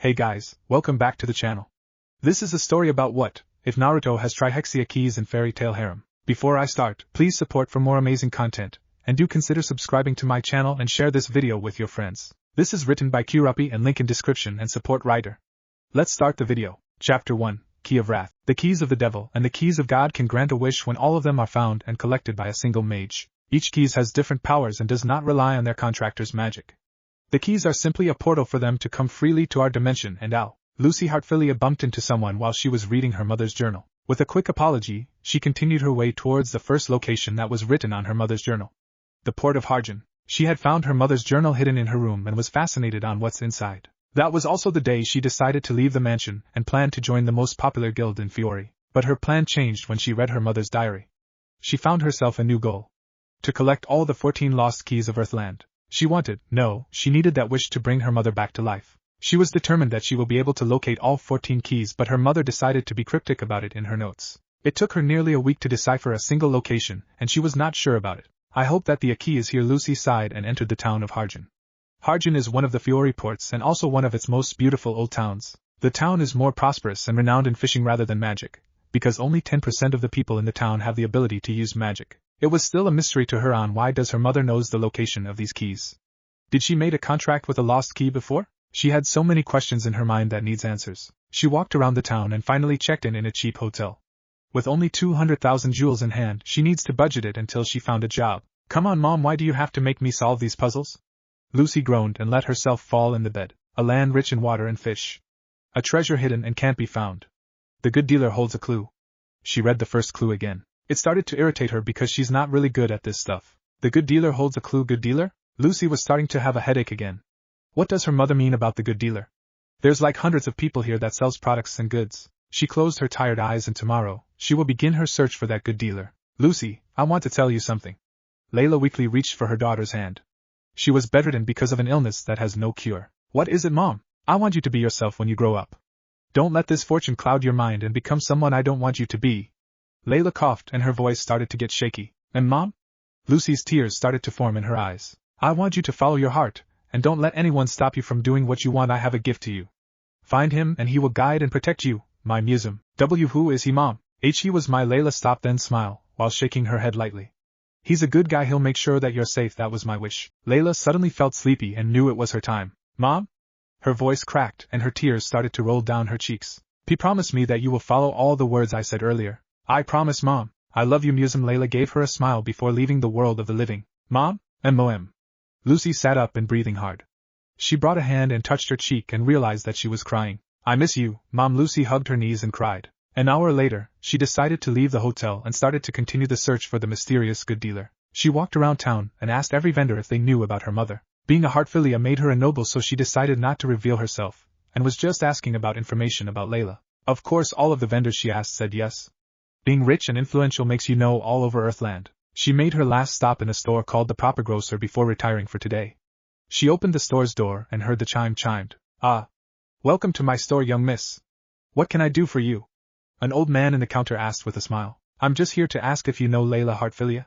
Hey guys, welcome back to the channel. This is a story about what if Naruto has trihexia keys in fairy tale harem. Before I start, please support for more amazing content, and do consider subscribing to my channel and share this video with your friends. This is written by Kuroppy and link in description and support writer. Let's start the video. Chapter 1, Key of Wrath. The keys of the devil and the keys of God can grant a wish when all of them are found and collected by a single mage. Each keys has different powers and does not rely on their contractor's magic. The keys are simply a portal for them to come freely to our dimension and out. Lucy Heartfilia bumped into someone while she was reading her mother's journal. With a quick apology, she continued her way towards the first location that was written on her mother's journal. The port of Harem. She had found her mother's journal hidden in her room and was fascinated on what's inside. That was also the day she decided to leave the mansion and planned to join the most popular guild in Fiore. But her plan changed when she read her mother's diary. She found herself a new goal. To collect all the 14 lost keys of Earthland. She needed that wish to bring her mother back to life. She was determined that she will be able to locate all 14 keys, but her mother decided to be cryptic about it in her notes. It took her nearly a week to decipher a single location, and she was not sure about it. I hope that the key is here. Lucy sighed and entered the town of Harem. Harem is one of the Fiore ports and also one of its most beautiful old towns. The town is more prosperous and renowned in fishing rather than magic, because only 10% of the people in the town have the ability to use magic. It was still a mystery to her on why does her mother knows the location of these keys. Did she made a contract with a lost key before? She had so many questions in her mind that needs answers. She walked around the town and finally checked in a cheap hotel. With only 200,000 jewels in hand, she needs to budget it until she found a job. Come on mom, why do you have to make me solve these puzzles? Lucy groaned and let herself fall in the bed. A land rich in water and fish. A treasure hidden and can't be found. The good dealer holds a clue. She read the first clue again. It started to irritate her because she's not really good at this stuff. The good dealer holds a clue. Good dealer? Lucy was starting to have a headache again. What does her mother mean about the good dealer? There's like hundreds of people here that sells products and goods. She closed her tired eyes and tomorrow, she will begin her search for that good dealer. Lucy, I want to tell you something. Layla weakly reached for her daughter's hand. She was bedridden because of an illness that has no cure. What is it, Mom? I want you to be yourself when you grow up. Don't let this fortune cloud your mind and become someone I don't want you to be. Layla coughed and her voice started to get shaky. And Mom? Lucy's tears started to form in her eyes. I want you to follow your heart, and don't let anyone stop you from doing what you want. I have a gift to you. Find him and he will guide and protect you, my musim. Who is he, Mom? He was my. Layla stopped then smiled, while shaking her head lightly. He's a good guy, he'll make sure that you're safe. That was my wish. Layla suddenly felt sleepy and knew it was her time. Mom? Her voice cracked and her tears started to roll down her cheeks. Promise me that you will follow all the words I said earlier. I promise, Mom. I love you, musim. Layla gave her a smile before leaving the world of the living. Mom? M.O.M. Lucy sat up and breathing hard. She brought a hand and touched her cheek and realized that she was crying. I miss you, Mom. Lucy hugged her knees and cried. An hour later, she decided to leave the hotel and started to continue the search for the mysterious good dealer. She walked around town and asked every vendor if they knew about her mother. Being a Heartfilia made her a noble, so she decided not to reveal herself, and was just asking about information about Layla. Of course, all of the vendors she asked said yes. Being rich and influential makes you know all over Earthland. She made her last stop in a store called the Proper Grocer before retiring for today. She opened the store's door and heard the chime chimed. Ah. Welcome to my store, young miss. What can I do for you? An old man in the counter asked with a smile. I'm just here to ask if you know Layla Heartfilia.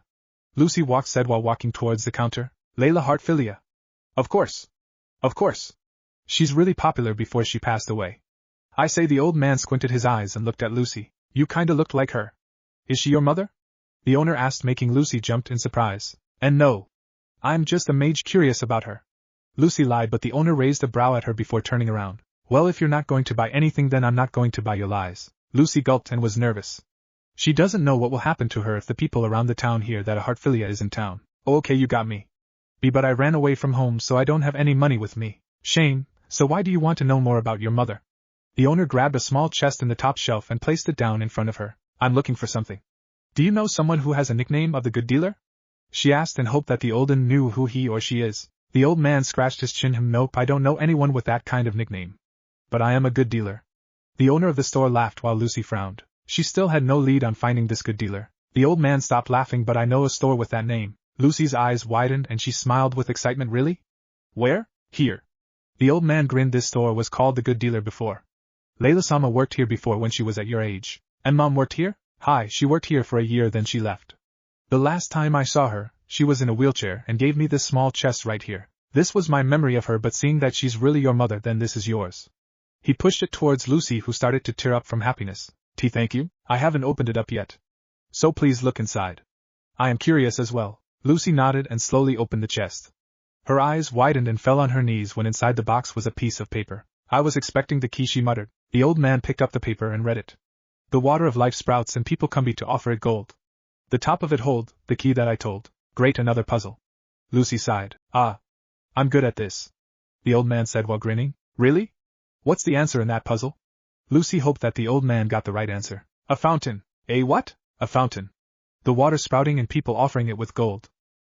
Lucy said while walking towards the counter. Layla Heartfilia. Of course. Of course. She's really popular. Before she passed away. I say. The old man squinted his eyes and looked at Lucy. You kinda looked like her. Is she your mother? The owner asked, making Lucy jump in surprise. And no. I'm just a mage curious about her. Lucy lied, but the owner raised a brow at her before turning around. Well, if you're not going to buy anything, then I'm not going to buy your lies. Lucy gulped and was nervous. She doesn't know what will happen to her if the people around the town hear that a Heartfilia is in town. Oh, okay, you got me. But I ran away from home, so I don't have any money with me. Shame. So why do you want to know more about your mother? The owner grabbed a small chest in the top shelf and placed it down in front of her. I'm looking for something. Do you know someone who has a nickname of the good dealer? She asked and hoped that the olden knew who he or she is. The old man scratched his chin. Nope, I don't know anyone with that kind of nickname. But I am a good dealer. The owner of the store laughed while Lucy frowned. She still had no lead on finding this good dealer. The old man stopped laughing. But I know a store with that name. Lucy's eyes widened and she smiled with excitement. Really? Where? Here. The old man grinned. This store was called the Good Dealer before. Layla-sama worked here before when she was at your age. And Mom worked here? Hi, she worked here for a year, then she left. The last time I saw her, she was in a wheelchair and gave me this small chest right here. This was my memory of her, but seeing that she's really your mother, then this is yours. He pushed it towards Lucy, who started to tear up from happiness. Tea, thank you. I haven't opened it up yet. So please look inside. I am curious as well. Lucy nodded and slowly opened the chest. Her eyes widened and fell on her knees when inside the box was a piece of paper. I was expecting the key, she muttered. The old man picked up the paper and read it. The water of life sprouts and people come to offer it gold. The top of it hold the key that I told. Great, another puzzle. Lucy sighed. Ah. I'm good at this. The old man said while grinning. Really? What's the answer in that puzzle? Lucy hoped that the old man got the right answer. A fountain. A what? A fountain. The water sprouting and people offering it with gold.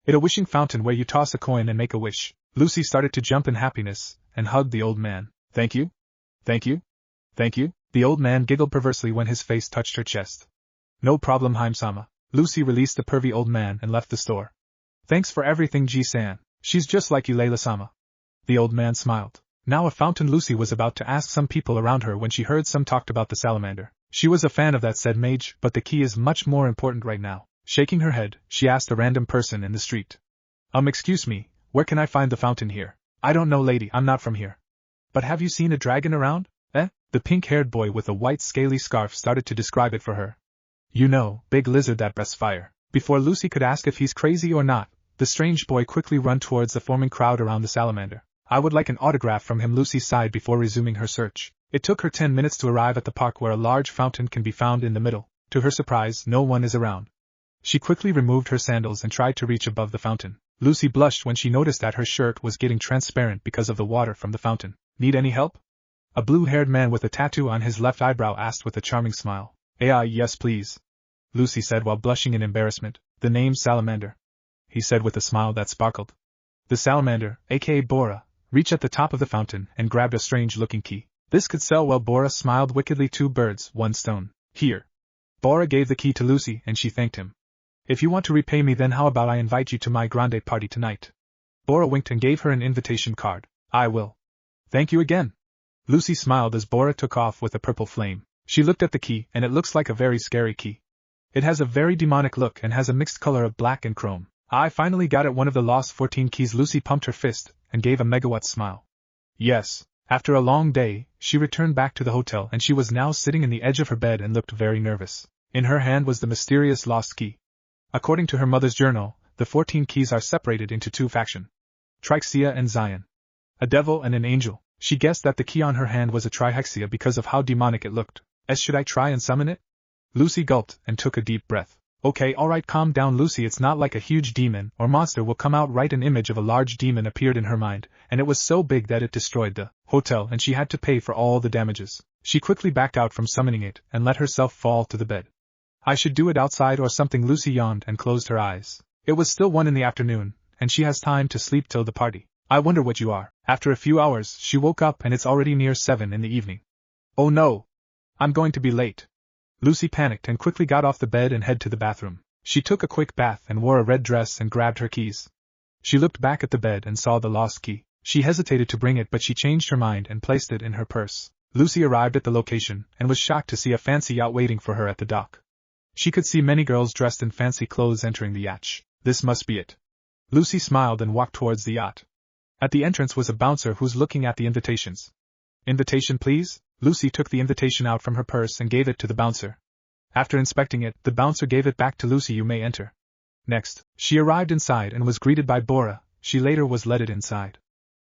It a wishing fountain where you toss a coin and make a wish. Lucy started to jump in happiness and hugged the old man. Thank you? Thank you? Thank you? The old man giggled perversely when his face touched her chest. No problem, Haim-sama. Lucy released the pervy old man and left the store. Thanks for everything, Ji-san. She's just like you, Layla-sama. The old man smiled. Now a fountain. Lucy was about to ask some people around her when she heard some talked about the salamander. She was a fan of that, said Mage, but the key is much more important right now. Shaking her head, she asked a random person in the street. Excuse me, where can I find the fountain here? I don't know, lady, I'm not from here. But have you seen a dragon around? The pink-haired boy with a white scaly scarf started to describe it for her. You know, big lizard that breathes fire. Before Lucy could ask if he's crazy or not, the strange boy quickly ran towards the forming crowd around the salamander. I would like an autograph from him, Lucy sighed before resuming her search. It took her 10 minutes to arrive at the park where a large fountain can be found in the middle. To her surprise, no one is around. She quickly removed her sandals and tried to reach above the fountain. Lucy blushed when she noticed that her shirt was getting transparent because of the water from the fountain. Need any help? A blue-haired man with a tattoo on his left eyebrow asked with a charming smile. Yes please. Lucy said while blushing in embarrassment. The name Salamander. He said with a smile that sparkled. The salamander, aka Bora, reached at the top of the fountain and grabbed a strange-looking key. This could sell well. Bora smiled wickedly. 2 birds, 1 stone. Here. Bora gave the key to Lucy and she thanked him. If you want to repay me, then how about I invite you to my grande party tonight? Bora winked and gave her an invitation card. I will. Thank you again. Lucy smiled as Bora took off with a purple flame. She looked at the key and it looks like a very scary key. It has a very demonic look and has a mixed color of black and chrome. I finally got it, one of the lost 14 keys. Lucy pumped her fist and gave a megawatt smile. Yes. After a long day, she returned back to the hotel and she was now sitting in the edge of her bed and looked very nervous. In her hand was the mysterious lost key. According to her mother's journal, the 14 keys are separated into 2 factions. Trihexia and Zion. A devil and an angel. She guessed that the key on her hand was a trihexia because of how demonic it looked. Should I try and summon it? Lucy gulped and took a deep breath. Okay, alright, calm down, Lucy, it's not like a huge demon or monster will come out. Right, an image of a large demon appeared in her mind, and it was so big that it destroyed the hotel and she had to pay for all the damages. She quickly backed out from summoning it and let herself fall to the bed. I should do it outside or something. Lucy yawned and closed her eyes. It was still 1 in the afternoon, and she has time to sleep till the party. I wonder what you are. After a few hours, she woke up and it's already near 7 in the evening. Oh no! I'm going to be late. Lucy panicked and quickly got off the bed and headed to the bathroom. She took a quick bath and wore a red dress and grabbed her keys. She looked back at the bed and saw the lost key. She hesitated to bring it, but she changed her mind and placed it in her purse. Lucy arrived at the location and was shocked to see a fancy yacht waiting for her at the dock. She could see many girls dressed in fancy clothes entering the yacht. This must be it. Lucy smiled and walked towards the yacht. At the entrance was a bouncer who's looking at the invitations. Invitation, please? Lucy took the invitation out from her purse and gave it to the bouncer. After inspecting it, the bouncer gave it back to Lucy. You may enter. Next, she arrived inside and was greeted by Bora. She later was led inside.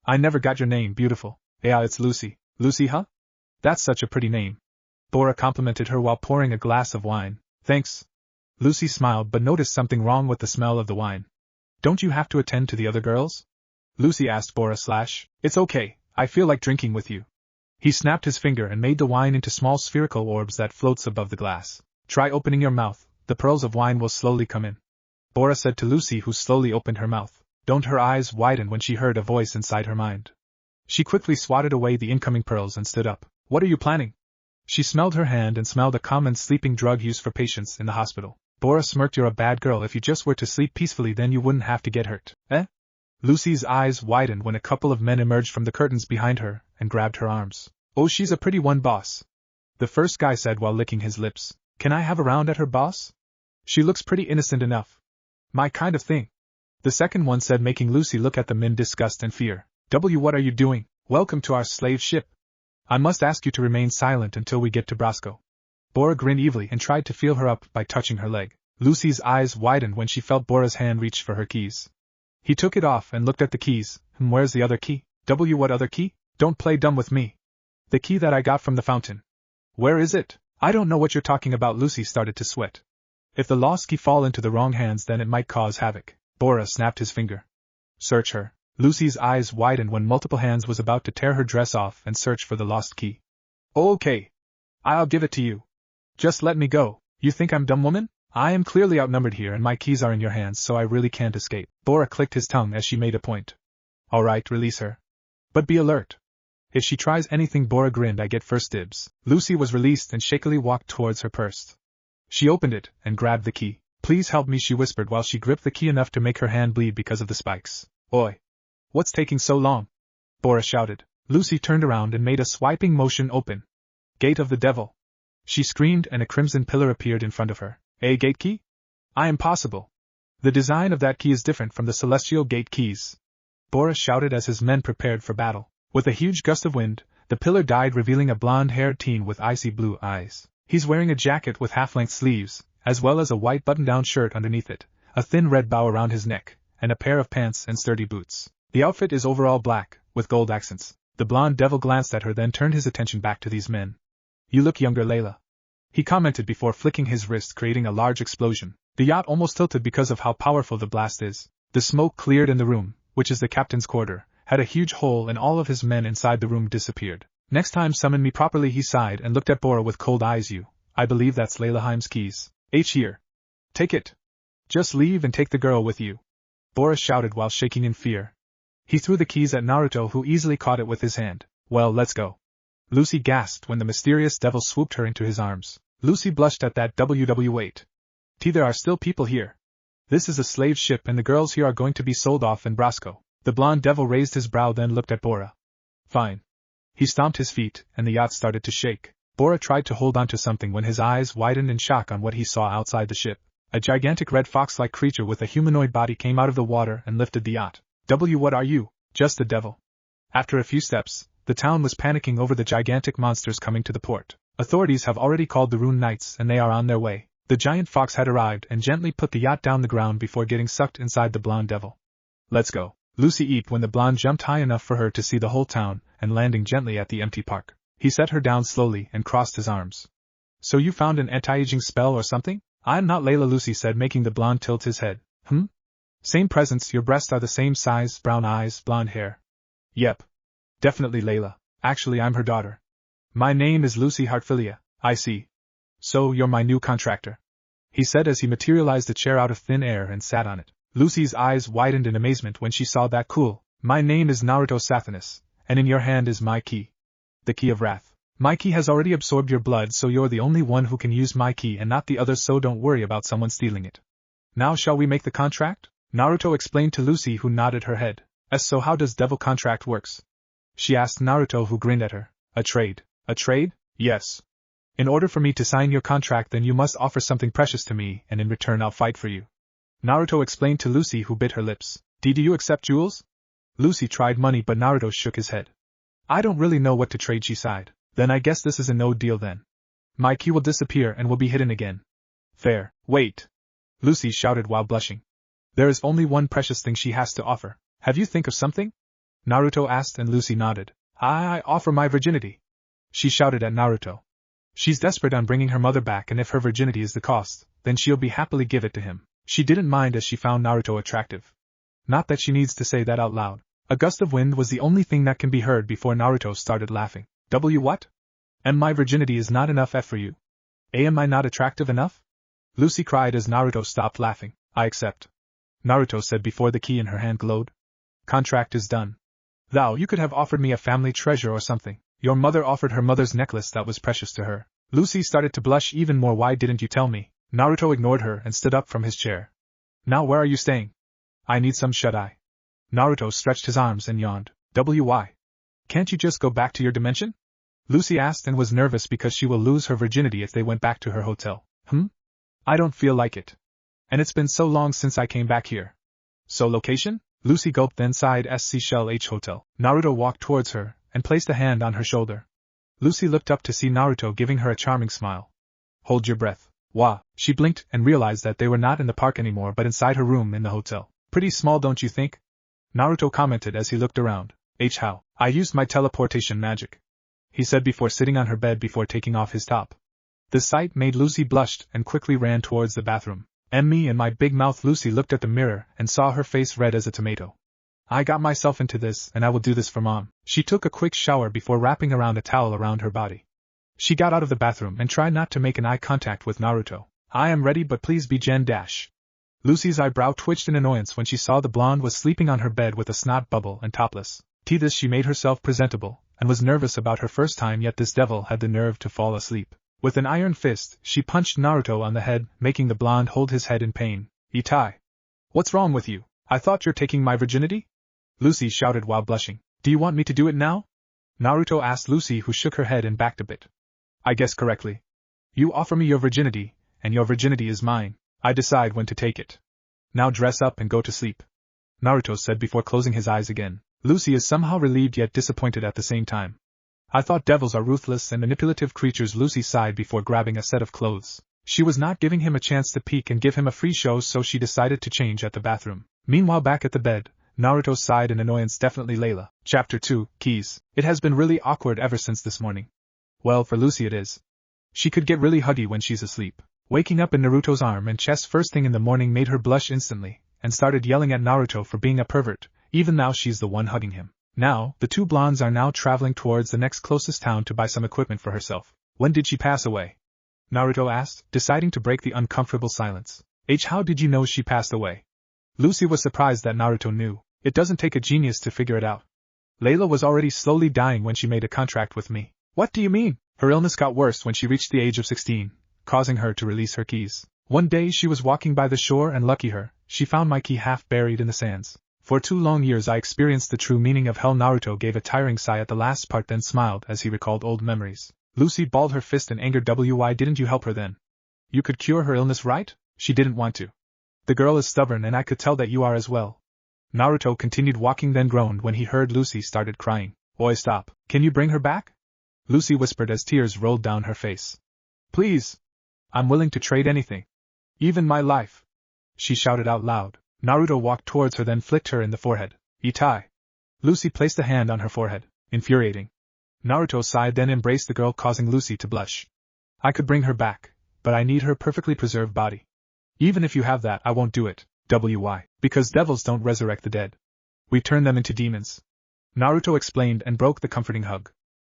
I never got your name, beautiful. Yeah, it's Lucy. Lucy, huh? That's such a pretty name. Bora complimented her while pouring a glass of wine. Thanks. Lucy smiled but noticed something wrong with the smell of the wine. Don't you have to attend to the other girls? Lucy asked Bora. It's okay, I feel like drinking with you. He snapped his finger and made the wine into small spherical orbs that floats above the glass. Try opening your mouth, the pearls of wine will slowly come in. Bora said to Lucy, who slowly opened her mouth. Don't her eyes widen when she heard a voice inside her mind. She quickly swatted away the incoming pearls and stood up. What are you planning? She smelled her hand and smelled a common sleeping drug used for patients in the hospital. Bora smirked. You're a bad girl. If you just were to sleep peacefully, then you wouldn't have to get hurt. Lucy's eyes widened when a couple of men emerged from the curtains behind her and grabbed her arms. Oh, she's a pretty one, boss. The first guy said while licking his lips. Can I have a round at her, boss? She looks pretty innocent enough. My kind of thing. The second one said, making Lucy look at them in disgust and fear. What are you doing? Welcome to our slave ship. I must ask you to remain silent until we get to Brasco. Bora grinned evilly and tried to feel her up by touching her leg. Lucy's eyes widened when she felt Bora's hand reach for her keys. He took it off and looked at the keys. Where's the other key? What other key? Don't play dumb with me. The key that I got from the fountain. Where is it? I don't know what you're talking about. Lucy started to sweat. If the lost key fall into the wrong hands, then it might cause havoc. Bora snapped his finger. Search her. Lucy's eyes widened when multiple hands was about to tear her dress off and search for the lost key. Okay. I'll give it to you. Just let me go. You think I'm dumb, woman? I am clearly outnumbered here and my keys are in your hands, so I really can't escape. Bora clicked his tongue as she made a point. Alright, release her. But be alert. If she tries anything, Bora grinned, I get first dibs. Lucy was released and shakily walked towards her purse. She opened it and grabbed the key. Please help me, she whispered while she gripped the key enough to make her hand bleed because of the spikes. Oi! What's taking so long? Bora shouted. Lucy turned around and made a swiping motion. Open. Gate of the devil. She screamed and a crimson pillar appeared in front of her. A gate key? Impossible. The design of that key is different from the celestial gate keys. Bora shouted as his men prepared for battle. With a huge gust of wind, the pillar died, revealing a blonde-haired teen with icy blue eyes. He's wearing a jacket with half-length sleeves, as well as a white button-down shirt underneath it, a thin red bow around his neck, and a pair of pants and sturdy boots. The outfit is overall black, with gold accents. The blonde devil glanced at her, then turned his attention back to these men. You look younger, Layla. He commented before flicking his wrist, creating a large explosion. The yacht almost tilted because of how powerful the blast is. The smoke cleared and the room, which is the captain's quarter, had a huge hole and all of his men inside the room disappeared. Next time summon me properly, he sighed and looked at Bora with cold eyes. I believe that's Layla Haim's keys. Here. Take it. Just leave and take the girl with you. Bora shouted while shaking in fear. He threw the keys at Naruto, who easily caught it with his hand. Well, let's go. Lucy gasped when the mysterious devil swooped her into his arms. Lucy blushed at that. Wait. There are still people here. This is a slave ship and the girls here are going to be sold off in Brasco. The blonde devil raised his brow, then looked at Bora. Fine. He stomped his feet and the yacht started to shake. Bora tried to hold on to something when his eyes widened in shock on what he saw outside the ship. A gigantic red fox-like creature with a humanoid body came out of the water and lifted the yacht. What are you? Just the devil. After a few steps, the town was panicking over the gigantic monsters coming to the port. Authorities have already called the Rune Knights and they are on their way. The giant fox had arrived and gently put the yacht down the ground before getting sucked inside the blonde devil. Let's go. Lucy eeped when the blonde jumped high enough for her to see the whole town and landing gently at the empty park. He set her down slowly and crossed his arms. So you found an anti-aging spell or something? I'm not Layla, Lucy said, making the blonde tilt his head. Same presence, your breasts are the same size, brown eyes, blonde hair. Yep. Definitely Layla. Actually, I'm her daughter. My name is Lucy Hartfilia. I see. So you're my new contractor? He said as he materialized a chair out of thin air and sat on it. Lucy's eyes widened in amazement when she saw that. Cool. My name is Naruto Sathanas, and in your hand is my key. The key of wrath. My key has already absorbed your blood, so you're the only one who can use my key and not the others, so don't worry about someone stealing it. Now shall we make the contract? Naruto explained to Lucy, who nodded her head. So how does devil contract works? She asked Naruto, who grinned at her. A trade. A trade? Yes. In order for me to sign your contract, then you must offer something precious to me, and in return I'll fight for you. Naruto explained to Lucy, who bit her lips. Do you accept jewels? Lucy tried money, but Naruto shook his head. I don't really know what to trade, she sighed. Then I guess this is a no deal then. My key will disappear and will be hidden again. Fair. Wait. Lucy shouted while blushing. There is only one precious thing she has to offer. Have you think of something? Naruto asked and Lucy nodded. I offer my virginity. She shouted at Naruto. She's desperate on bringing her mother back, and if her virginity is the cost, then she'll be happily give it to him. She didn't mind as she found Naruto attractive. Not that she needs to say that out loud. A gust of wind was the only thing that can be heard before Naruto started laughing. What? And my virginity is not enough for you? Am I not attractive enough? Lucy cried as Naruto stopped laughing. I accept. Naruto said before the key in her hand glowed. Contract is done. You could have offered me a family treasure or something. Your mother offered her mother's necklace that was precious to her. Lucy started to blush even more. Why didn't you tell me? Naruto ignored her and stood up from his chair. Now where are you staying? I need some shut-eye. Naruto stretched his arms and yawned. Why? Can't you just go back to your dimension? Lucy asked and was nervous because she will lose her virginity if they went back to her hotel. I don't feel like it. And it's been so long since I came back here. So location? Lucy gulped then sighed. Seashell H Hotel. Naruto walked towards her and placed a hand on her shoulder. Lucy looked up to see Naruto giving her a charming smile. Hold your breath. Wah. She blinked and realized that they were not in the park anymore but inside her room in the hotel. Pretty small, don't you think? Naruto commented as he looked around. How? I used my teleportation magic, he said before sitting on her bed before taking off his top. The sight made Lucy blush and quickly ran towards the bathroom. Me and my big mouth. Lucy looked at the mirror and saw her face red as a tomato. I got myself into this and I will do this for Mom. She took a quick shower before wrapping around a towel around her body. She got out of the bathroom and tried not to make an eye contact with Naruto. I am ready, but please be Gen dash. Lucy's eyebrow twitched in annoyance when she saw the blonde was sleeping on her bed with a snot bubble and topless. This she made herself presentable, and was nervous about her first time, yet this devil had the nerve to fall asleep. With an iron fist, she punched Naruto on the head, making the blonde hold his head in pain. Itai. What's wrong with you? I thought you're taking my virginity? Lucy shouted while blushing. Do you want me to do it now? Naruto asked Lucy, who shook her head and backed a bit. I guess correctly. You offer me your virginity, and your virginity is mine. I decide when to take it. Now dress up and go to sleep, Naruto said before closing his eyes again. Lucy is somehow relieved yet disappointed at the same time. I thought devils are ruthless and manipulative creatures. Lucy sighed before grabbing a set of clothes. She was not giving him a chance to peek and give him a free show, so she decided to change at the bathroom. Meanwhile, back at the bed, Naruto sighed in annoyance. Definitely Layla. Chapter 2, Keys. It has been really awkward ever since this morning. Well, for Lucy it is. She could get really huggy when she's asleep. Waking up in Naruto's arm and chest first thing in the morning made her blush instantly, and started yelling at Naruto for being a pervert, even now she's the one hugging him. Now, the two blondes are now traveling towards the next closest town to buy some equipment for herself. When did she pass away? Naruto asked, deciding to break the uncomfortable silence. How did you know she passed away? Lucy was surprised that Naruto knew. It doesn't take a genius to figure it out. Layla was already slowly dying when she made a contract with me. What do you mean? Her illness got worse when she reached the age of 16, causing her to release her keys. One day she was walking by the shore and lucky her, she found my key half buried in the sands. For 2 long years I experienced the true meaning of hell. Naruto gave a tiring sigh at the last part, then smiled as he recalled old memories. Lucy balled her fist in anger. Why didn't you help her then? You could cure her illness, right? She didn't want to. The girl is stubborn and I could tell that you are as well. Naruto continued walking, then groaned when he heard Lucy started crying. Boy, stop. Can you bring her back? Lucy whispered as tears rolled down her face. Please. I'm willing to trade anything. Even my life. She shouted out loud. Naruto walked towards her, then flicked her in the forehead. Itai. Lucy placed a hand on her forehead. Infuriating. Naruto sighed, then embraced the girl, causing Lucy to blush. I could bring her back, but I need her perfectly preserved body. Even if you have that, I won't do it. Why? Because devils don't resurrect the dead. We turn them into demons. Naruto explained and broke the comforting hug.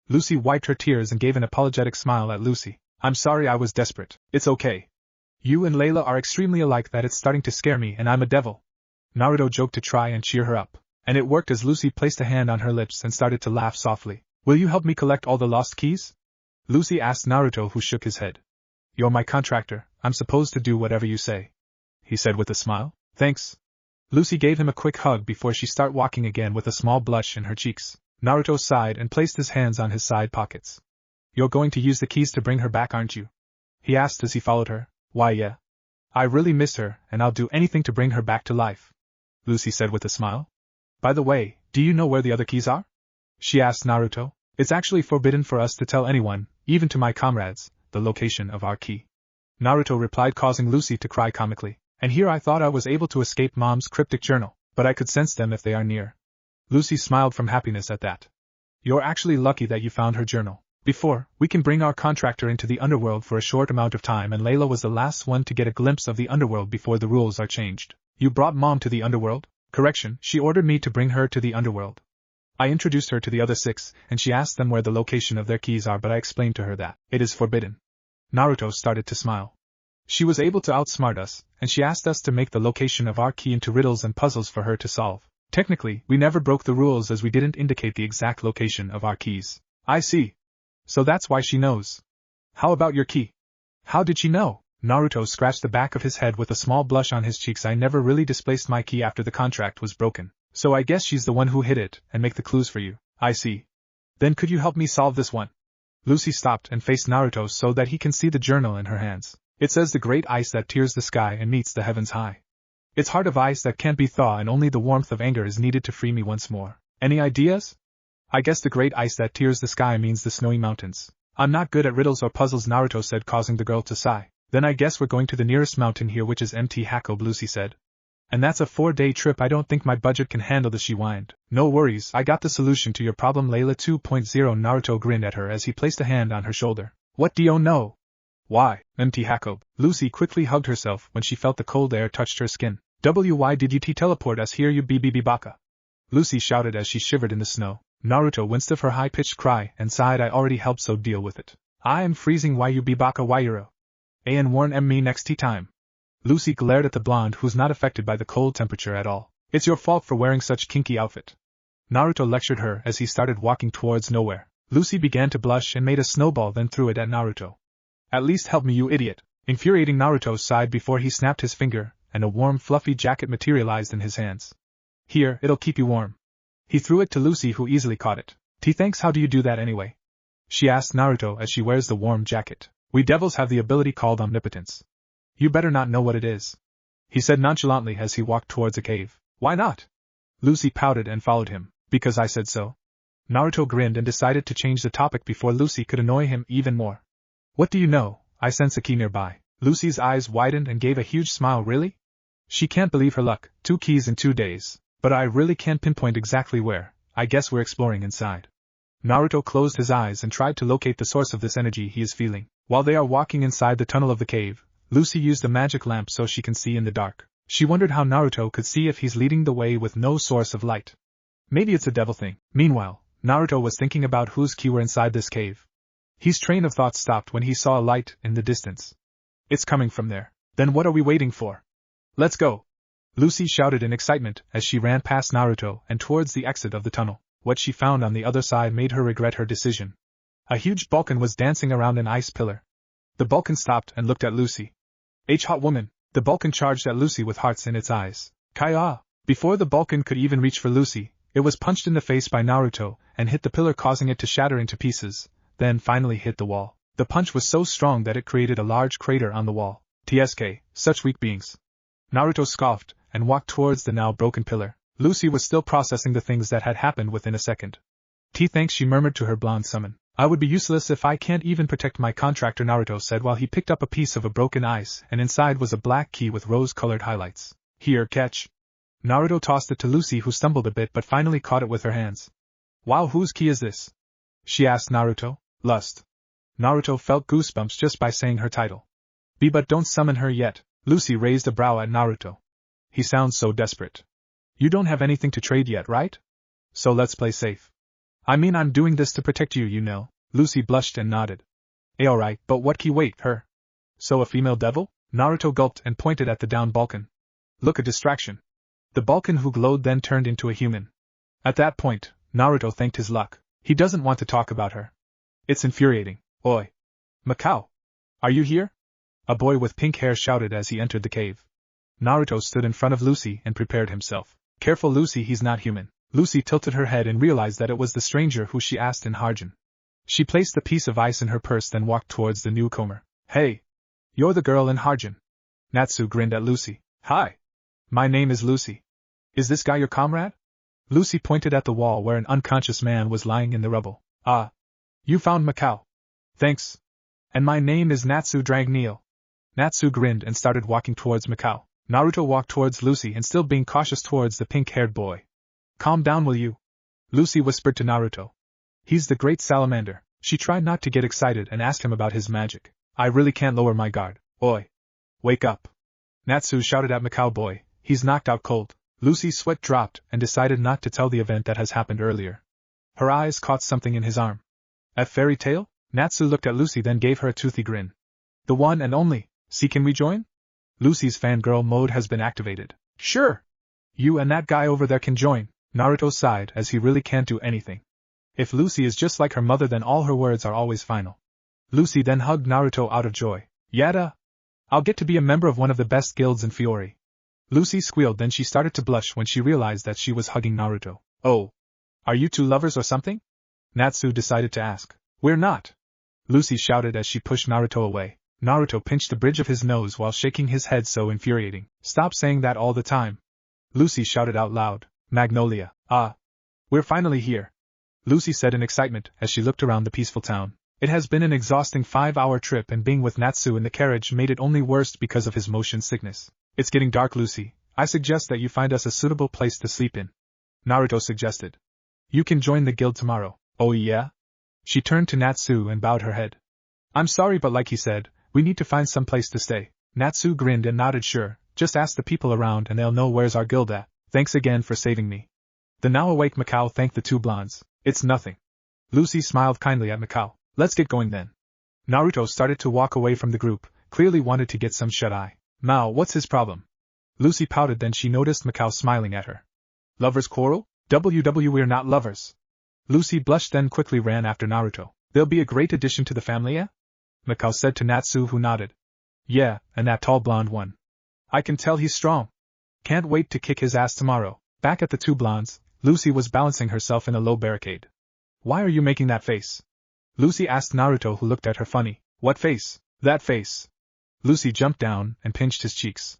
Lucy wiped her tears and gave an apologetic smile at Lucy. I'm sorry, I was desperate. It's okay. You and Layla are extremely alike that it's starting to scare me, and I'm a devil. Naruto joked to try and cheer her up. And it worked as Lucy placed a hand on her lips and started to laugh softly. Will you help me collect all the lost keys? Lucy asked Naruto, who shook his head. You're my contractor, I'm supposed to do whatever you say, he said with a smile. Thanks. Lucy gave him a quick hug before she started walking again with a small blush in her cheeks. Naruto sighed and placed his hands on his side pockets. You're going to use the keys to bring her back, aren't you? He asked as he followed her. Why, yeah. I really miss her, and I'll do anything to bring her back to life, Lucy said with a smile. By the way, do you know where the other keys are? She asked Naruto. It's actually forbidden for us to tell anyone, even to my comrades, the location of our key, Naruto replied, causing Lucy to cry comically. And here I thought I was able to escape Mom's cryptic journal, but I could sense them if they are near. Lucy smiled from happiness at that. You're actually lucky that you found her journal. Before, we can bring our contractor into the underworld for a short amount of time, and Layla was the last one to get a glimpse of the underworld before the rules are changed. You brought Mom to the underworld? Correction, she ordered me to bring her to the underworld. I introduced her to the other 6, and she asked them where the location of their keys are, but I explained to her that it is forbidden. Naruto started to smile. She was able to outsmart us, and she asked us to make the location of our key into riddles and puzzles for her to solve. Technically, we never broke the rules as we didn't indicate the exact location of our keys. I see. So that's why she knows. How about your key? How did she know? Naruto scratched the back of his head with a small blush on his cheeks. I never really displaced my key after the contract was broken, so I guess she's the one who hid it and make the clues for you. I see. Then could you help me solve this one? Lucy stopped and faced Naruto so that he can see the journal in her hands. It says the great ice that tears the sky and meets the heavens high. It's heart of ice that can't be thawed, and only the warmth of anger is needed to free me once more. Any ideas? I guess the great ice that tears the sky means the snowy mountains. I'm not good at riddles or puzzles, Naruto said, causing the girl to sigh. Then I guess we're going to the nearest mountain here, which is Mt. Hakob, Lucy said. And that's a 4-day trip. I don't think my budget can handle this, she whined. No worries, I got the solution to your problem, Layla 2.0. Naruto grinned at her as he placed a hand on her shoulder. What do you know? Why, Mt. Hakob? Lucy quickly hugged herself when she felt the cold air touched her skin. Why did you teleport us here, you baka? Lucy shouted as she shivered in the snow. Naruto winced of her high-pitched cry and sighed. I already helped, so deal with it. I am freezing. Why you baka wairo? And warn me next time. Lucy glared at the blonde, who's not affected by the cold temperature at all. It's your fault for wearing such kinky outfit. Naruto lectured her as he started walking towards nowhere. Lucy began to blush and made a snowball, then threw it at Naruto. At least help me, you idiot. Infuriating, Naruto sighed before he snapped his finger, and a warm fluffy jacket materialized in his hands. Here, it'll keep you warm. He threw it to Lucy, who easily caught it. Thanks. How do you do that anyway? She asked Naruto as she wears the warm jacket. We devils have the ability called omnipotence. You better not know what it is, he said nonchalantly as he walked towards a cave. Why not? Lucy pouted and followed him. Because I said so. Naruto grinned and decided to change the topic before Lucy could annoy him even more. What do you know? I sense a key nearby. Lucy's eyes widened and gave a huge smile. Really? She can't believe her luck. 2 keys in 2 days. But I really can't pinpoint exactly where. I guess we're exploring inside. Naruto closed his eyes and tried to locate the source of this energy he is feeling. While they are walking inside the tunnel of the cave, Lucy used a magic lamp so she can see in the dark. She wondered how Naruto could see if he's leading the way with no source of light. Maybe it's a devil thing. Meanwhile, Naruto was thinking about whose key were inside this cave. His train of thought stopped when he saw a light in the distance. It's coming from there. Then what are we waiting for? Let's go! Lucy shouted in excitement as she ran past Naruto and towards the exit of the tunnel. What she found on the other side made her regret her decision. A huge Balkan was dancing around an ice pillar. The Balkan stopped and looked at Lucy. Hot woman! The Balkan charged at Lucy with hearts in its eyes. Kaya! Before the Balkan could even reach for Lucy, it was punched in the face by Naruto and hit the pillar, causing it to shatter into pieces, then finally hit the wall. The punch was so strong that it created a large crater on the wall. TSK, such weak beings. Naruto scoffed and walked towards the now broken pillar. Lucy was still processing the things that had happened within a second. Thanks, she murmured to her blonde summon. I would be useless if I can't even protect my contractor, Naruto said while he picked up a piece of a broken ice, and inside was a black key with rose-colored highlights. Here, catch. Naruto tossed it to Lucy, who stumbled a bit but finally caught it with her hands. Wow, whose key is this? She asked Naruto. Lust. Naruto felt goosebumps just by saying her title. But don't summon her yet. Lucy raised a brow at Naruto. He sounds so desperate. You don't have anything to trade yet, right? So let's play safe. I mean, I'm doing this to protect you, you know. Lucy blushed and nodded. Alright, but what key? Wait, her? So a female devil? Naruto gulped and pointed at the down Balkan. Look, a distraction. The Balkan who glowed then turned into a human. At that point, Naruto thanked his luck. He doesn't want to talk about her. It's infuriating. Oi! Macau! Are you here? A boy with pink hair shouted as he entered the cave. Naruto stood in front of Lucy and prepared himself. Careful, Lucy, he's not human. Lucy tilted her head and realized that it was the stranger who she asked in Harjan. She placed the piece of ice in her purse, then walked towards the newcomer. Hey! You're the girl in Harjan. Natsu grinned at Lucy. Hi! My name is Lucy. Is this guy your comrade? Lucy pointed at the wall where an unconscious man was lying in the rubble. Ah! You found Macau. Thanks. And my name is Natsu Dragneel. Natsu grinned and started walking towards Macau. Naruto walked towards Lucy and still being cautious towards the pink-haired boy. Calm down, will you? Lucy whispered to Naruto. He's the great salamander. She tried not to get excited and asked him about his magic. I really can't lower my guard. Oi! Wake up! Natsu shouted at Macau boy. He's knocked out cold. Lucy's sweat dropped and decided not to tell the event that has happened earlier. Her eyes caught something in his arm. A fairy tale? Natsu looked at Lucy, then gave her a toothy grin. The one and only. See, can we join? Lucy's fangirl mode has been activated. Sure! You and that guy over there can join. Naruto sighed as he really can't do anything. If Lucy is just like her mother, then all her words are always final. Lucy then hugged Naruto out of joy. Yada! I'll get to be a member of one of the best guilds in Fiori. Lucy squealed, then she started to blush when she realized that she was hugging Naruto. Oh! Are you two lovers or something? Natsu decided to ask. We're not! Lucy shouted as she pushed Naruto away. Naruto pinched the bridge of his nose while shaking his head, so infuriating. Stop saying that all the time. Lucy shouted out loud. Magnolia. Ah! We're finally here. Lucy said in excitement as she looked around the peaceful town. It has been an exhausting 5-hour trip, and being with Natsu in the carriage made it only worse because of his motion sickness. It's getting dark, Lucy. I suggest that you find us a suitable place to sleep in. Naruto suggested. You can join the guild tomorrow. Oh yeah? She turned to Natsu and bowed her head. I'm sorry, but like he said, we need to find some place to stay. Natsu grinned and nodded. Sure, just ask the people around and they'll know where's our guild at. Thanks again for saving me. The now awake Mikao thanked the two blondes. It's nothing. Lucy smiled kindly at Mikao. Let's get going then. Naruto started to walk away from the group, clearly wanted to get some shut-eye. Mao, what's his problem? Lucy pouted, then she noticed Mikao smiling at her. Lovers quarrel? We're not lovers. Lucy blushed, then quickly ran after Naruto. They'll be a great addition to the family, eh? Mikao said to Natsu, who nodded. Yeah, and that tall blonde one. I can tell he's strong. Can't wait to kick his ass tomorrow. Back at the two blondes, Lucy was balancing herself in a low barricade. Why are you making that face? Lucy asked Naruto, who looked at her funny. What face? That face. Lucy jumped down and pinched his cheeks.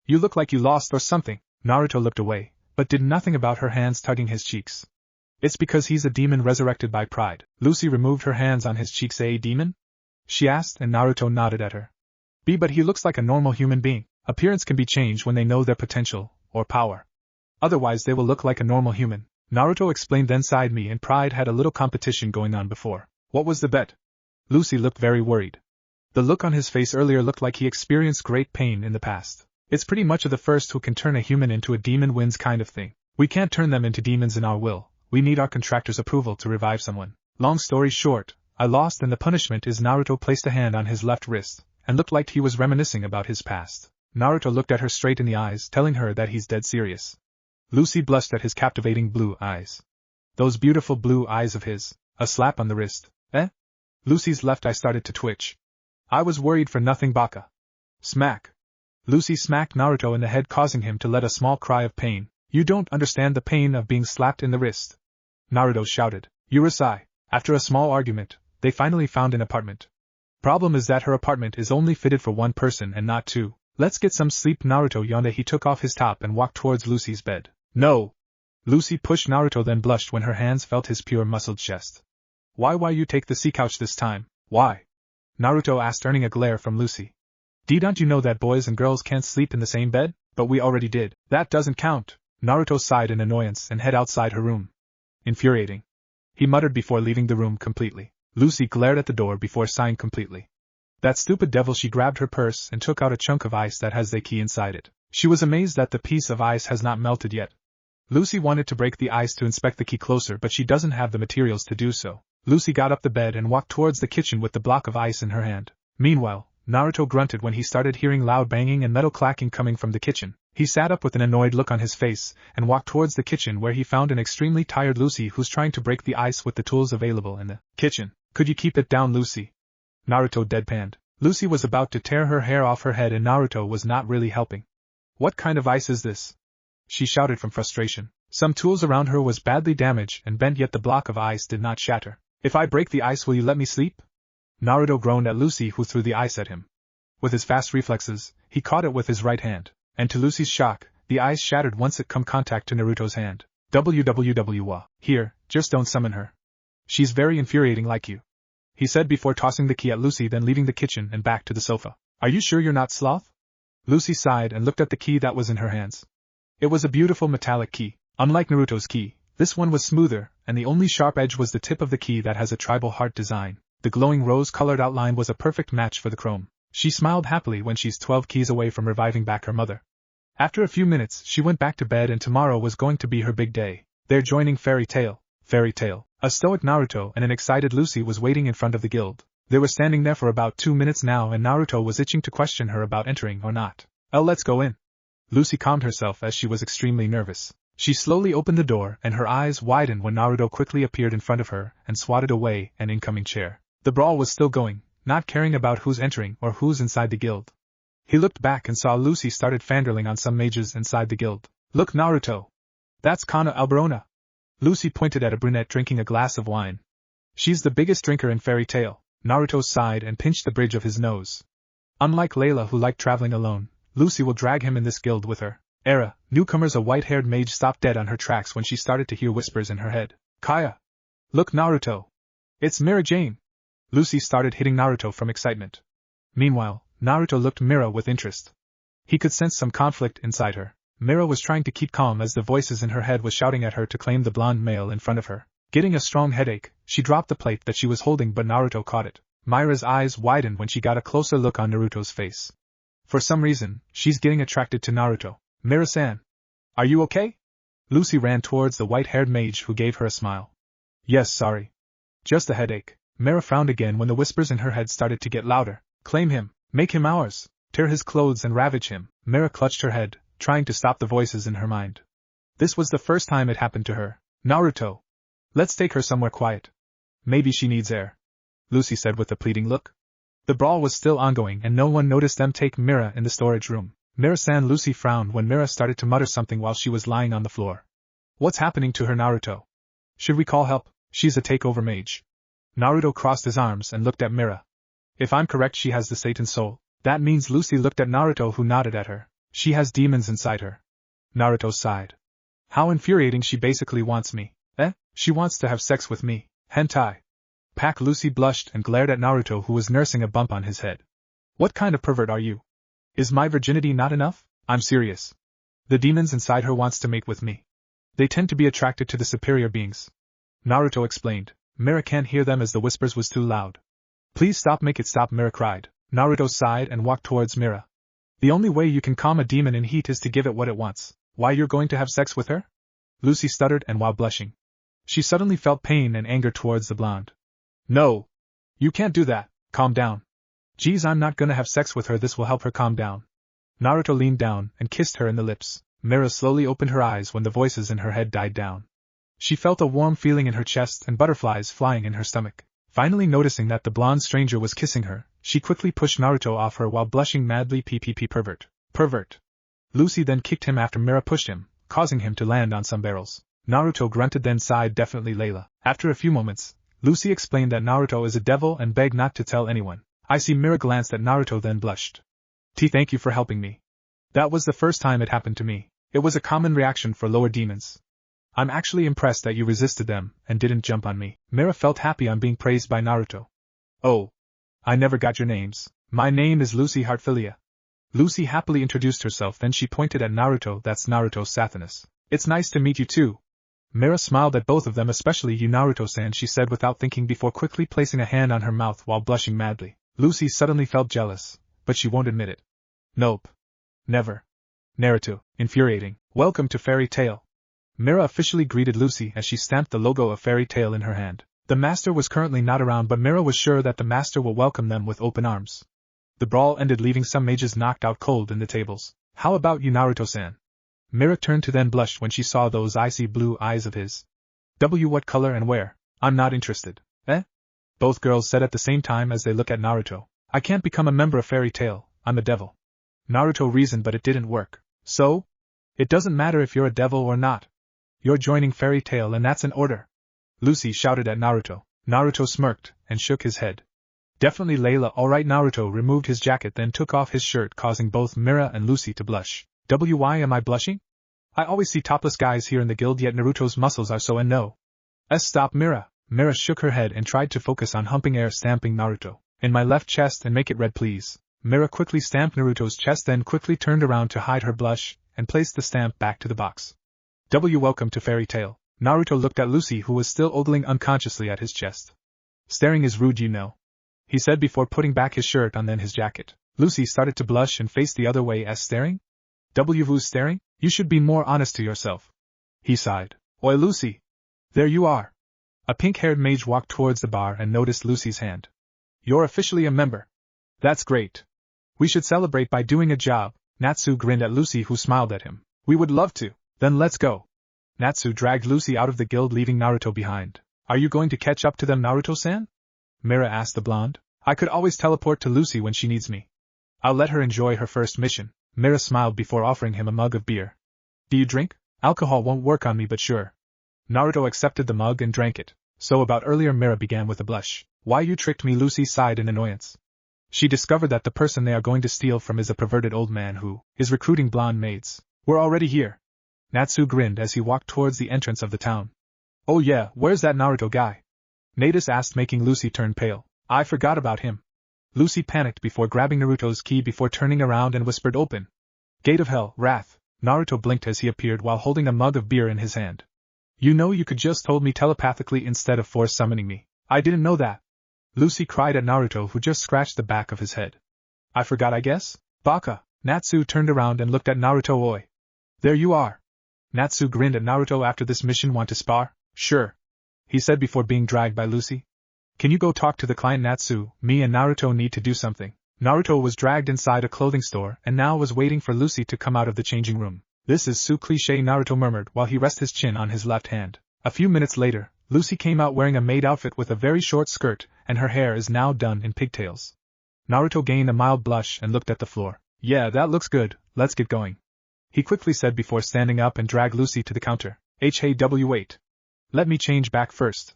You look like you lost or something. Naruto looked away, but did nothing about her hands tugging his cheeks. It's because he's a demon resurrected by pride. Lucy removed her hands on his cheeks. A demon? She asked, and Naruto nodded at her. But he looks like a normal human being. Appearance can be changed when they know their potential, or power. Otherwise they will look like a normal human. Naruto explained, then sighed. Me and Pride had a little competition going on before. What was the bet? Lucy looked very worried. The look on his face earlier looked like he experienced great pain in the past. It's pretty much of the first who can turn a human into a demon wins kind of thing. We can't turn them into demons in our will. We need our contractor's approval to revive someone. Long story short, I lost, and the punishment is Naruto placed a hand on his left wrist, and looked like he was reminiscing about his past. Naruto looked at her straight in the eyes, telling her that he's dead serious. Lucy blushed at his captivating blue eyes. Those beautiful blue eyes of his. A slap on the wrist. Eh? Lucy's left eye started to twitch. I was worried for nothing, Baka. Smack. Lucy smacked Naruto in the head, causing him to let a small cry of pain. You don't understand the pain of being slapped in the wrist. Naruto shouted. Urusai. After a small argument, they finally found an apartment. Problem is that her apartment is only fitted for one person and not two. Let's get some sleep, Naruto yawned. He took off his top and walked towards Lucy's bed. No. Lucy pushed Naruto, then blushed when her hands felt his pure muscled chest. Why you take the sea couch this time? Why? Naruto asked, earning a glare from Lucy. Don't you know that boys and girls can't sleep in the same bed? But we already did. That doesn't count. Naruto sighed in annoyance and headed outside her room. Infuriating. He muttered before leaving the room completely. Lucy glared at the door before sighing completely. That stupid devil. She grabbed her purse and took out a chunk of ice that has the key inside it. She was amazed that the piece of ice has not melted yet. Lucy wanted to break the ice to inspect the key closer, but she doesn't have the materials to do so. Lucy got up the bed and walked towards the kitchen with the block of ice in her hand. Meanwhile, Naruto grunted when he started hearing loud banging and metal clacking coming from the kitchen. He sat up with an annoyed look on his face and walked towards the kitchen, where he found an extremely tired Lucy who's trying to break the ice with the tools available in the kitchen. Could you keep it down, Lucy? Naruto deadpanned. Lucy was about to tear her hair off her head and Naruto was not really helping. What kind of ice is this? She shouted from frustration. Some tools around her was badly damaged and bent, yet the block of ice did not shatter. If I break the ice, will you let me sleep? Naruto groaned at Lucy, who threw the ice at him. With his fast reflexes, he caught it with his right hand, and to Lucy's shock, the ice shattered once it come contact to Naruto's hand. Here, just don't summon her. She's very infuriating like you, he said before tossing the key at Lucy, then leaving the kitchen and back to the sofa. Are you sure you're not Sloth? Lucy sighed and looked at the key that was in her hands. It was a beautiful metallic key. Unlike Naruto's key, this one was smoother, and the only sharp edge was the tip of the key that has a tribal heart design. The glowing rose-colored outline was a perfect match for the chrome. She smiled happily when she's 12 keys away from reviving back her mother. After a few minutes, she went back to bed, and tomorrow was going to be her big day. They're joining Fairy Tail. A stoic Naruto and an excited Lucy was waiting in front of the guild. They were standing there for about 2 minutes now, and Naruto was itching to question her about entering or not. Let's go in. Lucy calmed herself as she was extremely nervous. She slowly opened the door, and her eyes widened when Naruto quickly appeared in front of her and swatted away an incoming chair. The brawl was still going, not caring about who's entering or who's inside the guild. He looked back and saw Lucy started fangirling on some mages inside the guild. Look, Naruto. That's Kana Alberona. Lucy pointed at a brunette drinking a glass of wine. She's the biggest drinker in Fairy Tail. Naruto sighed and pinched the bridge of his nose. Unlike Layla, who liked traveling alone, Lucy will drag him in this guild with her. Newcomers. A white-haired mage stopped dead on her tracks when she started to hear whispers in her head. Kaya! Look, Naruto! It's Mira Jane! Lucy started hitting Naruto from excitement. Meanwhile, Naruto looked Mira with interest. He could sense some conflict inside her. Mira was trying to keep calm as the voices in her head was shouting at her to claim the blonde male in front of her. Getting a strong headache, she dropped the plate that she was holding, but Naruto caught it. Mira's eyes widened when she got a closer look on Naruto's face. For some reason, she's getting attracted to Naruto. Mira-san. Are you okay? Lucy ran towards the white-haired mage who gave her a smile. Yes, sorry. Just a headache. Mira frowned again when the whispers in her head started to get louder. Claim him. Make him ours. Tear his clothes and ravage him. Mira clutched her head, trying to stop the voices in her mind. This was the first time it happened to her. Naruto. Let's take her somewhere quiet. Maybe she needs air, Lucy said with a pleading look. The brawl was still ongoing and no one noticed them take Mira in the storage room. Mira-san. Lucy frowned when Mira started to mutter something while she was lying on the floor. What's happening to her, Naruto? Should we call help? She's a takeover mage. Naruto crossed his arms and looked at Mira. If I'm correct, she has the Satan soul. That means Lucy looked at Naruto, who nodded at her. She has demons inside her. Naruto sighed. How infuriating, she basically wants me. She wants to have sex with me. Hentai. Pack. Lucy blushed and glared at Naruto, who was nursing a bump on his head. What kind of pervert are you? Is my virginity not enough? I'm serious. The demons inside her wants to mate with me. They tend to be attracted to the superior beings. Naruto explained. Mira can't hear them as the whispers was too loud. Please stop, make it stop, Mira cried. Naruto sighed and walked towards Mira. The only way you can calm a demon in heat is to give it what it wants. Why, you're going to have sex with her? Lucy stuttered, and while blushing, she suddenly felt pain and anger towards the blonde. No. You can't do that. Calm down. Geez, I'm not gonna have sex with her, this will help her calm down. Naruto leaned down and kissed her in the lips. Mira slowly opened her eyes when the voices in her head died down. She felt a warm feeling in her chest and butterflies flying in her stomach. Finally noticing that the blonde stranger was kissing her, she quickly pushed Naruto off her while blushing madly. PPP, pervert. Pervert. Lucy then kicked him after Mira pushed him, causing him to land on some barrels. Naruto grunted, then sighed. Definitely, Layla. After a few moments, Lucy explained that Naruto is a devil and begged not to tell anyone. I see. Mira glanced at Naruto, then blushed. Thank you for helping me. That was the first time it happened to me. It was a common reaction for lower demons. I'm actually impressed that you resisted them and didn't jump on me. Mira felt happy on being praised by Naruto. Oh. I never got your names. My name is Lucy Heartfilia. Lucy happily introduced herself, then she pointed at Naruto. That's Naruto Sathanas. It's nice to meet you too. Mira smiled at both of them, especially you, Naruto-san, she said without thinking before quickly placing a hand on her mouth while blushing madly. Lucy suddenly felt jealous, but she won't admit it. Nope. Never. Naruto, infuriating. Welcome to Fairy Tail. Mira officially greeted Lucy as she stamped the logo of Fairy Tail in her hand. The master was currently not around, but Mira was sure that the master will welcome them with open arms. The brawl ended, leaving some mages knocked out cold in the tables. How about you, Naruto-san? Mira turned to then blushed when she saw those icy blue eyes of his. What color and where? I'm not interested. Both girls said at the same time as they looked at Naruto. I can't become a member of Fairy Tail, I'm a devil. Naruto reasoned, but it didn't work. So? It doesn't matter if you're a devil or not. You're joining Fairy Tail and that's an order. Lucy shouted at Naruto. Naruto smirked and shook his head. Definitely, Layla. Alright. Naruto removed his jacket, then took off his shirt, causing both Mira and Lucy to blush. Why am I blushing? I always see topless guys here in the guild, yet Naruto's muscles are so no. Stop, Mira. Mira shook her head and tried to focus on humping air, stamping Naruto. In my left chest and make it red, please. Mira quickly stamped Naruto's chest, then quickly turned around to hide her blush and placed the stamp back to the box. Welcome to Fairy Tail. Naruto looked at Lucy, who was still ogling unconsciously at his chest. Staring is rude, you know, he said before putting back his shirt on, then his jacket. Lucy started to blush and faced the other way as staring? Who's staring? You should be more honest to yourself. He sighed. Oi, Lucy. There you are. A pink-haired mage walked towards the bar and noticed Lucy's hand. You're officially a member. That's great. We should celebrate by doing a job. Natsu grinned at Lucy, who smiled at him. We would love to. Then let's go. Natsu dragged Lucy out of the guild, leaving Naruto behind. Are you going to catch up to them, Naruto-san? Mira asked the blonde. I could always teleport to Lucy when she needs me. I'll let her enjoy her first mission. Mira smiled before offering him a mug of beer. Do you drink? Alcohol won't work on me, but sure. Naruto accepted the mug and drank it. So about earlier, Mira began with a blush. Why, you tricked me, Lucy sighed in annoyance. She discovered that the person they are going to steal from is a perverted old man who is recruiting blonde maids. We're already here. Natsu grinned as he walked towards the entrance of the town. Oh yeah, where's that Naruto guy? Natus asked, making Lucy turn pale. I forgot about him. Lucy panicked before grabbing Naruto's key before turning around and whispered, open. Gate of Hell, Wrath. Naruto blinked as he appeared while holding a mug of beer in his hand. You know, you could just told me telepathically instead of force summoning me. I didn't know that. Lucy cried at Naruto, who just scratched the back of his head. I forgot, I guess? Baka. Natsu turned around and looked at Naruto. Oi. There you are. Natsu grinned at Naruto. After this mission, want to spar? Sure. He said before being dragged by Lucy. Can you go talk to the client, Natsu? Me and Naruto need to do something. Naruto was dragged inside a clothing store and now was waiting for Lucy to come out of the changing room. This is so cliché, Naruto murmured while he rested his chin on his left hand. A few minutes later, Lucy came out wearing a maid outfit with a very short skirt, and her hair is now done in pigtails. Naruto gained a mild blush and looked at the floor. Yeah, that looks good, let's get going. He quickly said before standing up and dragged Lucy to the counter. Wait. Let me change back first.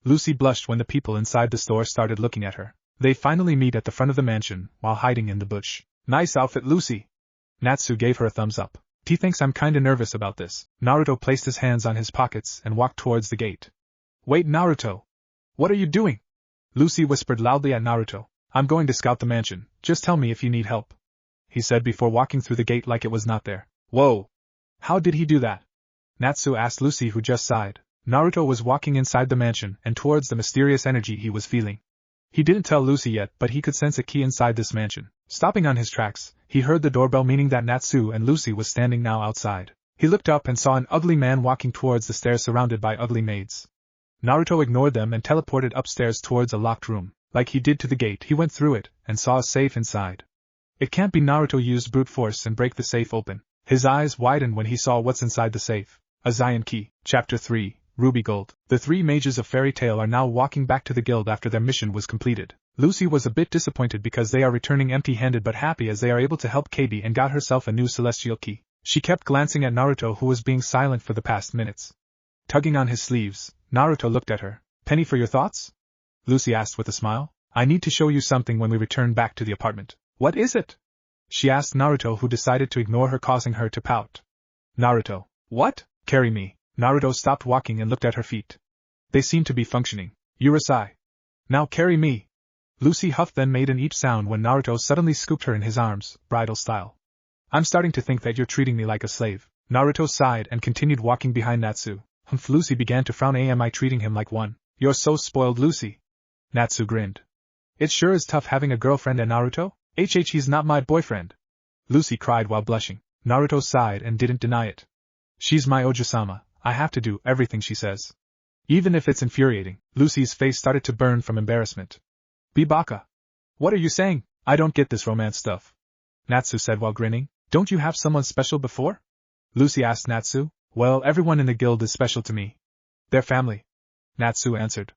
Lucy blushed when the people inside the store started looking at her. They finally meet at the front of the mansion, while hiding in the bush. Nice outfit, Lucy. Natsu gave her a thumbs up. He thinks I'm kinda nervous about this. Naruto placed his hands on his pockets and walked towards the gate. Wait, Naruto. What are you doing? Lucy whispered loudly at Naruto. I'm going to scout the mansion, just tell me if you need help. He said before walking through the gate like it was not there. Whoa. How did he do that? Natsu asked Lucy, who just sighed. Naruto was walking inside the mansion and towards the mysterious energy he was feeling. He didn't tell Lucy yet, but he could sense a key inside this mansion. Stopping on his tracks, he heard the doorbell, meaning that Natsu and Lucy was standing now outside. He looked up and saw an ugly man walking towards the stairs surrounded by ugly maids. Naruto ignored them and teleported upstairs towards a locked room. Like he did to the gate, he went through it and saw a safe inside. It can't be. Naruto used brute force and break the safe open. His eyes widened when he saw what's inside the safe. A Zion key. Chapter 3. Ruby Gold. The three mages of Fairy Tail are now walking back to the guild after their mission was completed. Lucy was a bit disappointed because they are returning empty-handed, but happy as they are able to help Katie and got herself a new celestial key. She kept glancing at Naruto, who was being silent for the past minutes. Tugging on his sleeves, Naruto looked at her. Penny for your thoughts? Lucy asked with a smile. I need to show you something when we return back to the apartment. What is it? She asked Naruto, who decided to ignore her, causing her to pout. Naruto. What? Carry me. Naruto stopped walking and looked at her feet. They seemed to be functioning. Urusai. Now carry me. Lucy huffed, then made an each sound when Naruto suddenly scooped her in his arms, bridal style. I'm starting to think that you're treating me like a slave. Naruto sighed and continued walking behind Natsu. Lucy began to frown. Am I treating him like one? You're so spoiled, Lucy. Natsu grinned. It sure is tough having a girlfriend and Naruto? He's not my boyfriend. Lucy cried while blushing. Naruto sighed and didn't deny it. She's my Oja-sama. I have to do everything she says. Even if it's infuriating. Lucy's face started to burn from embarrassment. Baka. What are you saying? I don't get this romance stuff. Natsu said while grinning. Don't you have someone special before? Lucy asked Natsu. Well, everyone in the guild is special to me. They're family. Natsu answered.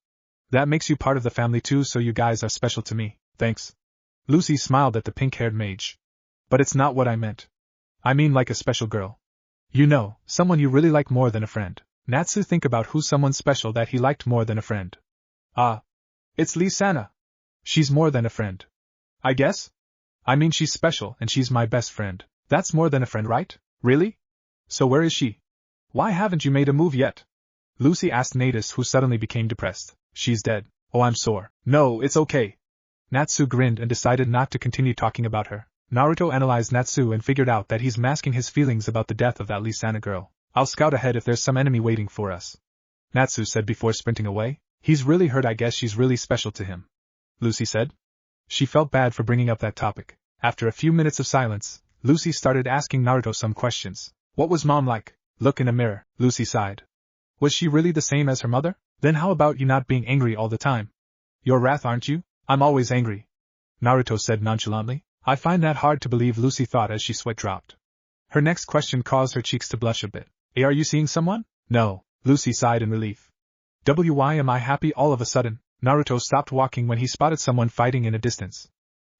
That makes you part of the family too, so you guys are special to me. Thanks. Lucy smiled at the pink-haired mage. But it's not what I meant. I mean like a special girl. You know, someone you really like more than a friend. Natsu think about who's someone special that he liked more than a friend. Ah. It's Lee-sana. She's more than a friend. I guess? I mean she's special and she's my best friend. That's more than a friend, right? Really? So where is she? Why haven't you made a move yet? Lucy asked Natus, who suddenly became depressed. She's dead. Oh, I'm sore. No, it's okay. Natsu grinned and decided not to continue talking about her. Naruto analyzed Natsu and figured out that he's masking his feelings about the death of that Lee-sana girl. I'll scout ahead if there's some enemy waiting for us. Natsu said before sprinting away. He's really hurt. I guess she's really special to him. Lucy said. She felt bad for bringing up that topic. After a few minutes of silence, Lucy started asking Naruto some questions. What was mom like? Look in a mirror. Lucy sighed. Was she really the same as her mother? Then how about you not being angry all the time? You're wrath, aren't you? I'm always angry. Naruto said nonchalantly. I find that hard to believe, Lucy thought as she sweat dropped. Her next question caused her cheeks to blush a bit. Hey, are you seeing someone? No. Lucy sighed in relief. Why am I happy all of a sudden? Naruto stopped walking when he spotted someone fighting in a distance.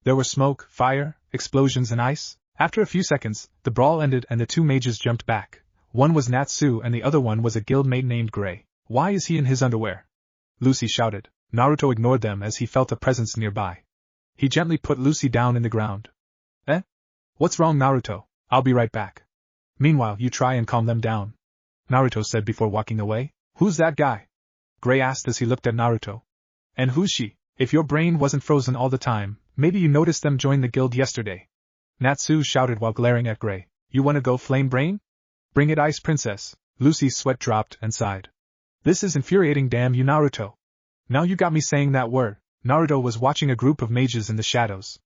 There were smoke, fire, explosions and ice. After a few seconds, the brawl ended and the two mages jumped back. One was Natsu and the other one was a guildmate named Gray. Why is he in his underwear? Lucy shouted. Naruto ignored them as he felt a presence nearby. He gently put Lucy down in the ground. Eh? What's wrong, Naruto? I'll be right back. Meanwhile, you try and calm them down. Naruto said before walking away. Who's that guy? Gray asked as he looked at Naruto. And who's she? If your brain wasn't frozen all the time, maybe you noticed them join the guild yesterday. Natsu shouted while glaring at Gray. You wanna go flame brain? Bring it, Ice Princess. Lucy's sweat dropped and sighed. This is infuriating, damn you, Naruto. Now you got me saying that word. Naruto was watching a group of mages in the shadows.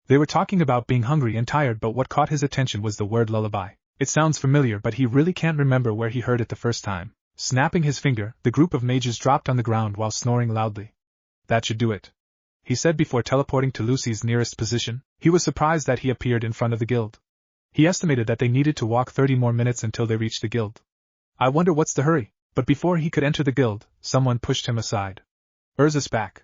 They were talking about being hungry and tired, but what caught his attention was the word lullaby. It sounds familiar, but he really can't remember where he heard it the first time. Snapping his finger, the group of mages dropped on the ground while snoring loudly. That should do it, he said before teleporting to Lucy's nearest position. He was surprised that he appeared in front of the guild. He estimated that they needed to walk 30 more minutes until they reached the guild. I wonder what's the hurry, but before he could enter the guild, someone pushed him aside. Urza's back.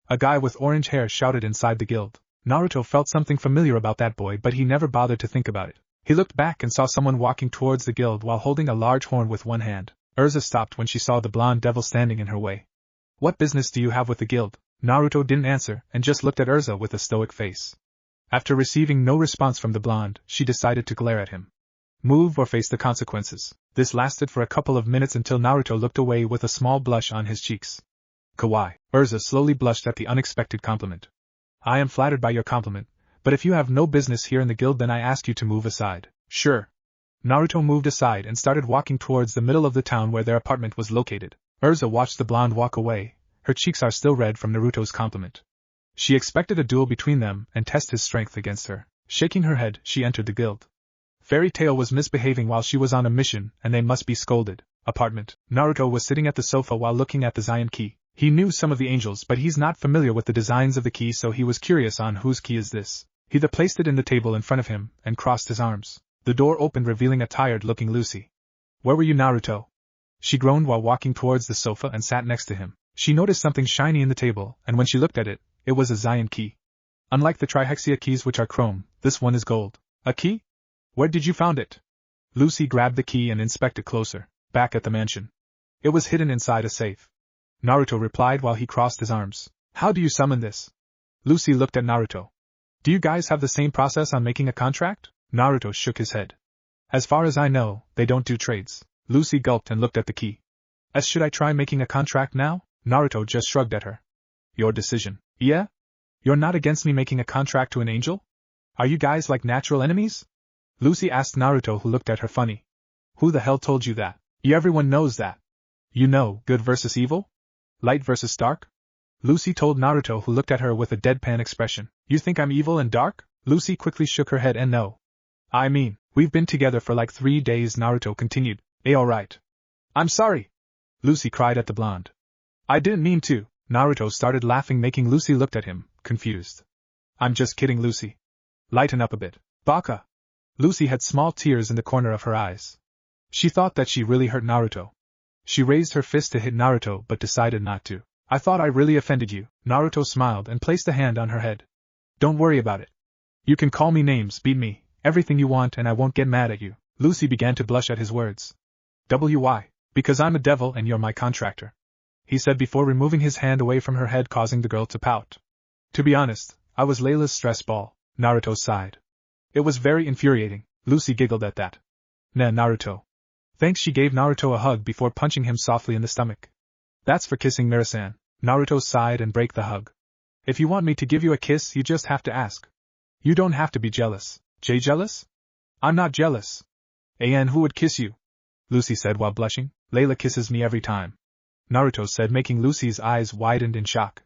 A guy with orange hair shouted inside the guild. Naruto felt something familiar about that boy, but he never bothered to think about it. He looked back and saw someone walking towards the guild while holding a large horn with one hand. Urza stopped when she saw the blonde devil standing in her way. What business do you have with the guild? Naruto didn't answer and just looked at Urza with a stoic face. After receiving no response from the blonde, she decided to glare at him. Move or face the consequences. This lasted for a couple of minutes until Naruto looked away with a small blush on his cheeks. Kawaii. Urza slowly blushed at the unexpected compliment. I am flattered by your compliment, but if you have no business here in the guild, then I ask you to move aside. Sure. Naruto moved aside and started walking towards the middle of the town where their apartment was located. Urza watched the blonde walk away. Her cheeks are still red from Naruto's compliment. She expected a duel between them and test his strength against her. Shaking her head, she entered the guild. Fairy Tail was misbehaving while she was on a mission, and they must be scolded. Apartment. Naruto was sitting at the sofa while looking at the Zion key. He knew some of the angels, but he's not familiar with the designs of the key, so he was curious on whose key is this. He placed it in the table in front of him and crossed his arms. The door opened, revealing a tired-looking Lucy. Where were you, Naruto? She groaned while walking towards the sofa and sat next to him. She noticed something shiny in the table, and when she looked at it, it was a Zion key. Unlike the trihexia keys, which are chrome, this one is gold. A key? Where did you found it? Lucy grabbed the key and inspected closer. Back at the mansion. It was hidden inside a safe. Naruto replied while he crossed his arms. How do you summon this? Lucy looked at Naruto. Do you guys have the same process on making a contract? Naruto shook his head. As far as I know, they don't do trades. Lucy gulped and looked at the key. Should I try making a contract now? Naruto just shrugged at her. Your decision. Yeah? You're not against me making a contract to an angel? Are you guys like natural enemies? Lucy asked Naruto, who looked at her funny. Who the hell told you that? Everyone knows that. You know, good versus evil? Light versus dark? Lucy told Naruto, who looked at her with a deadpan expression. You think I'm evil and dark? Lucy quickly shook her head and no. I mean, we've been together for like 3 days, Naruto continued. Alright. I'm sorry. Lucy cried at the blonde. I didn't mean to. Naruto started laughing, making Lucy look at him, confused. I'm just kidding, Lucy. Lighten up a bit. Baka. Lucy had small tears in the corner of her eyes. She thought that she really hurt Naruto. She raised her fist to hit Naruto but decided not to. I thought I really offended you. Naruto smiled and placed a hand on her head. Don't worry about it. You can call me names, beat me, everything you want, and I won't get mad at you. Lucy began to blush at his words. Why? Because I'm a devil and you're my contractor, he said before removing his hand away from her head, causing the girl to pout. To be honest, I was Layla's stress ball. Naruto sighed. It was very infuriating. Lucy giggled at that. Nah, Naruto. Thanks. She gave Naruto a hug before punching him softly in the stomach. That's for kissing Mirasan. Naruto sighed and broke the hug. If you want me to give you a kiss, you just have to ask. You don't have to be jealous. Jay jealous? I'm not jealous. And who would kiss you? Lucy said while blushing. Layla kisses me every time, Naruto said, making Lucy's eyes widened in shock.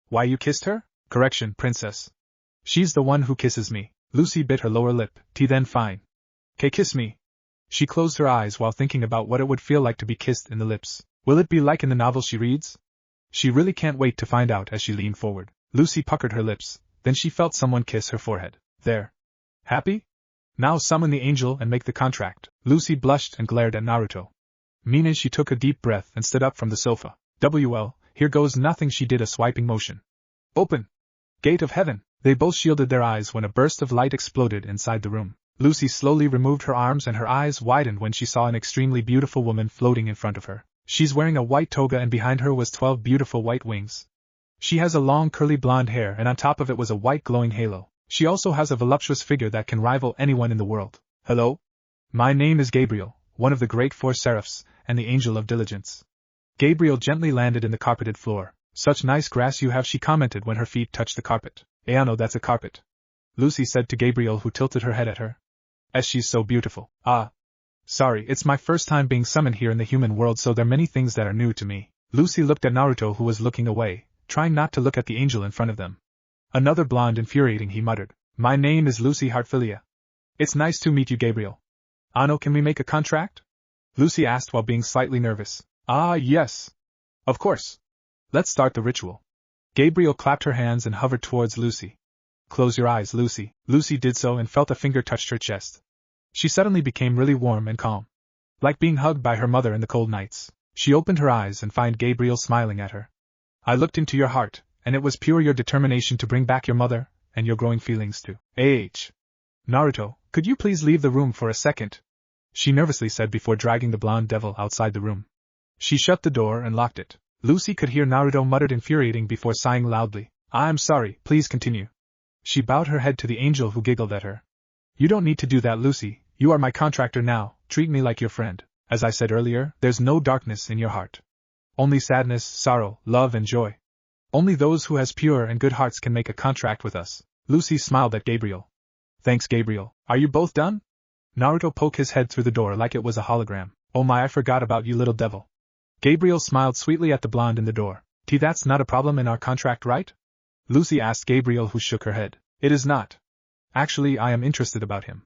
Why, you kissed her? Correction, princess. She's the one who kisses me. Lucy bit her lower lip. Then fine. Kiss me. She closed her eyes while thinking about what it would feel like to be kissed in the lips. Will it be like in the novel she reads? She really can't wait to find out as she leaned forward. Lucy puckered her lips, then she felt someone kiss her forehead. There. Happy? Now summon the angel and make the contract. Lucy blushed and glared at Naruto. Meaning she took a deep breath and stood up from the sofa. Here goes nothing. She did a swiping motion. Open! Gate of heaven! They both shielded their eyes when a burst of light exploded inside the room. Lucy slowly removed her arms and her eyes widened when she saw an extremely beautiful woman floating in front of her. She's wearing a white toga and behind her was 12 beautiful white wings. She has a long curly blonde hair and on top of it was a white glowing halo. She also has a voluptuous figure that can rival anyone in the world. Hello? My name is Gabriel, one of the great 4 seraphs, and the angel of diligence. Gabriel gently landed in the carpeted floor. Such nice grass you have, she commented when her feet touched the carpet. Ayano, that's a carpet, Lucy said to Gabriel, who tilted her head at her. She's so beautiful. Ah. Sorry, it's my first time being summoned here in the human world, so there are many things that are new to me. Lucy looked at Naruto, who was looking away, trying not to look at the angel in front of them. Another blonde, infuriating, he muttered. My name is Lucy Heartfilia. It's nice to meet you, Gabriel. Ano, can we make a contract? Lucy asked while being slightly nervous. Ah, yes. Of course. Let's start the ritual. Gabriel clapped her hands and hovered towards Lucy. Close your eyes, Lucy. Lucy did so and felt a finger touched her chest. She suddenly became really warm and calm. Like being hugged by her mother in the cold nights. She opened her eyes and found Gabriel smiling at her. I looked into your heart, and it was pure your determination to bring back your mother, and your growing feelings too. Naruto, could you please leave the room for a second? She nervously said before dragging the blonde devil outside the room. She shut the door and locked it. Lucy could hear Naruto muttered infuriating before sighing loudly. I'm sorry, please continue. She bowed her head to the angel, who giggled at her. You don't need to do that, Lucy. You are my contractor now, treat me like your friend. As I said earlier, there's no darkness in your heart. Only sadness, sorrow, love and joy. Only those who has pure and good hearts can make a contract with us. Lucy smiled at Gabriel. Thanks, Gabriel. Are you both done? Naruto poked his head through the door like it was a hologram. Oh my, I forgot about you, little devil. Gabriel smiled sweetly at the blonde in the door. That's not a problem in our contract, right? Lucy asked Gabriel, who shook her head. It is not. Actually, I am interested about him.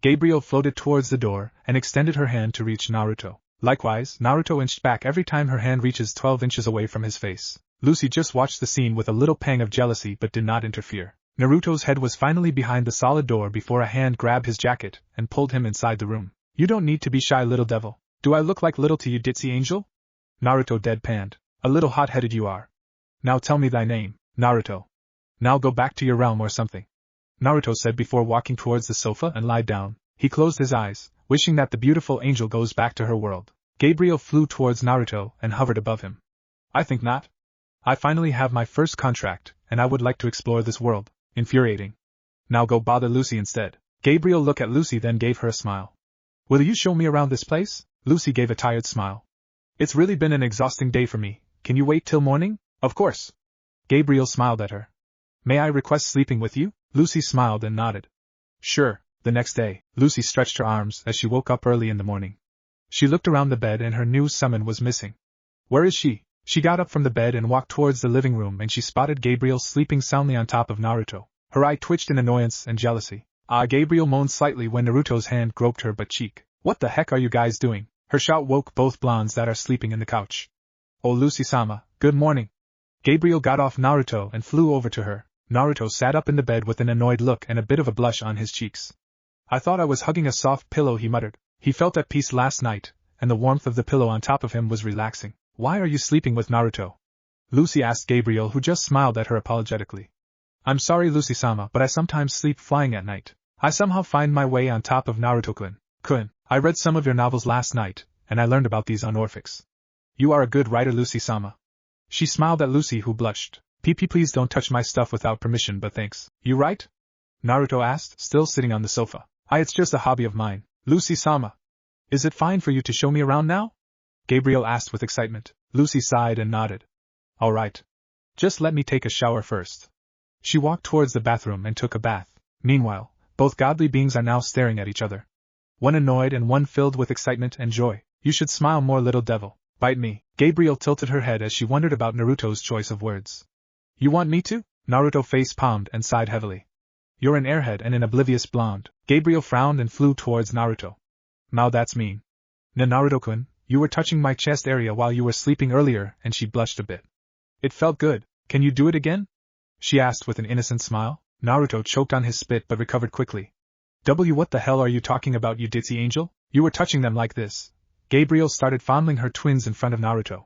Gabriel floated towards the door and extended her hand to reach Naruto. Likewise, Naruto inched back every time her hand reaches 12 inches away from his face. Lucy just watched the scene with a little pang of jealousy but did not interfere. Naruto's head was finally behind the solid door before a hand grabbed his jacket and pulled him inside the room. You don't need to be shy, little devil. Do I look like little to you, ditzy angel? Naruto deadpanned. A little hot-headed you are. Now tell me thy name, Naruto. Now go back to your realm or something. Naruto said before walking towards the sofa and lied down. He closed his eyes, wishing that the beautiful angel goes back to her world. Gabriel flew towards Naruto and hovered above him. I think not. I finally have my first contract, and I would like to explore this world. Infuriating. Now go bother Lucy instead. Gabriel looked at Lucy, then gave her a smile. Will you show me around this place? Lucy gave a tired smile. It's really been an exhausting day for me. Can you wait till morning? Of course. Gabriel smiled at her. May I request sleeping with you? Lucy smiled and nodded. Sure. The next day, Lucy stretched her arms as she woke up early in the morning. She looked around the bed and her new summon was missing. Where is she? She got up from the bed and walked towards the living room, and she spotted Gabriel sleeping soundly on top of Naruto. Her eye twitched in annoyance and jealousy. Gabriel moaned slightly when Naruto's hand groped her butt cheek. What the heck are you guys doing? Her shout woke both blondes that are sleeping in the couch. Oh, Lucy-sama, good morning. Gabriel got off Naruto and flew over to her. Naruto sat up in the bed with an annoyed look and a bit of a blush on his cheeks. I thought I was hugging a soft pillow, he muttered. He felt at peace last night, and the warmth of the pillow on top of him was relaxing. Why are you sleeping with Naruto? Lucy asked Gabriel, who just smiled at her apologetically. I'm sorry, Lucy-sama, but I sometimes sleep flying at night. I somehow find my way on top of Naruto-kun. I read some of your novels last night, and I learned about these honorifics. You are a good writer, Lucy-sama. She smiled at Lucy, who blushed. PP, please don't touch my stuff without permission, but thanks. You write? Naruto asked, still sitting on the sofa. It's just a hobby of mine. Lucy-sama. Is it fine for you to show me around now? Gabriel asked with excitement. Lucy sighed and nodded. All right. Just let me take a shower first. She walked towards the bathroom and took a bath. Meanwhile, both godly beings are now staring at each other. One annoyed and one filled with excitement and joy. You should smile more, little devil. Bite me. Gabriel tilted her head as she wondered about Naruto's choice of words. You want me to? Naruto face-palmed and sighed heavily. You're an airhead and an oblivious blonde. Gabriel frowned and flew towards Naruto. Now that's mean. Naruto-kun, you were touching my chest area while you were sleeping earlier, and she blushed a bit. It felt good. Can you do it again? She asked with an innocent smile. Naruto choked on his spit but recovered quickly. What the hell are you talking about, you ditzy angel? You were touching them like this. Gabriel started fondling her twins in front of Naruto.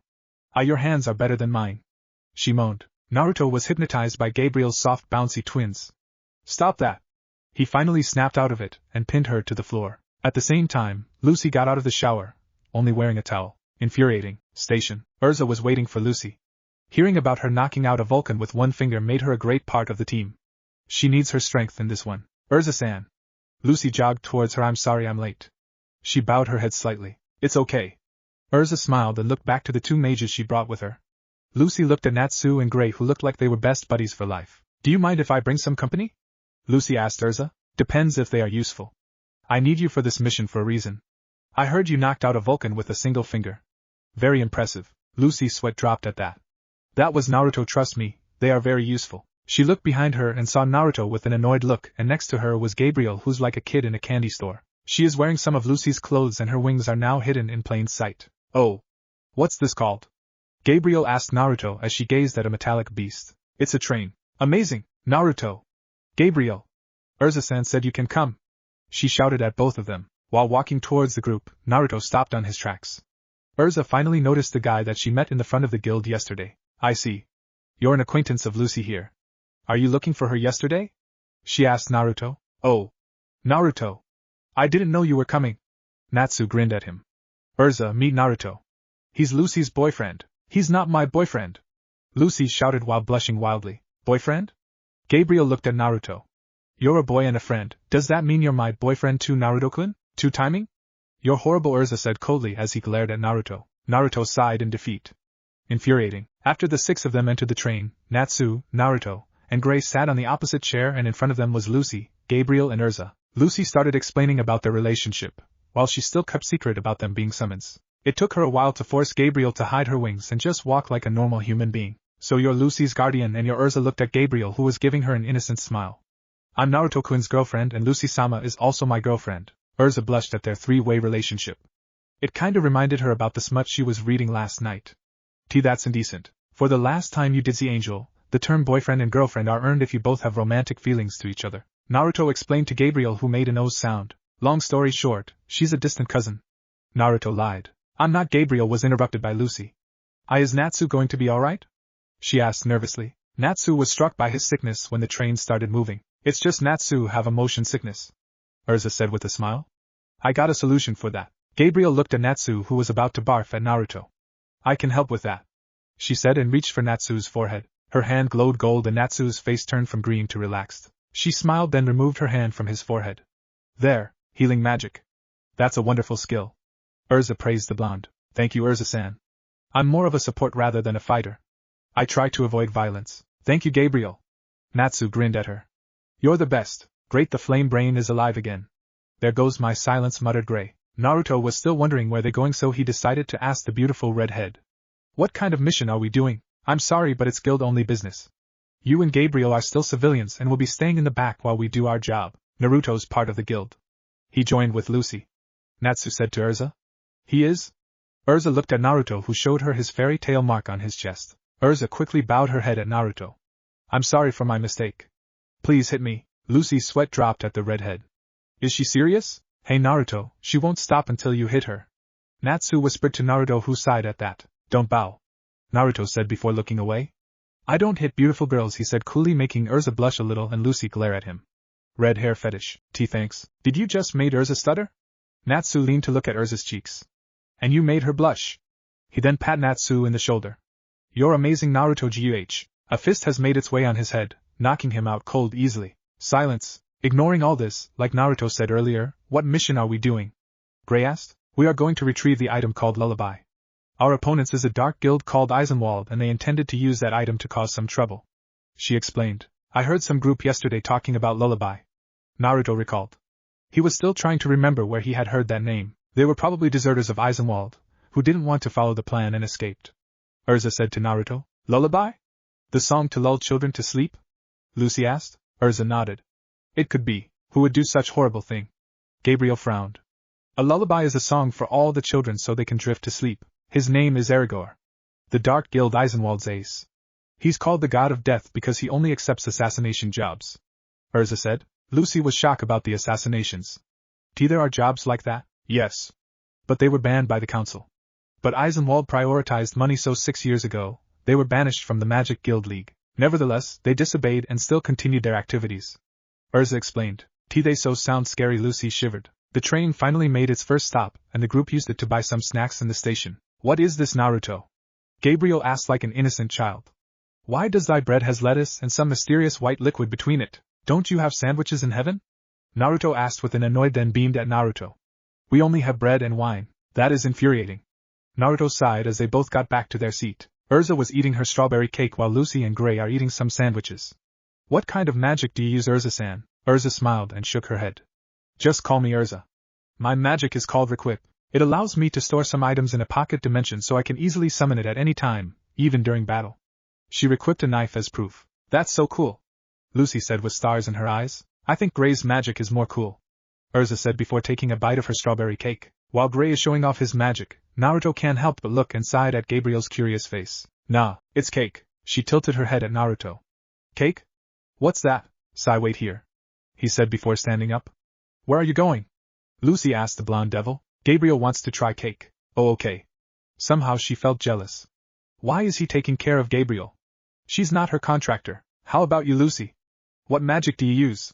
Your hands are better than mine. She moaned. Naruto was hypnotized by Gabriel's soft bouncy twins. Stop that. He finally snapped out of it and pinned her to the floor. At the same time, Lucy got out of the shower, only wearing a towel. Infuriating. Station. Urza was waiting for Lucy. Hearing about her knocking out a Vulcan with one finger made her a great part of the team. She needs her strength in this one. Urza-san. Lucy jogged towards her. I'm sorry I'm late. She bowed her head slightly. It's okay. Urza smiled and looked back to the two mages she brought with her. Lucy looked at Natsu and Gray, who looked like they were best buddies for life. Do you mind if I bring some company? Lucy asked Urza. Depends if they are useful. I need you for this mission for a reason. I heard you knocked out a Vulcan with a single finger. Very impressive. Lucy's sweat dropped at that. That was Naruto, trust me, they are very useful. She looked behind her and saw Naruto with an annoyed look, and next to her was Gabriel, who's like a kid in a candy store. She is wearing some of Lucy's clothes and her wings are now hidden in plain sight. Oh. What's this called? Gabriel asked Naruto as she gazed at a metallic beast. It's a train. Amazing, Naruto. Gabriel. Urza-san said you can come. She shouted at both of them. While walking towards the group, Naruto stopped on his tracks. Urza finally noticed the guy that she met in the front of the guild yesterday. I see. You're an acquaintance of Lucy here. Are you looking for her yesterday? She asked Naruto. Oh. Naruto. I didn't know you were coming. Natsu grinned at him. Urza, meet Naruto. He's Lucy's boyfriend. He's not my boyfriend. Lucy shouted while blushing wildly. Boyfriend? Gabriel looked at Naruto. You're a boy and a friend. Does that mean you're my boyfriend too, Naruto-kun? Two-timing? You're horrible, Urza said coldly as he glared at Naruto. Naruto sighed in defeat. Infuriating. After the six of them entered the train, Natsu, Naruto, and Gray sat on the opposite chair, and in front of them was Lucy, Gabriel and Urza. Lucy started explaining about their relationship, while she still kept secret about them being summons. It took her a while to force Gabriel to hide her wings and just walk like a normal human being. So you're Lucy's guardian, and your Urza looked at Gabriel, who was giving her an innocent smile. I'm Naruto-kun's girlfriend and Lucy-sama is also my girlfriend. Urza blushed at their three-way relationship. It kinda reminded her about the smut she was reading last night. That's indecent. For the last time you did see Angel, the term boyfriend and girlfriend are earned if you both have romantic feelings to each other. Naruto explained to Gabriel, who made a nose sound. Long story short, she's a distant cousin. Naruto lied. I'm not. Gabriel was interrupted by Lucy. Is Natsu going to be alright? She asked nervously. Natsu was struck by his sickness when the train started moving. It's just Natsu have a motion sickness, Urza said with a smile. I got a solution for that. Gabriel looked at Natsu, who was about to barf at Naruto. I can help with that, she said, and reached for Natsu's forehead. Her hand glowed gold and Natsu's face turned from green to relaxed. She smiled, then removed her hand from his forehead. There, healing magic. That's a wonderful skill. Urza praised the blonde. Thank you, Urza-san. I'm more of a support rather than a fighter. I try to avoid violence. Thank you, Gabriel. Natsu grinned at her. You're the best. Great, the flame brain is alive again. There goes my silence, muttered Gray. Naruto was still wondering where they're going, so he decided to ask the beautiful redhead. What kind of mission are we doing? I'm sorry, but it's guild-only business. You and Gabriel are still civilians and will be staying in the back while we do our job. Naruto's part of the guild. He joined with Lucy. Natsu said to Urza. He is? Urza looked at Naruto, who showed her his fairy tale mark on his chest. Urza quickly bowed her head at Naruto. I'm sorry for my mistake. Please hit me. Lucy's sweat dropped at the redhead. Is she serious? Hey Naruto, she won't stop until you hit her. Natsu whispered to Naruto, who sighed at that. Don't bow, Naruto said before looking away. I don't hit beautiful girls, he said coolly, making Urza blush a little and Lucy glare at him. Red hair fetish. Thanks. Did you just made Urza stutter? Natsu leaned to look at Urza's cheeks. And you made her blush. He then pat Natsu in the shoulder. You're amazing, Naruto. Guh. A fist has made its way on his head, knocking him out cold easily. Silence. Ignoring all this, like Naruto said earlier, what mission are we doing? Gray asked. We are going to retrieve the item called Lullaby. Our opponents is a dark guild called Eisenwald, and they intended to use that item to cause some trouble. She explained. I heard some group yesterday talking about Lullaby. Naruto recalled. He was still trying to remember where he had heard that name. They were probably deserters of Eisenwald, who didn't want to follow the plan and escaped. Urza said to Naruto. Lullaby? The song to lull children to sleep? Lucy asked. Urza nodded. It could be. Who would do such horrible thing? Gabriel frowned. A lullaby is a song for all the children so they can drift to sleep. His name is Aragorn, the Dark Guild Eisenwald's ace. He's called the God of Death because he only accepts assassination jobs, Urza said. Lucy was shocked about the assassinations. There are jobs like that? Yes. But they were banned by the council. But Eisenwald prioritized money, so 6 years ago, they were banished from the Magic Guild League. Nevertheless, they disobeyed and still continued their activities. Urza explained. They so sound scary. Lucy shivered. The train finally made its first stop, and the group used it to buy some snacks in the station. What is this, Naruto? Gabriel asked like an innocent child. Why does thy bread has lettuce and some mysterious white liquid between it? Don't you have sandwiches in heaven? Naruto asked with an annoyed, then beamed at Naruto. We only have bread and wine. That is infuriating. Naruto sighed as they both got back to their seat. Urza was eating her strawberry cake while Lucy and Gray are eating some sandwiches. What kind of magic do you use, Urza-san? Urza smiled and shook her head. Just call me Urza. My magic is called Requip. It allows me to store some items in a pocket dimension so I can easily summon it at any time, even during battle. She requipped a knife as proof. That's so cool, Lucy said with stars in her eyes. I think Gray's magic is more cool, Urza said before taking a bite of her strawberry cake. While Gray is showing off his magic, Naruto can't help but look inside at Gabriel's curious face. Nah, it's cake. She tilted her head at Naruto. Cake? What's that? Sai, wait here, he said before standing up. Where are you going? Lucy asked the blonde devil. Gabriel wants to try cake. Oh, okay. Somehow she felt jealous. Why is he taking care of Gabriel? She's not her contractor. How about you, Lucy? What magic do you use?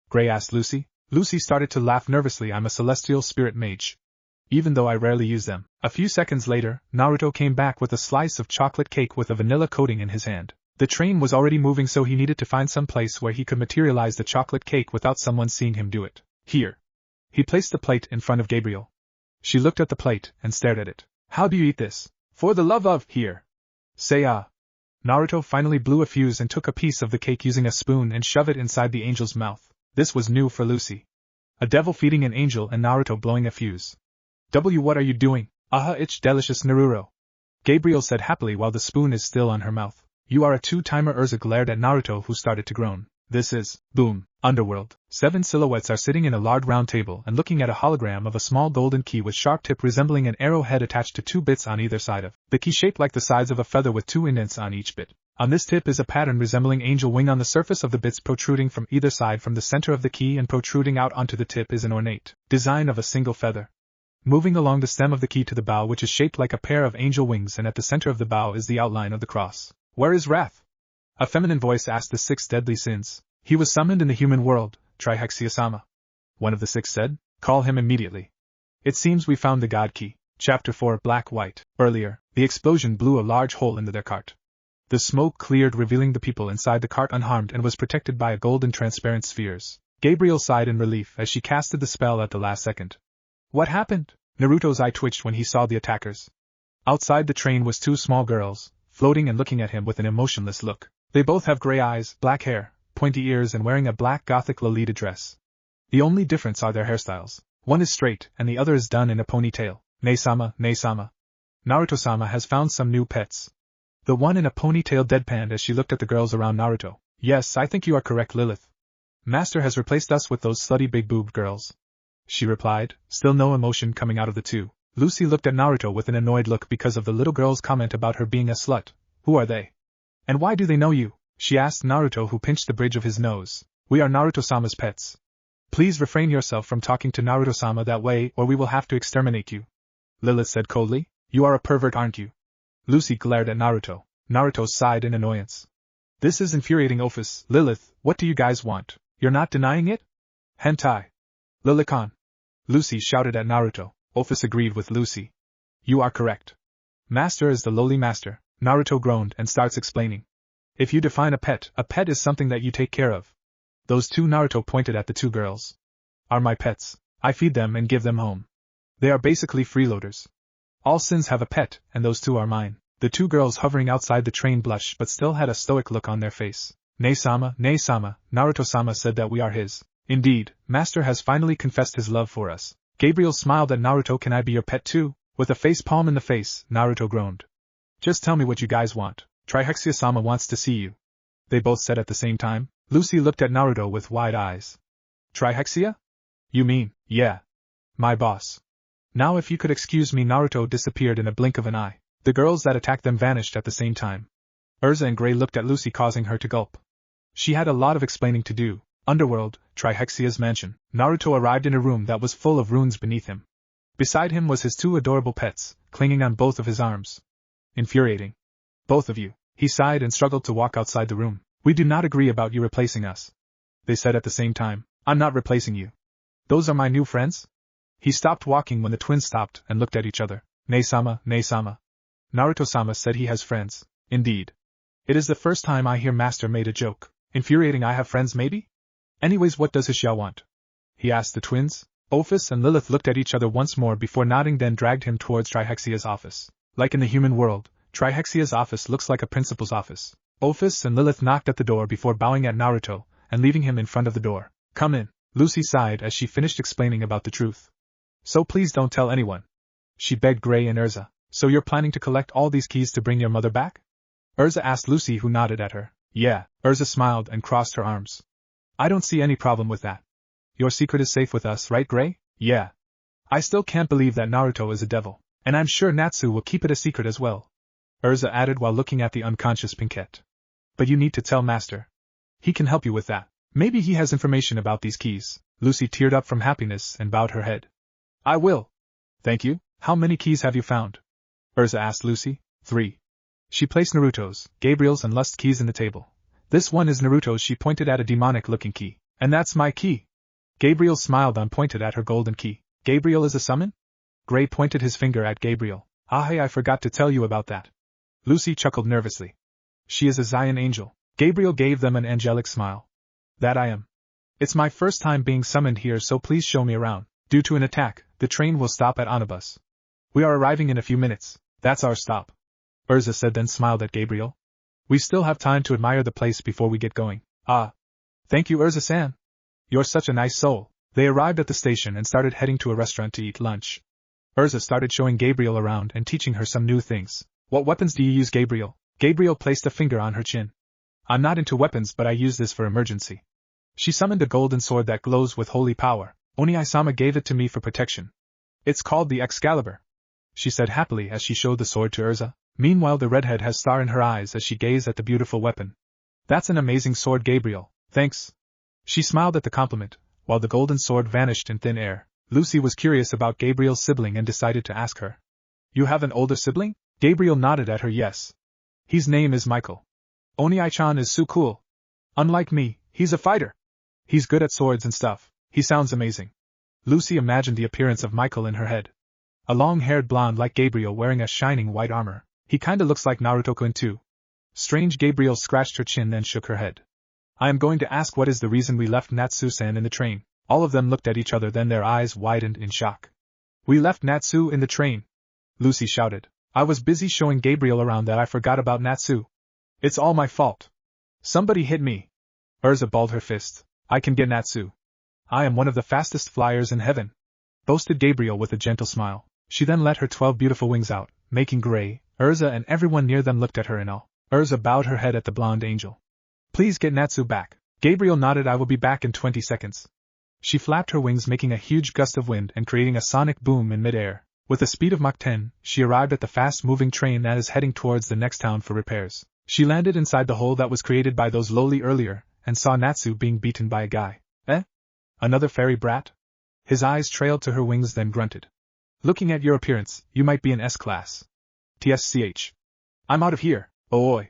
Gray asked Lucy. Lucy started to laugh nervously. I'm a celestial spirit mage. Even though I rarely use them. A few seconds later, Naruto came back with a slice of chocolate cake with a vanilla coating in his hand. The train was already moving, so he needed to find some place where he could materialize the chocolate cake without someone seeing him do it. Here. He placed the plate in front of Gabriel. She looked at the plate and stared at it. How do you eat this? For the love of, here. Say ah. Naruto finally blew a fuse and took a piece of the cake using a spoon and shoved it inside the angel's mouth. This was new for Lucy. A devil feeding an angel and Naruto blowing a fuse. What are you doing? Aha, it's delicious, Naruto. Gabriel said happily while the spoon is still on her mouth. You are a two-timer. Urza glared at Naruto, who started to groan. This is, boom, underworld. 7 silhouettes are sitting in a large round table and looking at a hologram of a small golden key with sharp tip resembling an arrowhead attached to 2 bits on either side of the key, shaped like the sides of a feather with 2 indents on each bit. On this tip is a pattern resembling angel wing on the surface of the bits protruding from either side from the center of the key, and protruding out onto the tip is an ornate design of a single feather. Moving along the stem of the key to the bow, which is shaped like a pair of angel wings, and at the center of the bow is the outline of the cross. Where is Wrath? A feminine voice asked the 6 deadly sins. He was summoned in the human world, Trihexia-sama. One of the 6 said. Call him immediately. It seems we found the God Key. Chapter 4 Black-White. Earlier, the explosion blew a large hole into their cart. The smoke cleared, revealing the people inside the cart unharmed, and was protected by a golden transparent spheres. Gabriel sighed in relief as she casted the spell at the last second. What happened? Naruto's eye twitched when he saw the attackers. Outside the train was 2 small girls, floating and looking at him with an emotionless look. They both have gray eyes, black hair, pointy ears, and wearing a black gothic Lolita dress. The only difference are their hairstyles. One is straight, and the other is done in a ponytail. Nei-sama, Nei-sama. Naruto-sama has found some new pets. The one in a ponytail deadpanned as she looked at the girls around Naruto. Yes, I think you are correct, Lilith. Master has replaced us with those slutty big-boobed girls, she replied, still no emotion coming out of the 2. Lucy looked at Naruto with an annoyed look because of the little girl's comment about her being a slut. Who are they? And why do they know you? She asked Naruto, who pinched the bridge of his nose. We are Naruto-sama's pets. Please refrain yourself from talking to Naruto-sama that way, or we will have to exterminate you, Lilith said coldly. You are a pervert, aren't you? Lucy glared at Naruto. Naruto sighed in annoyance. This is infuriating. Office, Lilith, what do you guys want? You're not denying it? Hentai. Lilicon. Lucy shouted at Naruto. Office agreed with Lucy. You are correct. Master is the lowly master. Naruto groaned and starts explaining. If you define a pet is something that you take care of. Those 2, Naruto pointed at the 2 girls, are my pets. I feed them and give them home. They are basically freeloaders. All sins have a pet, and those 2 are mine. The 2 girls hovering outside the train blushed but still had a stoic look on their face. Nei-sama, Nei-sama, Naruto-sama said that we are his. Indeed, Master has finally confessed his love for us. Gabriel smiled at Naruto. Can I be your pet too? With a face palm in the face, Naruto groaned. Just tell me what you guys want. Trihexia-sama wants to see you. They both said at the same time. Lucy looked at Naruto with wide eyes. Trihexia? You mean, yeah. My boss. Now if you could excuse me. Naruto disappeared in a blink of an eye. The girls that attacked them vanished at the same time. Urza and Gray looked at Lucy, causing her to gulp. She had a lot of explaining to do. Underworld, Trihexia's mansion. Naruto arrived in a room that was full of runes beneath him. Beside him was his 2 adorable pets, clinging on both of his arms. Infuriating. Both of you. He sighed and struggled to walk outside the room. We do not agree about you replacing us, they said at the same time. I'm not replacing you. Those are my new friends? He stopped walking when the twins stopped and looked at each other. Nei-sama, Nei-sama. Naruto-sama said he has friends. Indeed. It is the first time I hear Master made a joke. Infuriating. I have friends maybe? Anyways, what does Hishia want? He asked the twins. Ophis and Lilith looked at each other once more before nodding, then dragged him towards Trihexia's office. Like in the human world, Trihexia's office looks like a principal's office. Ophis and Lilith knocked at the door before bowing at Naruto and leaving him in front of the door. Come in, Lucy sighed as she finished explaining about the truth. So please don't tell anyone, she begged Gray and Urza. So you're planning to collect all these keys to bring your mother back? Urza asked Lucy, who nodded at her. Yeah, Urza smiled and crossed her arms. I don't see any problem with that. Your secret is safe with us, right, Gray? Yeah. I still can't believe that Naruto is a devil, and I'm sure Natsu will keep it a secret as well, Urza added while looking at the unconscious Pinkette. But you need to tell Master. He can help you with that. Maybe he has information about these keys. Lucy teared up from happiness and bowed her head. I will. Thank you. How many keys have you found? Urza asked Lucy. 3. She placed Naruto's, Gabriel's and Lust's keys in the table. This one is Naruto's. She pointed at a demonic-looking key. And that's my key. Gabriel smiled and pointed at her golden key. Gabriel is a summon? Gray pointed his finger at Gabriel. Ah, hey, I forgot to tell you about that. Lucy chuckled nervously. She is a Zion angel. Gabriel gave them an angelic smile. That I am. It's my first time being summoned here, so please show me around. Due to an attack, the train will stop at Onibus. We are arriving in a few minutes. That's our stop, Urza said, then smiled at Gabriel. We still have time to admire the place before we get going. Ah. Thank you, Urza-san. You're such a nice soul. They arrived at the station and started heading to a restaurant to eat lunch. Urza started showing Gabriel around and teaching her some new things. What weapons do you use, Gabriel? Gabriel placed a finger on her chin. I'm not into weapons, but I use this for emergency. She summoned a golden sword that glows with holy power. Oni-sama gave it to me for protection. It's called the Excalibur, she said happily as she showed the sword to Urza. Meanwhile, the redhead has star in her eyes as she gazed at the beautiful weapon. That's an amazing sword, Gabriel. Thanks. She smiled at the compliment, while the golden sword vanished in thin air. Lucy was curious about Gabriel's sibling and decided to ask her. You have an older sibling? Gabriel nodded at her. Yes. His name is Michael. Oni-chan is so cool. Unlike me, he's a fighter. He's good at swords and stuff. He sounds amazing. Lucy imagined the appearance of Michael in her head. A long-haired blonde like Gabriel wearing a shining white armor. He kinda looks like Naruto-kun too. Strange. Gabriel scratched her chin then shook her head. I am going to ask what is the reason we left Natsu-san in the train. All of them looked at each other, then their eyes widened in shock. We left Natsu in the train, Lucy shouted. I was busy showing Gabriel around that I forgot about Natsu. It's all my fault. Somebody hit me. Urza balled her fist. I can get Natsu. I am one of the fastest flyers in heaven, boasted Gabriel with a gentle smile. She then let her 12 beautiful wings out, making Gray, Urza and everyone near them looked at her in awe. Urza bowed her head at the blonde angel. Please get Natsu back. Gabriel nodded. I will be back in 20 seconds. She flapped her wings, making a huge gust of wind and creating a sonic boom in midair. With a speed of Mach 10, she arrived at the fast-moving train that is heading towards the next town for repairs. She landed inside the hole that was created by those lowly earlier, and saw Natsu being beaten by a guy. Eh? Another fairy brat? His eyes trailed to her wings then grunted. Looking at your appearance, you might be an S-class. TSCH. I'm out of here. Oh oi.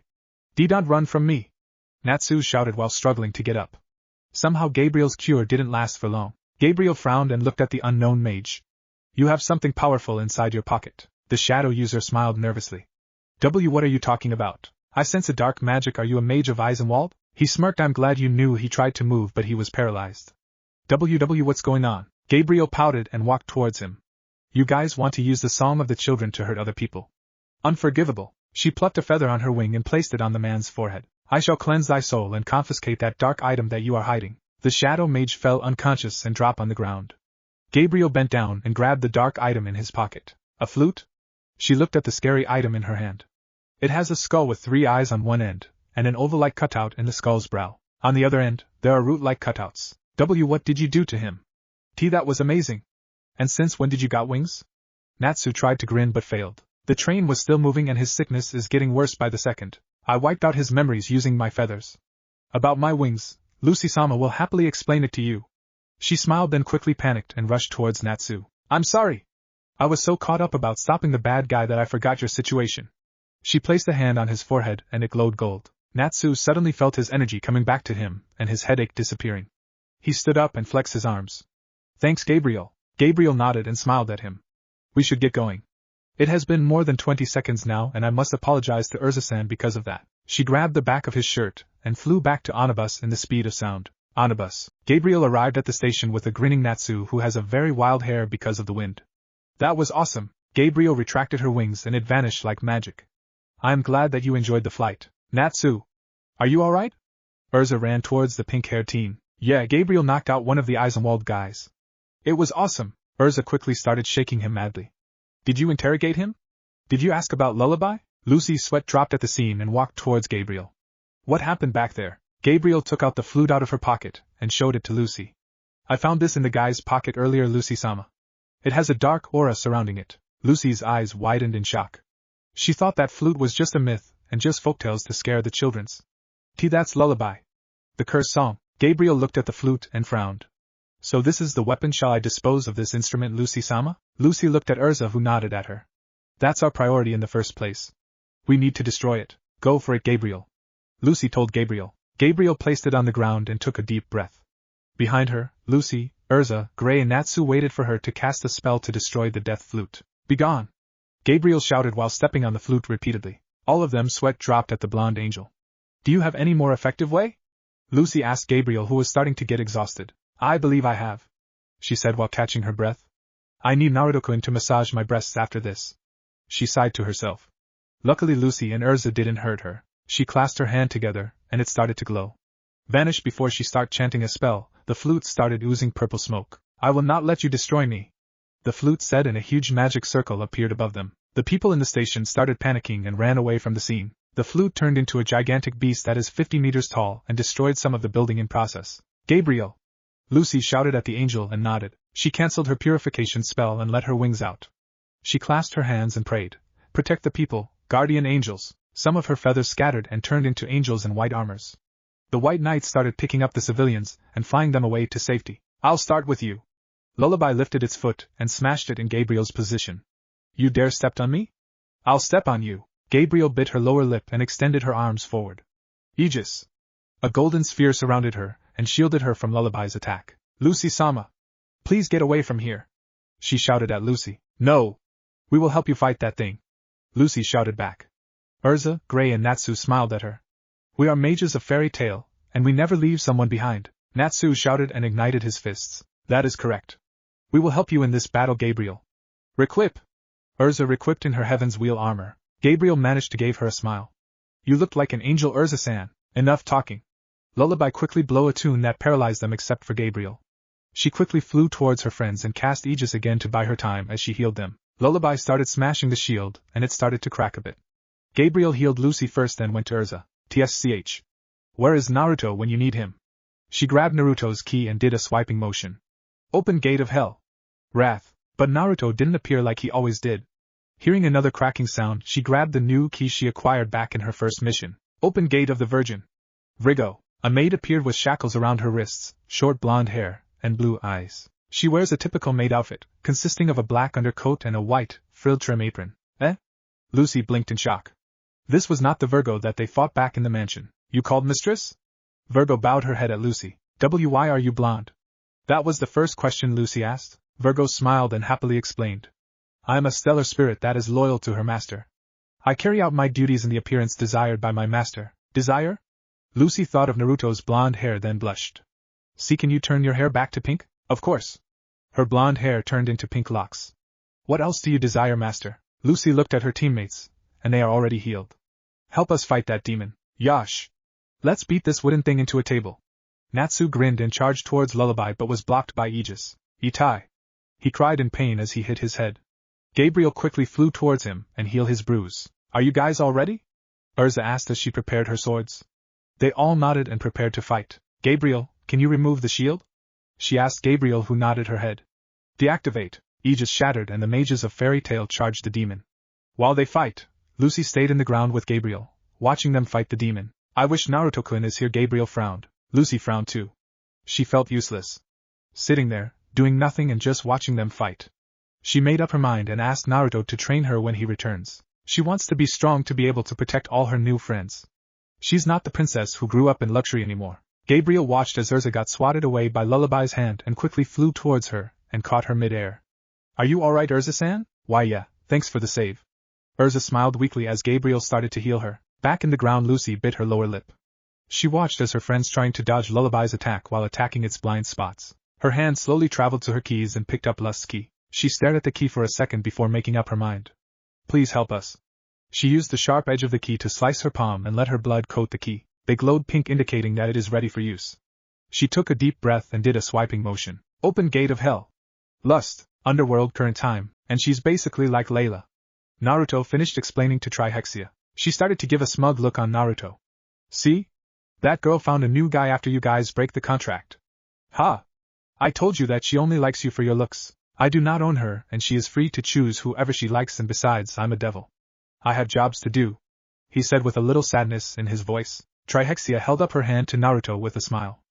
Don't run from me. Natsu shouted while struggling to get up. Somehow Gabriel's cure didn't last for long. Gabriel frowned and looked at the unknown mage. You have something powerful inside your pocket. The shadow user smiled nervously. What are you talking about? I sense a dark magic. Are you a mage of Eisenwald? He smirked. I'm glad you knew. He tried to move but he was paralyzed. What's going on? Gabriel pouted and walked towards him. You guys want to use the song of the children to hurt other people. Unforgivable. She plucked a feather on her wing and placed it on the man's forehead. I shall cleanse thy soul and confiscate that dark item that you are hiding. The shadow mage fell unconscious and dropped on the ground. Gabriel bent down and grabbed the dark item in his pocket. A flute? She looked at the scary item in her hand. It has a skull with 3 eyes on one end, and an oval-like cutout in the skull's brow. On the other end, there are root-like cutouts. What did you do to him? That was amazing. And since when did you got wings? Natsu tried to grin but failed. The train was still moving and his sickness is getting worse by the second. I wiped out his memories using my feathers. About my wings, Lucy-sama will happily explain it to you. She smiled then quickly panicked and rushed towards Natsu. I'm sorry. I was so caught up about stopping the bad guy that I forgot your situation. She placed a hand on his forehead and it glowed gold. Natsu suddenly felt his energy coming back to him and his headache disappearing. He stood up and flexed his arms. Thanks, Gabriel. Gabriel nodded and smiled at him. We should get going. It has been more than 20 seconds now and I must apologize to Urza-san because of that. She grabbed the back of his shirt and flew back to Onibus in the speed of sound. On a bus, Gabriel arrived at the station with a grinning Natsu who has a very wild hair because of the wind. That was awesome. Gabriel retracted her wings and it vanished like magic. I'm glad that you enjoyed the flight. Natsu, are you alright? Urza ran towards the pink-haired teen. Yeah, Gabriel knocked out one of the Eisenwald guys. It was awesome. Urza quickly started shaking him madly. Did you interrogate him? Did you ask about Lullaby? Lucy's sweat dropped at the scene and walked towards Gabriel. What happened back there? Gabriel took out the flute out of her pocket and showed it to Lucy. I found this in the guy's pocket earlier, Lucy-sama. It has a dark aura surrounding it. Lucy's eyes widened in shock. She thought that flute was just a myth and just folktales to scare the children's. That's Lullaby. The cursed song. Gabriel looked at the flute and frowned. So this is the weapon. Shall I dispose of this instrument, Lucy-sama? Lucy looked at Urza who nodded at her. That's our priority in the first place. We need to destroy it. Go for it, Gabriel. Lucy told Gabriel. Gabriel placed it on the ground and took a deep breath. Behind her, Lucy, Urza, Gray and Natsu waited for her to cast a spell to destroy the death flute. Begone! Gabriel shouted while stepping on the flute repeatedly. All of them sweat dropped at the blonde angel. Do you have any more effective way? Lucy asked Gabriel who was starting to get exhausted. I believe I have, she said while catching her breath. I need Naruto-kun to massage my breasts after this. She sighed to herself. Luckily Lucy and Urza didn't hurt her. She clasped her hand together, and it started to glow. Vanish before she started chanting a spell, the flute started oozing purple smoke. I will not let you destroy me, the flute said, and a huge magic circle appeared above them. The people in the station started panicking and ran away from the scene. The flute turned into a gigantic beast that is 50 meters tall and destroyed some of the building in process. Gabriel! Lucy shouted at the angel and nodded. She cancelled her purification spell and let her wings out. She clasped her hands and prayed. Protect the people, guardian angels. Some of her feathers scattered and turned into angels in white armors. The white knights started picking up the civilians and flying them away to safety. I'll start with you. Lullaby lifted its foot and smashed it in Gabriel's position. You dare step on me? I'll step on you. Gabriel bit her lower lip and extended her arms forward. Aegis. A golden sphere surrounded her and shielded her from Lullaby's attack. Lucy-sama, please get away from here, she shouted at Lucy. No. We will help you fight that thing, Lucy shouted back. Urza, Gray and Natsu smiled at her. We are mages of fairy tale, and we never leave someone behind, Natsu shouted and ignited his fists. That is correct. We will help you in this battle, Gabriel. Requip. Urza requipped in her Heaven's Wheel armor. Gabriel managed to give her a smile. You looked like an angel, Urza-san. Enough talking. Lullaby quickly blew a tune that paralyzed them except for Gabriel. She quickly flew towards her friends and cast Aegis again to buy her time as she healed them. Lullaby started smashing the shield, and it started to crack a bit. Gabriel healed Lucy first, then went to Urza. TSCH. Where is Naruto when you need him? She grabbed Naruto's key and did a swiping motion. Open gate of hell. Wrath. But Naruto didn't appear like he always did. Hearing another cracking sound, she grabbed the new key she acquired back in her first mission. Open gate of the Virgin. Vrigo. A maid appeared with shackles around her wrists, short blonde hair, and blue eyes. She wears a typical maid outfit, consisting of a black undercoat and a white, frilled trim apron. Eh? Lucy blinked in shock. This was not the Virgo that they fought back in the mansion. You called mistress? Virgo bowed her head at Lucy. Why are you blonde? That was the first question Lucy asked. Virgo smiled and happily explained. I am a stellar spirit that is loyal to her master. I carry out my duties in the appearance desired by my master. Desire? Lucy thought of Naruto's blonde hair, then blushed. See, can you turn your hair back to pink? Of course. Her blonde hair turned into pink locks. What else do you desire, master? Lucy looked at her teammates, and they are already healed. Help us fight that demon. Yosh. Let's beat this wooden thing into a table. Natsu grinned and charged towards Lullaby but was blocked by Aegis. Itai. He cried in pain as he hit his head. Gabriel quickly flew towards him and healed his bruise. Are you guys all ready? Urza asked as she prepared her swords. They all nodded and prepared to fight. Gabriel, can you remove the shield? She asked Gabriel, who nodded her head. Deactivate. Aegis shattered and the mages of fairy tale charged the demon. While they fight, Lucy stayed in the ground with Gabriel, watching them fight the demon. I wish Naruto-kun is here. Gabriel frowned. Lucy frowned too. She felt useless, sitting there, doing nothing and just watching them fight. She made up her mind and asked Naruto to train her when he returns. She wants to be strong to be able to protect all her new friends. She's not the princess who grew up in luxury anymore. Gabriel watched as Urza got swatted away by Lullaby's hand and quickly flew towards her and caught her mid-air. Are you alright, Urza-san? Why yeah, thanks for the save. Urza smiled weakly as Gabriel started to heal her. Back in the ground, Lucy bit her lower lip. She watched as her friends trying to dodge Lullaby's attack while attacking its blind spots. Her hand slowly traveled to her keys and picked up Lust's key. She stared at the key for a second before making up her mind. Please help us. She used the sharp edge of the key to slice her palm and let her blood coat the key. They glowed pink, indicating that it is ready for use. She took a deep breath and did a swiping motion. Open gate of hell. Lust, underworld current time, and she's basically like Layla. Naruto finished explaining to Trihexia. She started to give a smug look on Naruto. See? That girl found a new guy after you guys break the contract. Ha! I told you that she only likes you for your looks. I do not own her, and she is free to choose whoever she likes, and besides, I'm a devil. I have jobs to do, he said with a little sadness in his voice. Trihexia held up her hand to Naruto with a smile.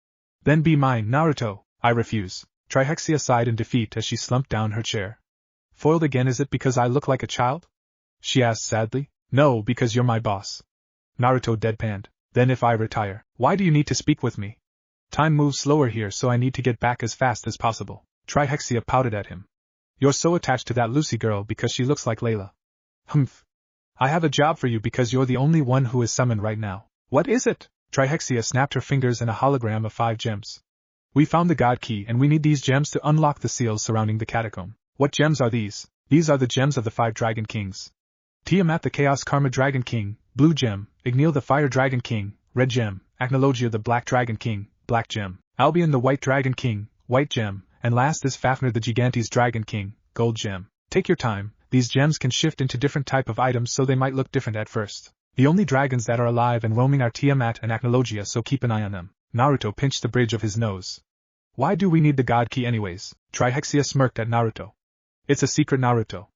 Then be mine, Naruto. I refuse. Trihexia sighed in defeat as she slumped down her chair. Foiled again, is it because I look like a child? She asked sadly. No, because you're my boss. Naruto deadpanned. Then if I retire, why do you need to speak with me? Time moves slower here, so I need to get back as fast as possible. Trihexia pouted at him. You're so attached to that Lucy girl because she looks like Layla. Humph. I have a job for you because you're the only one who is summoned right now. What is it? Trihexia snapped her fingers in a hologram of 5 gems. We found the God Key and we need these gems to unlock the seals surrounding the catacomb. What gems are these? These are the gems of the 5 Dragon Kings. Tiamat the Chaos Karma Dragon King, Blue Gem, Igneel the Fire Dragon King, Red Gem, Acnologia the Black Dragon King, Black Gem, Albion the White Dragon King, White Gem, and last is Fafnir the Gigantes Dragon King, Gold Gem. Take your time, these gems can shift into different type of items so they might look different at first. The only dragons that are alive and roaming are Tiamat and Acnologia, so keep an eye on them. Naruto pinched the bridge of his nose. Why do we need the God Key anyways? Trihexia smirked at Naruto. It's a secret, Naruto.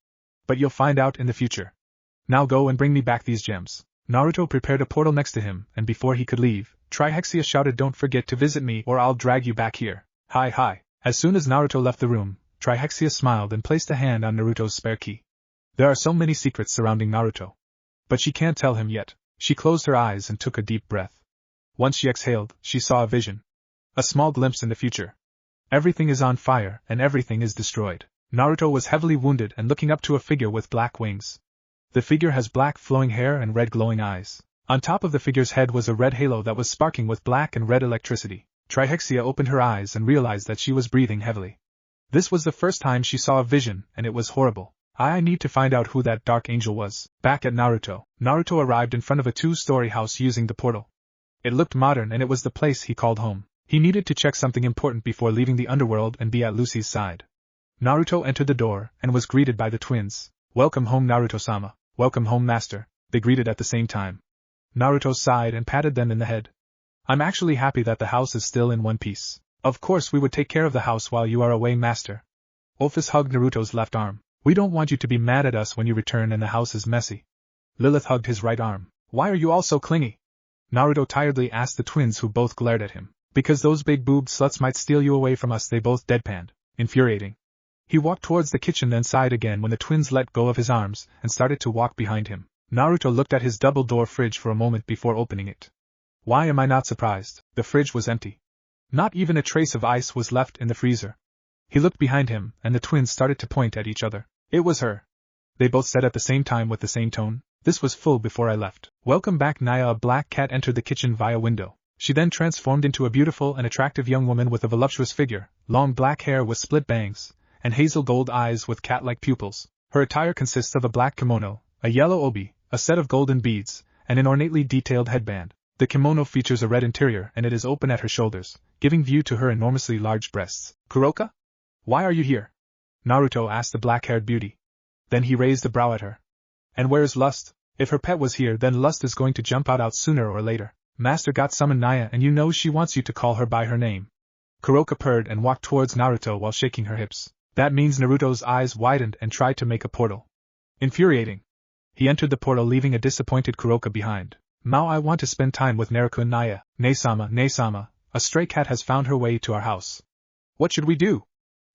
But you'll find out in the future. Now go and bring me back these gems. Naruto prepared a portal next to him, and before he could leave, Trihexia shouted, don't forget to visit me or I'll drag you back here. Hi. As soon as Naruto left the room, Trihexia smiled and placed a hand on Naruto's spare key. There are so many secrets surrounding Naruto. But she can't tell him yet. She closed her eyes and took a deep breath. Once she exhaled, she saw a vision. A small glimpse in the future. Everything is on fire and everything is destroyed. Naruto was heavily wounded and looking up to a figure with black wings. The figure has black flowing hair and red glowing eyes. On top of the figure's head was a red halo that was sparking with black and red electricity. Trihexia opened her eyes and realized that she was breathing heavily. This was the first time she saw a vision, and it was horrible. I need to find out who that dark angel was. Back at Naruto, Naruto arrived in front of a 2-story house using the portal. It looked modern and it was the place he called home. He needed to check something important before leaving the underworld and be at Lucy's side. Naruto entered the door and was greeted by the twins. Welcome home, Naruto-sama. Welcome home, master, they greeted at the same time. Naruto sighed and patted them in the head. I'm actually happy that the house is still in one piece. Of course we would take care of the house while you are away, master. Ophius hugged Naruto's left arm. We don't want you to be mad at us when you return and the house is messy. Lilith hugged his right arm. Why are you all so clingy? Naruto tiredly asked the twins, who both glared at him. Because those big-boobed sluts might steal you away from us, they both deadpanned. Infuriating. He walked towards the kitchen, then sighed again when the twins let go of his arms and started to walk behind him. Naruto looked at his double-door fridge for a moment before opening it. Why am I not surprised? The fridge was empty. Not even a trace of ice was left in the freezer. He looked behind him, and the twins started to point at each other. It was her. They both said at the same time with the same tone. This was full before I left. Welcome back, Naya. A black cat entered the kitchen via window. She then transformed into a beautiful and attractive young woman with a voluptuous figure, long black hair with split bangs, and hazel gold eyes with cat-like pupils. Her attire consists of a black kimono, a yellow obi, a set of golden beads, and an ornately detailed headband. The kimono features a red interior and it is open at her shoulders, giving view to her enormously large breasts. Kuroka? Why are you here? Naruto asked the black-haired beauty. Then he raised a brow at her. And where's Lust? If her pet was here, then Lust is going to jump out sooner or later. Master got summoned Naya, and you know she wants you to call her by her name. Kuroka purred and walked towards Naruto while shaking her hips. That means Naruto's eyes widened and tried to make a portal. Infuriating. He entered the portal, leaving a disappointed Kuroka behind. Now I want to spend time with Naruto and Naya. Nei-sama, a stray cat has found her way to our house. What should we do?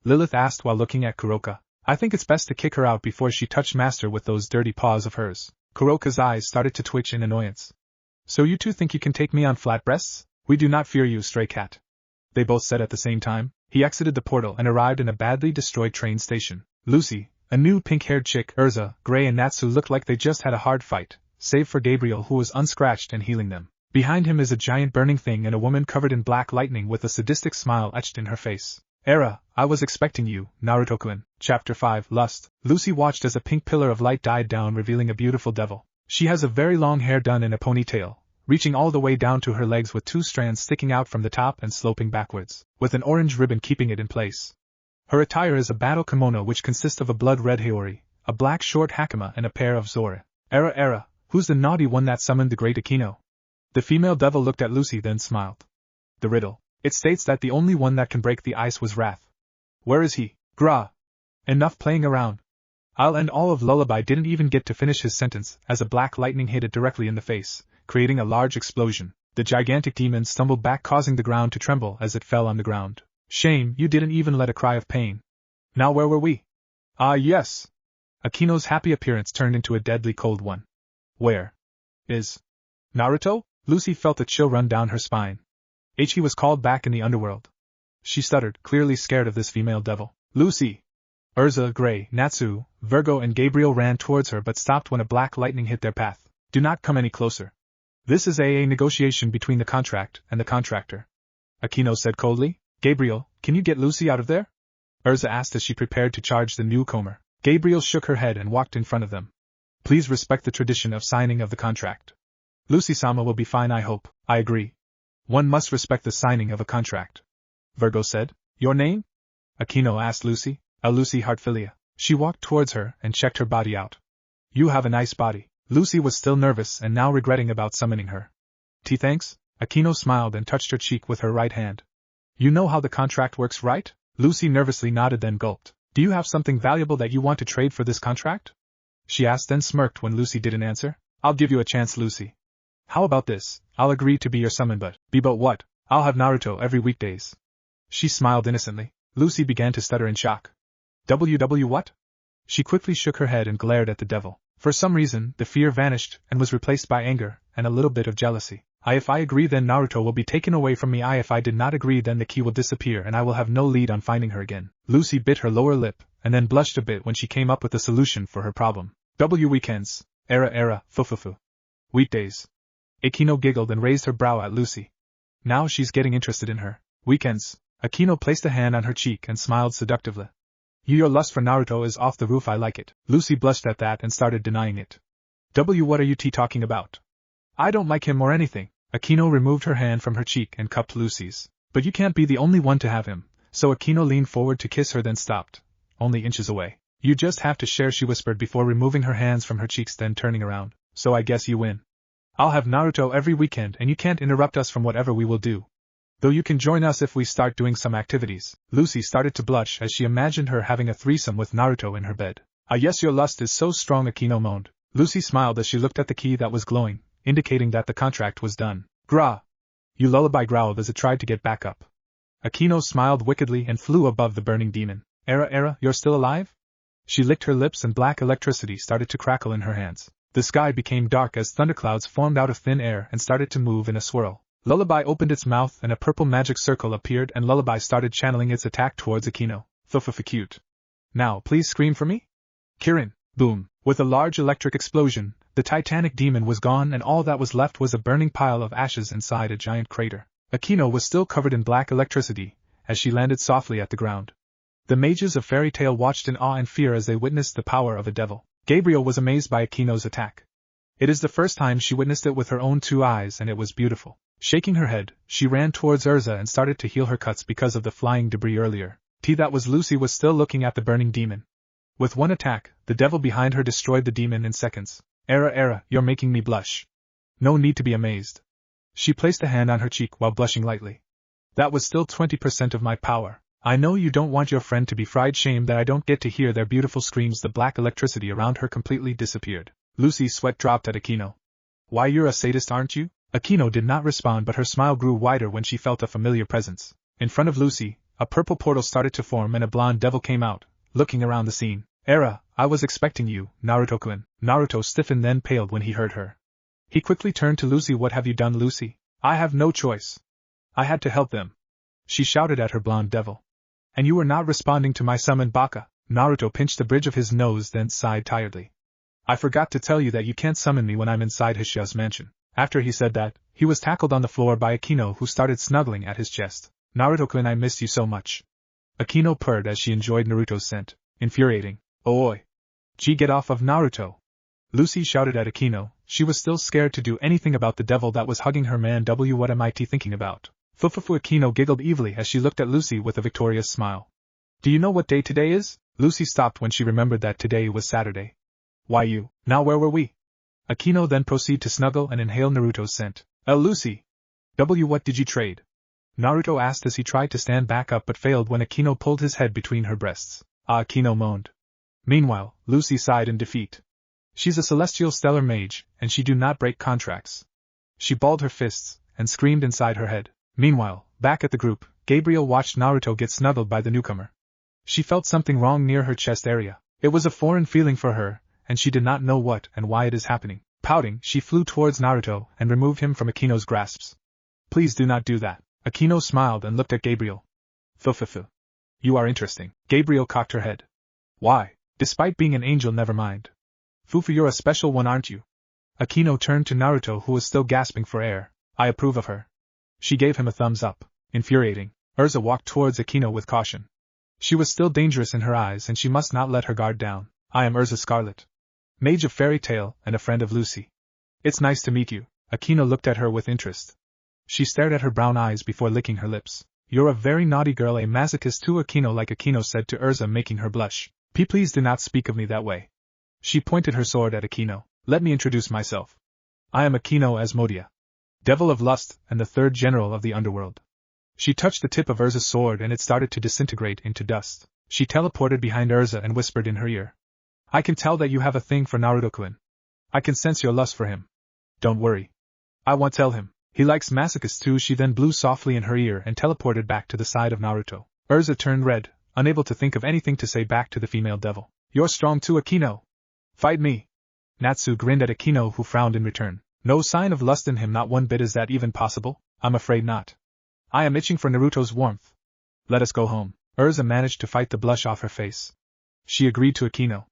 Lilith asked while looking at Kuroka. I think it's best to kick her out before she touched Master with those dirty paws of hers. Kuroka's eyes started to twitch in annoyance. So you two think you can take me on flat breasts? We do not fear you, stray cat. They both said at the same time. He exited the portal and arrived in a badly destroyed train station. Lucy, a new pink-haired chick, Urza, Gray and Natsu looked like they just had a hard fight, save for Gabriel, who was unscratched and healing them. Behind him is a giant burning thing and a woman covered in black lightning with a sadistic smile etched in her face. I was expecting you, Naruto-kun. Chapter 5, Lust. Lucy watched as a pink pillar of light died down, revealing a beautiful devil. She has a very long hair done in a ponytail, reaching all the way down to her legs with 2 strands sticking out from the top and sloping backwards, with an orange ribbon keeping it in place. Her attire is a battle kimono which consists of a blood-red haori, a black short hakama and a pair of zore. Who's the naughty one that summoned the great Akino? The female devil looked at Lucy then smiled. The riddle. It states that the only one that can break the ice was Wrath. Where is he? Gra. Enough playing around. I'll end all of Lullaby didn't even get to finish his sentence as a black lightning hit it directly in the face, creating a large explosion. The gigantic demon stumbled back, causing the ground to tremble as it fell on the ground. Shame, you didn't even let a cry of pain. Now where were we? Ah yes. Akino's happy appearance turned into a deadly cold one. Where is Naruto? Lucy felt a chill run down her spine. He was called back in the underworld. She stuttered, clearly scared of this female devil. Lucy! Urza, Gray, Natsu, Virgo and Gabriel ran towards her but stopped when a black lightning hit their path. Do not come any closer. This is a negotiation between the contract and the contractor. Akino said coldly. Gabriel, can you get Lucy out of there? Urza asked as she prepared to charge the newcomer. Gabriel shook her head and walked in front of them. Please respect the tradition of signing of the contract. Lucy-sama will be fine, I hope. I agree. One must respect the signing of a contract. Virgo said. Your name? Akino asked Lucy. Lucy Hartfilia. She walked towards her and checked her body out. You have a nice body. Lucy was still nervous and now regretting about summoning her. Thanks? Akino smiled and touched her cheek with her right hand. You know how the contract works, right? Lucy nervously nodded then gulped. Do you have something valuable that you want to trade for this contract? She asked then smirked when Lucy didn't answer. I'll give you a chance, Lucy. How about this? I'll agree to be your summon but what? I'll have Naruto every weekdays. She smiled innocently. Lucy began to stutter in shock. What? She quickly shook her head and glared at the devil. For some reason, the fear vanished and was replaced by anger and a little bit of jealousy. If I agree then Naruto will be taken away from me. If I did not agree then the key will disappear and I will have no lead on finding her again. Lucy bit her lower lip and then blushed a bit when she came up with a solution for her problem. Weekends. Fufufu. Weekdays. Akino giggled and raised her brow at Lucy. Now she's getting interested in her. Weekends. Akino placed a hand on her cheek and smiled seductively. Your lust for Naruto is off the roof, I like it. Lucy blushed at that and started denying it. What are you talking about? I don't like him or anything. Akino removed her hand from her cheek and cupped Lucy's. But you can't be the only one to have him. So Akino leaned forward to kiss her then stopped. Only inches away. You just have to share, she whispered before removing her hands from her cheeks then turning around. So I guess you win. I'll have Naruto every weekend and you can't interrupt us from whatever we will do. Though you can join us if we start doing some activities. Lucy started to blush as she imagined her having a threesome with Naruto in her bed. Yes, your lust is so strong, Akino moaned. Lucy smiled as she looked at the key that was glowing, indicating that the contract was done. Gra! You Lullaby growled as it tried to get back up. Akino smiled wickedly and flew above the burning demon. You're still alive? She licked her lips and black electricity started to crackle in her hands. The sky became dark as thunderclouds formed out of thin air and started to move in a swirl. Lullaby opened its mouth and a purple magic circle appeared and Lullaby started channeling its attack towards Akino. Cute. Now please scream for me? Kirin. Boom. With a large electric explosion, the titanic demon was gone and all that was left was a burning pile of ashes inside a giant crater. Akino was still covered in black electricity as she landed softly at the ground. The mages of Fairy Tail watched in awe and fear as they witnessed the power of a devil. Gabriel was amazed by Akino's attack. It is the first time she witnessed it with her own 2 eyes and it was beautiful. Shaking her head, she ran towards Urza and started to heal her cuts because of the flying debris earlier. That was Lucy was still looking at the burning demon. With one attack, the devil behind her destroyed the demon in seconds. You're making me blush. No need to be amazed. She placed a hand on her cheek while blushing lightly. That was still 20% of my power. I know you don't want your friend to be fried. Shame that I don't get to hear their beautiful screams. The black electricity around her completely disappeared. Lucy's sweat dropped at Akino. Why, you're a sadist, aren't you? Akino did not respond but her smile grew wider when she felt a familiar presence. In front of Lucy, a purple portal started to form and a blonde devil came out, looking around the scene. I was expecting you, Naruto-kun. Naruto stiffened then paled when he heard her. He quickly turned to Lucy. What have you done, Lucy? I have no choice. I had to help them. She shouted at her blonde devil. And you were not responding to my summon, Baka. Naruto pinched the bridge of his nose then sighed tiredly. I forgot to tell you that you can't summon me when I'm inside Hishia's mansion. After he said that, he was tackled on the floor by Akino, who started snuggling at his chest. Naruto-kun, I missed you so much. Akino purred as she enjoyed Naruto's scent. Infuriating. Oi! Gee, get off of Naruto! Lucy shouted at Akino. She was still scared to do anything about the devil that was hugging her man. What am I thinking about? Fufufu. Akino giggled evilly as she looked at Lucy with a victorious smile. Do you know what day today is? Lucy stopped when she remembered that today was Saturday. Why you, now where were we? Akino then proceeded to snuggle and inhale Naruto's scent. Lucy! What did you trade? Naruto asked as he tried to stand back up but failed when Akino pulled his head between her breasts. Akino moaned. Meanwhile, Lucy sighed in defeat. She's a celestial stellar mage, and she do not break contracts. She balled her fists, and screamed inside her head. Meanwhile, back at the group, Gabriel watched Naruto get snuggled by the newcomer. She felt something wrong near her chest area. It was a foreign feeling for her, and she did not know what and why it is happening. Pouting, she flew towards Naruto and removed him from Akino's grasps. Please do not do that. Akino smiled and looked at Gabriel. Fufufu. You are interesting. Gabriel cocked her head. Why? Despite being an angel, never mind. Fufu, you're a special one, aren't you? Akino turned to Naruto, who was still gasping for air. I approve of her. She gave him a thumbs up. Infuriating. Urza walked towards Akino with caution. She was still dangerous in her eyes and she must not let her guard down. I am Urza Scarlet, mage of Fairy Tale and a friend of Lucy. It's nice to meet you. Akino looked at her with interest. She stared at her brown eyes before licking her lips. You're a very naughty girl, a masochist too, Akino, like Akino said to Urza, making her blush. Please do not speak of me that way. She pointed her sword at Akino. Let me introduce myself. I am Akino Asmodia, Devil of Lust and the third general of the underworld. She touched the tip of Urza's sword and it started to disintegrate into dust. She teleported behind Urza and whispered in her ear. I can tell that you have a thing for Naruto-kun. I can sense your lust for him. Don't worry. I won't tell him. He likes masochists too. She then blew softly in her ear and teleported back to the side of Naruto. Urza turned red, unable to think of anything to say back to the female devil. You're strong too, Akino. Fight me. Natsu grinned at Akino, who frowned in return. No sign of lust in him, not one bit. Is that even possible? I'm afraid not. I am itching for Naruto's warmth. Let us go home. Urza managed to fight the blush off her face. She agreed to Akino.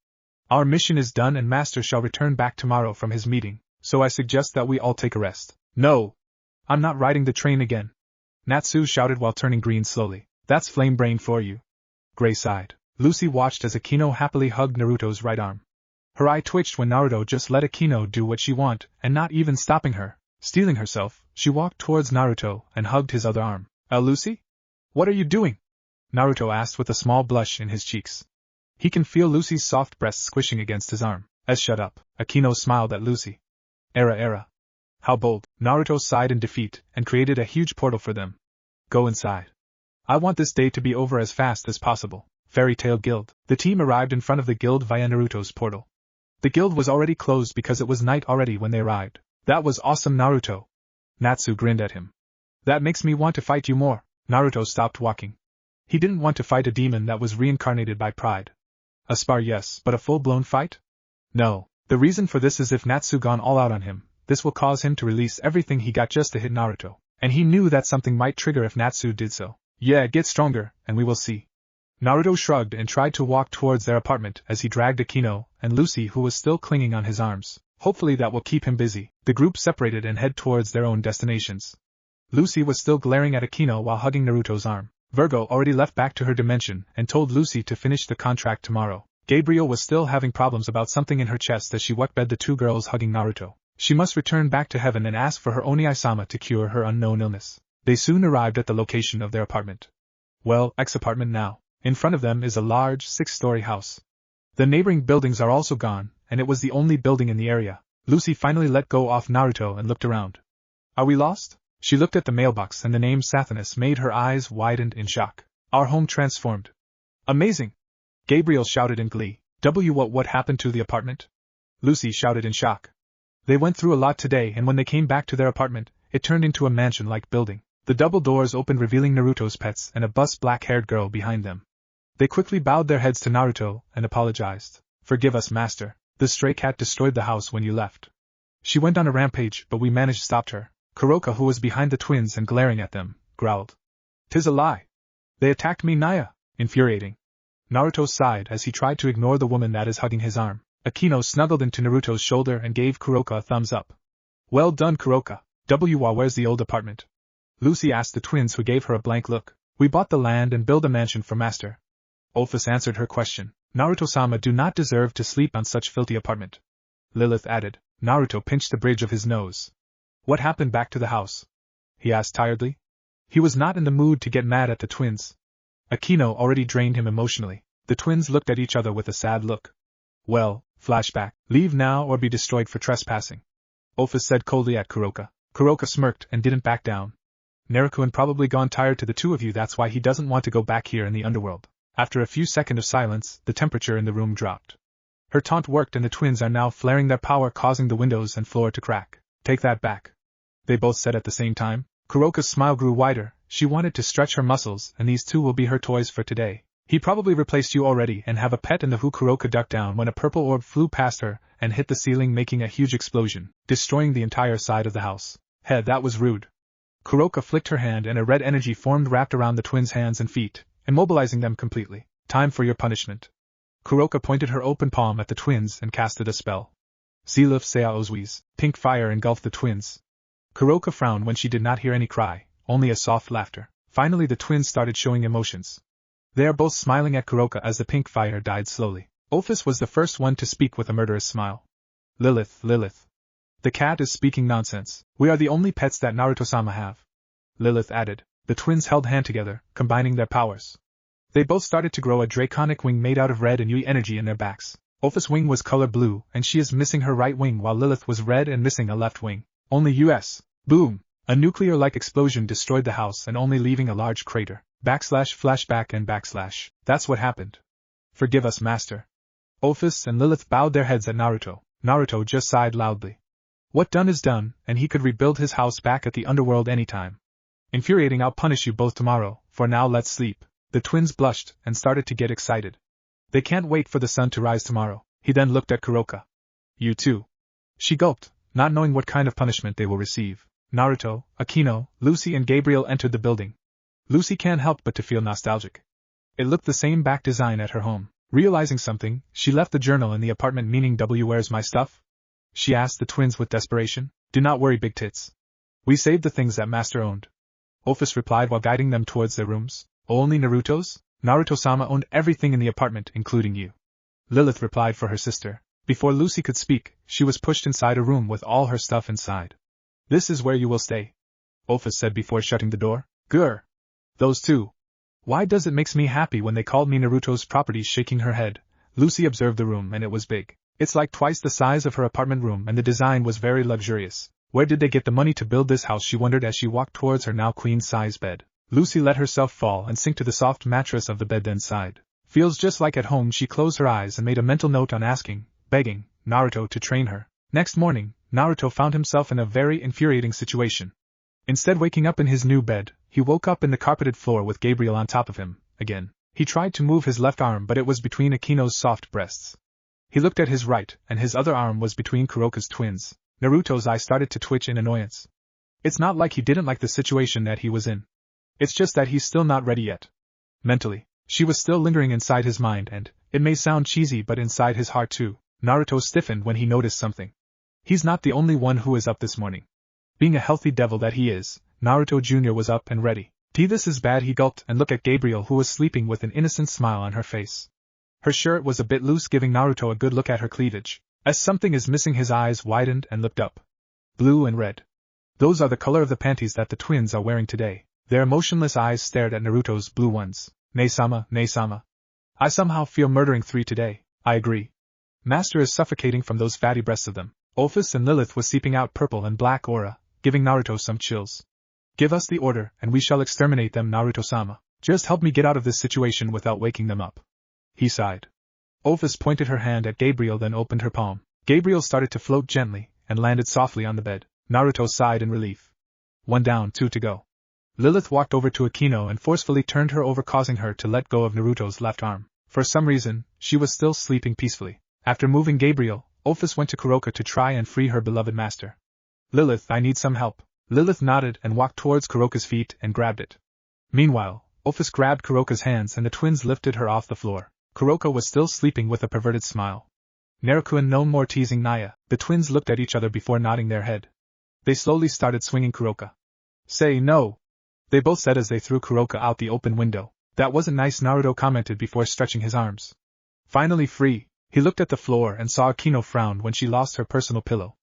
Our mission is done and Master shall return back tomorrow from his meeting, so I suggest that we all take a rest. No! I'm not riding the train again. Natsu shouted while turning green slowly. That's flame brain for you. Gray sighed. Lucy watched as Akino happily hugged Naruto's right arm. Her eye twitched when Naruto just let Akino do what she wanted, and not even stopping her. Steeling herself, she walked towards Naruto and hugged his other arm. Lucy? What are you doing? Naruto asked with a small blush in his cheeks. He can feel Lucy's soft breasts squishing against his arm. Shut up. Akino smiled at Lucy. Era. How bold. Naruto sighed in defeat and created a huge portal for them. Go inside. I want this day to be over as fast as possible. Fairy Tale Guild. The team arrived in front of the guild via Naruto's portal. The guild was already closed because it was night already when they arrived. That was awesome, Naruto. Natsu grinned at him. That makes me want to fight you more. Naruto stopped walking. He didn't want to fight a demon that was reincarnated by pride. A spar, yes, but a full-blown fight? No. The reason for this is if Natsu gone all out on him, this will cause him to release everything he got just to hit Naruto. And he knew that something might trigger if Natsu did so. Yeah, get stronger, and we will see. Naruto shrugged and tried to walk towards their apartment as he dragged Akino and Lucy, who was still clinging on his arms. Hopefully that will keep him busy. The group separated and head towards their own destinations. Lucy was still glaring at Akino while hugging Naruto's arm. Virgo already left back to her dimension and told Lucy to finish the contract tomorrow. Gabriel was still having problems about something in her chest as she watched the two girls hugging Naruto. She must return back to heaven and ask for her Oni-sama to cure her unknown illness. They soon arrived at the location of their apartment. Well, ex-apartment now. In front of them is a large 6-story house. The neighboring buildings are also gone, and it was the only building in the area. Lucy finally let go off Naruto and looked around. Are we lost? She looked at the mailbox and the name Sathanas made her eyes widened in shock. Our home transformed. Amazing! Gabriel shouted in glee. What happened to the apartment? Lucy shouted in shock. They went through a lot today, and when they came back to their apartment, it turned into a mansion-like building. The double doors opened, revealing Naruto's pets and a bust black-haired girl behind them. They quickly bowed their heads to Naruto and apologized. Forgive us, master. The stray cat destroyed the house when you left. She went on a rampage, but we managed to stop her. Kuroka, who was behind the twins and glaring at them, growled. 'Tis a lie. They attacked me, Naya. Infuriating. Naruto sighed as he tried to ignore the woman that is hugging his arm. Akino snuggled into Naruto's shoulder and gave Kuroka a thumbs up. Well done, Kuroka. Where's the old apartment? Lucy asked the twins, who gave her a blank look. We bought the land and built a mansion for Master. Office answered her question. Naruto-sama do not deserve to sleep on such filthy apartment. Lilith added. Naruto pinched the bridge of his nose. What happened back to the house? He asked tiredly. He was not in the mood to get mad at the twins. Akino already drained him emotionally. The twins looked at each other with a sad look. Well, flashback, leave now or be destroyed for trespassing. Office said coldly at Kuroka. Kuroka smirked and didn't back down. Naruto probably gone tired to the two of you, that's why he doesn't want to go back here in the underworld. After a few seconds of silence, the temperature in the room dropped. Her taunt worked and the twins are now flaring their power, causing the windows and floor to crack. Take that back. They both said at the same time. Kuroka's smile grew wider. She wanted to stretch her muscles, and these two will be her toys for today. He probably replaced you already and have a pet in the who. Kuroka ducked down when a purple orb flew past her and hit the ceiling, making a huge explosion, destroying the entire side of the house. Hey, that was rude. Kuroka flicked her hand and a red energy formed wrapped around the twins' hands and feet, immobilizing them completely. Time for your punishment. Kuroka pointed her open palm at the twins and casted a spell. Ziluf Seaozwi's pink fire engulfed the twins. Kuroka frowned when she did not hear any cry, only a soft laughter. Finally the twins started showing emotions. They are both smiling at Kuroka as the pink fire died slowly. Office was the first one to speak with a murderous smile. Lilith. The cat is speaking nonsense. We are the only pets that Naruto-sama have. Lilith added. The twins held hand together, combining their powers. They both started to grow a draconic wing made out of red and Yui energy in their backs. Office's wing was color blue, and she is missing her right wing, while Lilith was red and missing a left wing. Only US. Boom! A nuclear-like explosion destroyed the house and only leaving a large crater. Flashback and backslash. That's what happened. Forgive us, Master. Office and Lilith bowed their heads at Naruto. Naruto just sighed loudly. What done is done, and he could rebuild his house back at the underworld anytime. Infuriating, I'll punish you both tomorrow, for now let's sleep. The twins blushed and started to get excited. They can't wait for the sun to rise tomorrow. He then looked at Kuroka. You too. She gulped, not knowing what kind of punishment they will receive. Naruto, Akino, Lucy and Gabriel entered the building. Lucy can't help but to feel nostalgic. It looked the same back design at her home. Realizing something, she left the journal in the apartment, meaning where's my stuff? She asked the twins with desperation. Do not worry, big tits. We saved the things that Master owned. Office replied while guiding them towards their rooms. Only Naruto's? Naruto-sama owned everything in the apartment, including you. Lilith replied for her sister. Before Lucy could speak, she was pushed inside a room with all her stuff inside. This is where you will stay. Office said before shutting the door. Grr. Those two. Why does it makes me happy when they called me Naruto's property? Shaking her head, Lucy observed the room, and it was big. It's like twice the size of her apartment room, and the design was very luxurious. Where did they get the money to build this house? She wondered as she walked towards her now queen-size bed. Lucy let herself fall and sink to the soft mattress of the bed, then sighed. Feels just like at home. She closed her eyes and made a mental note on begging, Naruto to train her. Next morning, Naruto found himself in a very infuriating situation. Instead waking up in his new bed, he woke up in the carpeted floor with Gabriel on top of him, again. He tried to move his left arm, but it was between Akino's soft breasts. He looked at his right, and his other arm was between Kuroka's twins. Naruto's eye started to twitch in annoyance. It's not like he didn't like the situation that he was in. It's just that he's still not ready yet. Mentally, she was still lingering inside his mind, and, it may sound cheesy, but inside his heart too. Naruto stiffened when he noticed something. He's not the only one who is up this morning. Being a healthy devil that he is, Naruto Jr. was up and ready. This is bad. He gulped and looked at Gabriel, who was sleeping with an innocent smile on her face. Her shirt was a bit loose, giving Naruto a good look at her cleavage. As something is missing, his eyes widened and looked up. Blue and red. Those are the color of the panties that the twins are wearing today. Their emotionless eyes stared at Naruto's blue ones. Ne-sama. I somehow feel murdering 3 today. I agree. Master is suffocating from those fatty breasts of them. Office and Lilith was seeping out purple and black aura, giving Naruto some chills. Give us the order, and we shall exterminate them, Naruto-sama. Just help me get out of this situation without waking them up. He sighed. Office pointed her hand at Gabriel, then opened her palm. Gabriel started to float gently, and landed softly on the bed. Naruto sighed in relief. 1 down, 2 to go. Lilith walked over to Akino and forcefully turned her over, causing her to let go of Naruto's left arm. For some reason, she was still sleeping peacefully. After moving Gabriel, Office went to Kuroka to try and free her beloved master. Lilith, I need some help. Lilith nodded and walked towards Kuroka's feet and grabbed it. Meanwhile, Office grabbed Kuroka's hands and the twins lifted her off the floor. Kuroka was still sleeping with a perverted smile. Naruto, no more teasing Naya. The twins looked at each other before nodding their head. They slowly started swinging Kuroka. Say no! They both said as they threw Kuroka out the open window. That wasn't nice, Naruto commented before stretching his arms. Finally free, he looked at the floor and saw Akino frown when she lost her personal pillow.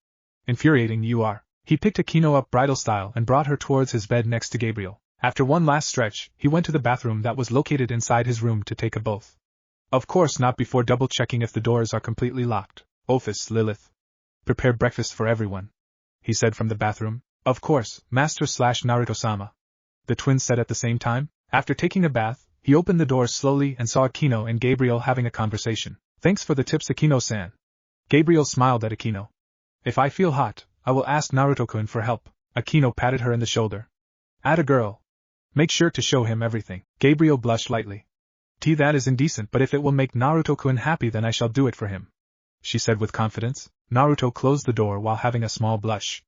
Infuriating you are. He picked Akino up bridal style and brought her towards his bed next to Gabriel. After one last stretch, he went to the bathroom that was located inside his room to take a bath. Of course not before double-checking if the doors are completely locked. Office, Lilith. Prepare breakfast for everyone, he said from the bathroom. Of course, Master/Naruto-sama. The twins said at the same time. After taking a bath, he opened the door slowly and saw Akino and Gabriel having a conversation. Thanks for the tips, Akino-san. Gabriel smiled at Akino. If I feel hot, I will ask Naruto-kun for help. Akino patted her in the shoulder. Atta girl. Make sure to show him everything. Gabriel blushed lightly. That is indecent, but if it will make Naruto-kun happy then I shall do it for him, she said with confidence. Naruto closed the door while having a small blush.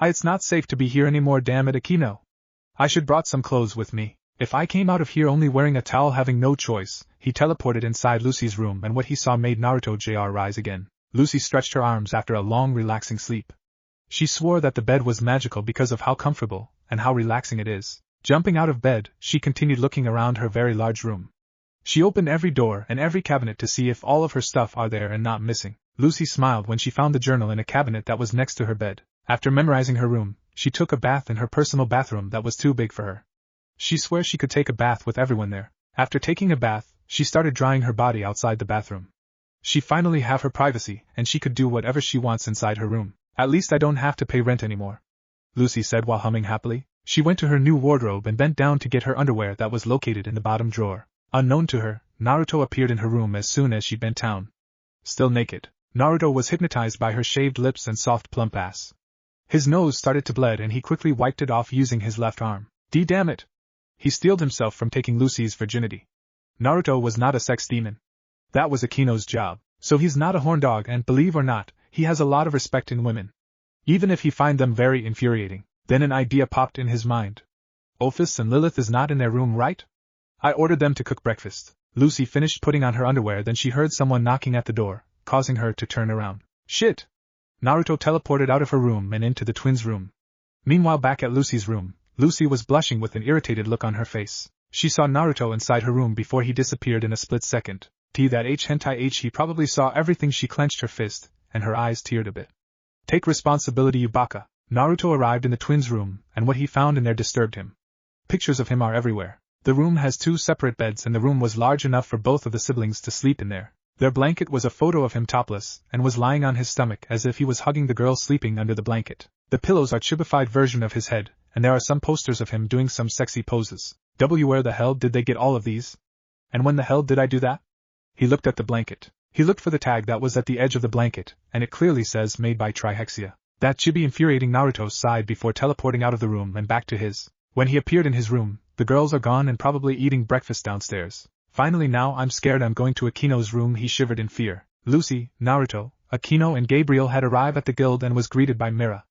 It's not safe to be here anymore, damn it, Akino. I should brought some clothes with me. If I came out of here only wearing a towel, having no choice. He teleported inside Lucy's room and what he saw made Naruto Jr. rise again. Lucy stretched her arms after a long relaxing sleep. She swore that the bed was magical because of how comfortable and how relaxing it is. Jumping out of bed, she continued looking around her very large room. She opened every door and every cabinet to see if all of her stuff are there and not missing. Lucy smiled when she found the journal in a cabinet that was next to her bed. After memorizing her room, she took a bath in her personal bathroom that was too big for her. She swears she could take a bath with everyone there. After taking a bath, she started drying her body outside the bathroom. She finally have her privacy, and she could do whatever she wants inside her room. At least I don't have to pay rent anymore, Lucy said while humming happily. She went to her new wardrobe and bent down to get her underwear that was located in the bottom drawer. Unknown to her, Naruto appeared in her room as soon as she bent down. Still naked, Naruto was hypnotized by her shaved lips and soft plump ass. His nose started to bleed and he quickly wiped it off using his left arm. Damn it! He steeled himself from taking Lucy's virginity. Naruto was not a sex demon. That was Akino's job. So he's not a horn dog, and believe or not, he has a lot of respect in women. Even if he find them very infuriating. Then an idea popped in his mind. Ophis and Lilith is not in their room, right? I ordered them to cook breakfast. Lucy finished putting on her underwear, then she heard someone knocking at the door, causing her to turn around. Shit! Naruto teleported out of her room and into the twins' room. Meanwhile, back at Lucy's room, Lucy was blushing with an irritated look on her face. She saw Naruto inside her room before he disappeared in a split second. He probably saw everything. She clenched her fist, and her eyes teared a bit. Take responsibility, you baka. Naruto arrived in the twins' room, and what he found in there disturbed him. Pictures of him are everywhere. The room has 2 separate beds and the room was large enough for both of the siblings to sleep in there. Their blanket was a photo of him topless, and was lying on his stomach as if he was hugging the girl sleeping under the blanket. The pillows are chibified version of his head, and there are some posters of him doing some sexy poses. Where the hell did they get all of these? And when the hell did I do that? He looked at the blanket. He looked for the tag that was at the edge of the blanket, and it clearly says made by Trihexia. That chibi infuriating. Naruto sighed before teleporting out of the room and back to his. When he appeared in his room, the girls are gone and probably eating breakfast downstairs. Finally, now I'm scared. I'm going to Akino's room. He shivered in fear. Lucy, Naruto, Akino and Gabriel had arrived at the guild and was greeted by Mira.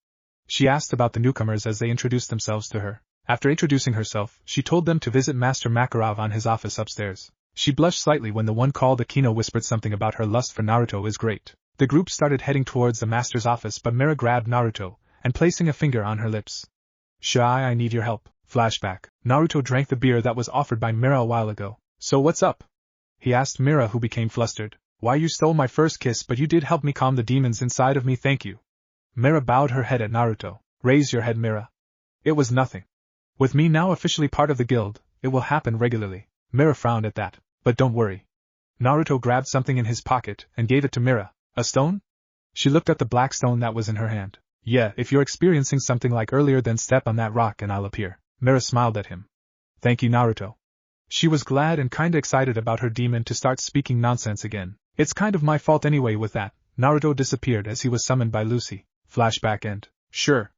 She asked about the newcomers as they introduced themselves to her. After introducing herself, she told them to visit Master Makarov on his office upstairs. She blushed slightly when the one called Akino whispered something about her lust for Naruto is great. The group started heading towards the master's office, but Mira grabbed Naruto, and placing a finger on her lips. Shy, I need your help. Flashback. Naruto drank the beer that was offered by Mira a while ago. So what's up? He asked Mira, who became flustered. Why, you stole my first kiss, but you did help me calm the demons inside of me, thank you. Mira bowed her head at Naruto. Raise your head, Mira. It was nothing. With me now officially part of the guild, it will happen regularly. Mira frowned at that. But don't worry. Naruto grabbed something in his pocket and gave it to Mira. A stone? She looked at the black stone that was in her hand. Yeah, if you're experiencing something like earlier, then step on that rock and I'll appear. Mira smiled at him. Thank you, Naruto. She was glad and kinda excited about her demon to start speaking nonsense again. It's kind of my fault anyway. With that, Naruto disappeared as he was summoned by Lucy. Flashback end. Sure.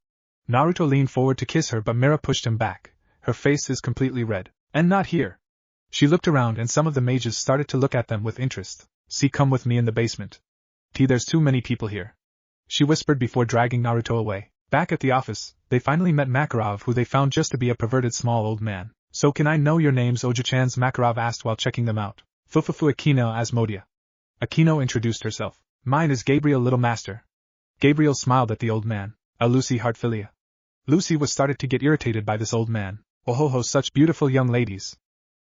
Naruto leaned forward to kiss her, but Mira pushed him back. Her face is completely red. And not here. She looked around and some of the mages started to look at them with interest. See, come with me in the basement. There's too many people here. She whispered before dragging Naruto away. Back at the office, they finally met Makarov, who they found just to be a perverted small old man. So can I know your names, Oja-chans? Makarov asked while checking them out. Fufufu Akino Asmodia. Akino introduced herself. Mine is Gabriel, little master. Gabriel smiled at the old man. Lucy Heartfilia. Lucy was started to get irritated by this old man. Oh ho ho, such beautiful young ladies.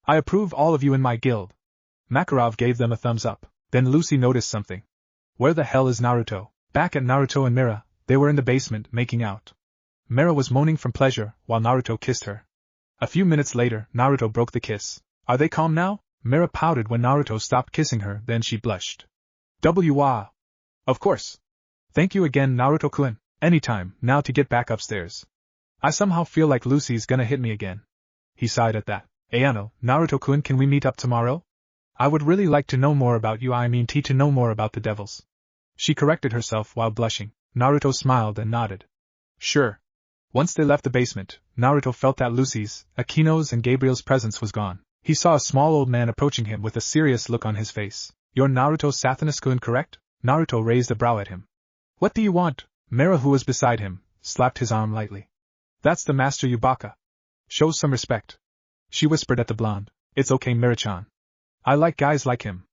I approve all of you in my guild. Makarov gave them a thumbs up. Then Lucy noticed something. Where the hell is Naruto? Back at Naruto and Mira, they were in the basement making out. Mira was moaning from pleasure while Naruto kissed her. A few minutes later, Naruto broke the kiss. Are they calm now? Mira pouted when Naruto stopped kissing her, then she blushed. Wah. Of course. Thank you again, Naruto-kun. Anytime, now to get back upstairs. I somehow feel like Lucy's gonna hit me again. He sighed at that. Ayano, Naruto-kun, can we meet up tomorrow? I would really like to know more about you, to know more about the devils. She corrected herself while blushing. Naruto smiled and nodded. Sure. Once they left the basement, Naruto felt that Lucy's, Akino's and Gabriel's presence was gone. He saw a small old man approaching him with a serious look on his face. You're Naruto Sathanas-kun, correct? Naruto raised a brow at him. What do you want? Mira, who was beside him, slapped his arm lightly. That's the Master Yubaka. Show some respect. She whispered at the blonde. It's okay, Mira-chan. I like guys like him.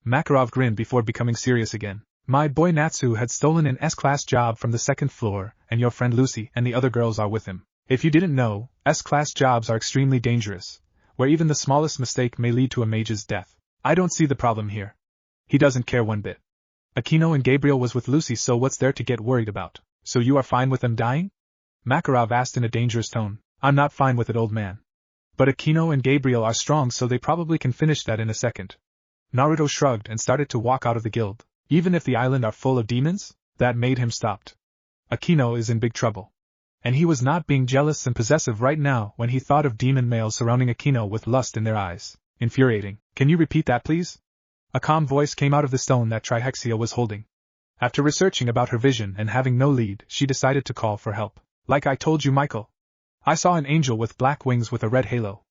Makarov grinned before becoming serious again. My boy Natsu had stolen an S-class job from the second floor, and your friend Lucy and the other girls are with him. If you didn't know, S-class jobs are extremely dangerous, where even the smallest mistake may lead to a mage's death. I don't see the problem here. He doesn't care one bit. Akino and Gabriel was with Lucy, so what's there to get worried about? So you are fine with them dying? Makarov asked in a dangerous tone. I'm not fine with it, old man. But Akino and Gabriel are strong, so they probably can finish that in a second. Naruto shrugged and started to walk out of the guild. Even if the island are full of demons? That made him stopped. Akino is in big trouble. And he was not being jealous and possessive right now when he thought of demon males surrounding Akino with lust in their eyes. Infuriating. Can you repeat that, please? A calm voice came out of the stone that Trihexia was holding. After researching about her vision and having no lead, she decided to call for help. Like I told you, Michael. I saw an angel with black wings with a red halo.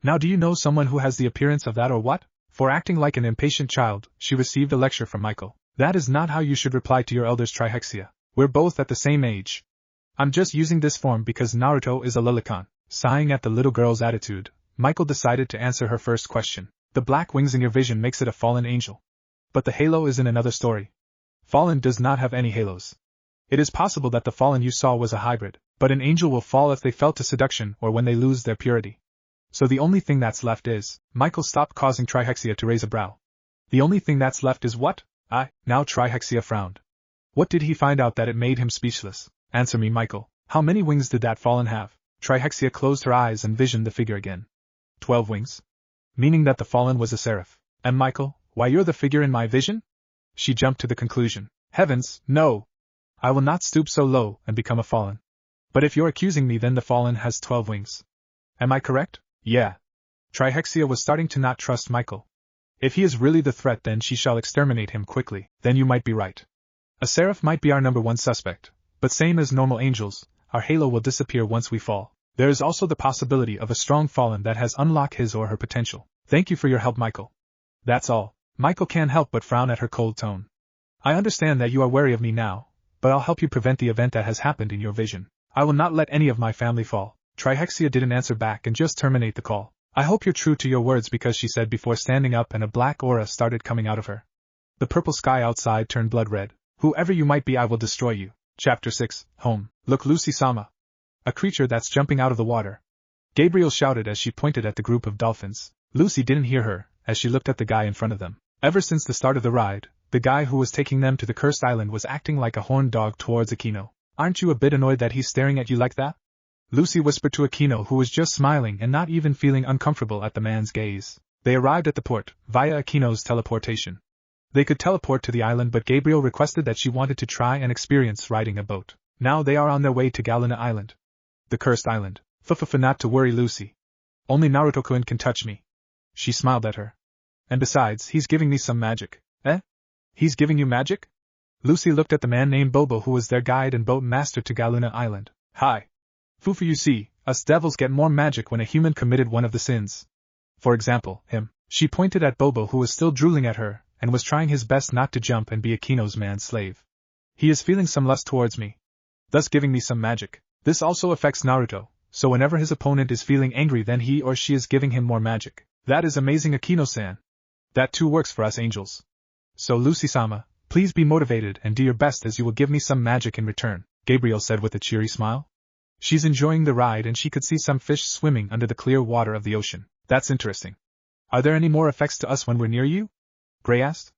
Now do you know someone who has the appearance of that or what? For acting like an impatient child, she received a lecture from Michael. That is not how you should reply to your elders, Trihexia. We're both at the same age. I'm just using this form because Naruto is a Lillicon. Sighing at the little girl's attitude, Michael decided to answer her first question. The black wings in your vision makes it a fallen angel. But the halo is in another story. Fallen does not have any halos. It is possible that the fallen you saw was a hybrid, but an angel will fall if they fell to seduction or when they lose their purity. So the only thing that's left is, Michael stopped, causing Trihexia to raise a brow. The only thing that's left is what? Now Trihexia frowned. What did he find out that it made him speechless? Answer me, Michael. How many wings did that fallen have? Trihexia closed her eyes and visioned the figure again. 12 wings. Meaning that the fallen was a seraph. And Michael, why you're the figure in my vision? She jumped to the conclusion. Heavens, no! I will not stoop so low and become a fallen. But if you're accusing me, then the fallen has 12 wings. Am I correct? Yeah. Trihexia was starting to not trust Michael. If he is really the threat, then she shall exterminate him quickly. Then you might be right. A seraph might be our number one suspect, but same as normal angels, our halo will disappear once we fall. There is also the possibility of a strong fallen that has unlocked his or her potential. Thank you for your help, Michael. That's all. Michael can't help but frown at her cold tone. I understand that you are wary of me now, but I'll help you prevent the event that has happened in your vision. I will not let any of my family fall. Trihexia didn't answer back and just terminate the call. I hope you're true to your words, because she said before standing up, and a black aura started coming out of her. The purple sky outside turned blood red. Whoever you might be, I will destroy you. Chapter 6, Home. Look, Lucy-sama. A creature that's jumping out of the water. Gabriel shouted as she pointed at the group of dolphins. Lucy didn't hear her, as she looked at the guy in front of them. Ever since the start of the ride, the guy who was taking them to the cursed island was acting like a horned dog towards Akino. Aren't you a bit annoyed that he's staring at you like that? Lucy whispered to Akino, who was just smiling and not even feeling uncomfortable at the man's gaze. They arrived at the port, via Akino's teleportation. They could teleport to the island, but Gabriel requested that she wanted to try and experience riding a boat. Now they are on their way to Galuna Island. The cursed island. Not to worry, Lucy. Only Naruto-kun can touch me. She smiled at her. And besides, he's giving me some magic. Eh? He's giving you magic? Lucy looked at the man named Bobo, who was their guide and boat master to Galuna Island. Hi. Fufu, you see, us devils get more magic when a human committed one of the sins. For example, him. She pointed at Bobo, who was still drooling at her, and was trying his best not to jump and be Akino's man-slave. He is feeling some lust towards me, thus giving me some magic. This also affects Naruto, so whenever his opponent is feeling angry, then he or she is giving him more magic. That is amazing, Akino-san. That too works for us angels. So Lucy-sama, please be motivated and do your best, as you will give me some magic in return. Gabriel said with a cheery smile. She's enjoying the ride and she could see some fish swimming under the clear water of the ocean. That's interesting. Are there any more effects to us when we're near you? Gray asked.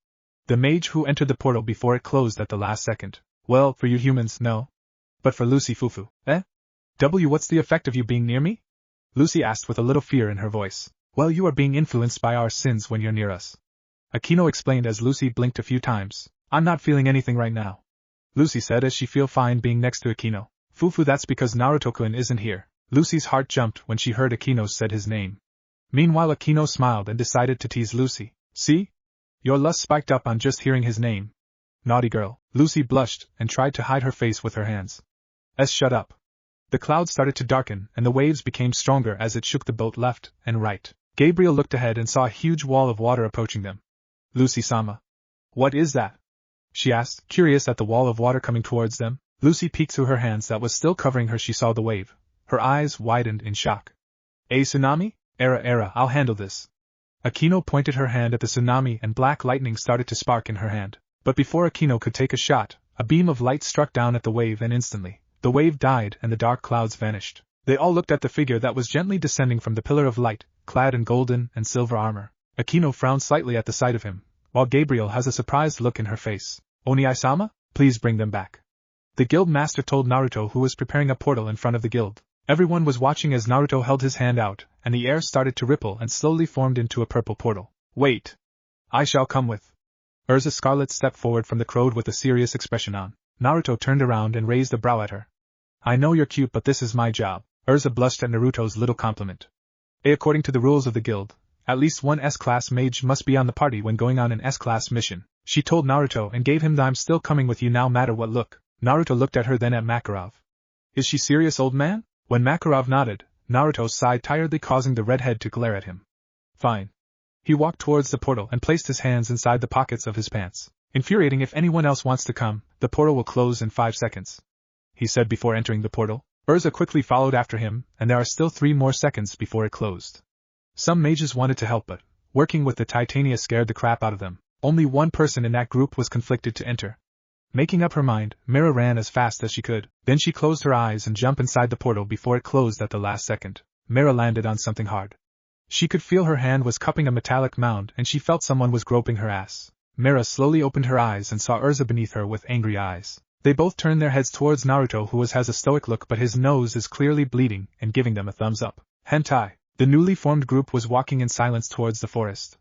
The mage who entered the portal before it closed at the last second. Well, for you humans, no. But for Lucy Fufu, eh? What's the effect of you being near me? Lucy asked with a little fear in her voice. Well, you are being influenced by our sins when you're near us. Akino explained as Lucy blinked a few times. I'm not feeling anything right now, Lucy said as she felt fine being next to Akino. Fufu, that's because Naruto-kun isn't here. Lucy's heart jumped when she heard Akino said his name. Meanwhile, Akino smiled and decided to tease Lucy. See? Your lust spiked up on just hearing his name. Naughty girl. Lucy blushed and tried to hide her face with her hands. Shut up. The clouds started to darken and the waves became stronger as it shook the boat left and right. Gabriel looked ahead and saw a huge wall of water approaching them. Lucy-sama. What is that? She asked, curious at the wall of water coming towards them. Lucy peeked through her hands that was still covering her. She saw the wave. Her eyes widened in shock. A tsunami? Era, I'll handle this. Akino pointed her hand at the tsunami and black lightning started to spark in her hand. But before Akino could take a shot, a beam of light struck down at the wave and instantly, the wave died and the dark clouds vanished. They all looked at the figure that was gently descending from the pillar of light, clad in golden and silver armor. Akino frowned slightly at the sight of him, while Gabriel has a surprised look in her face. Oni-sama? Please bring them back. The guild master told Naruto, who was preparing a portal in front of the guild. Everyone was watching as Naruto held his hand out, and the air started to ripple and slowly formed into a purple portal. Wait. I shall come with. Urza Scarlet stepped forward from the crowd with a serious expression on. Naruto turned around and raised a brow at her. I know you're cute, but this is my job. Urza blushed at Naruto's little compliment. According to the rules of the guild, at least one S-class mage must be on the party when going on an S-class mission. She told Naruto and gave him the I'm still coming with you no matter what look. Naruto looked at her, then at Makarov. Is she serious, old man? When Makarov nodded, Naruto sighed tiredly, causing the redhead to glare at him. Fine. He walked towards the portal and placed his hands inside the pockets of his pants. Infuriating, if anyone else wants to come, the portal will close in 5 seconds. He said before entering the portal. Urza quickly followed after him, and there are still 3 more seconds before it closed. Some mages wanted to help, but working with the Titania scared the crap out of them. Only one person in that group was conflicted to enter. Making up her mind, Mira ran as fast as she could. Then she closed her eyes and jumped inside the portal before it closed at the last second. Mira landed on something hard. She could feel her hand was cupping a metallic mound and she felt someone was groping her ass. Mira slowly opened her eyes and saw Urza beneath her with angry eyes. They both turned their heads towards Naruto, who has a stoic look but his nose is clearly bleeding and giving them a thumbs up. Hentai. The newly formed group was walking in silence towards the forest.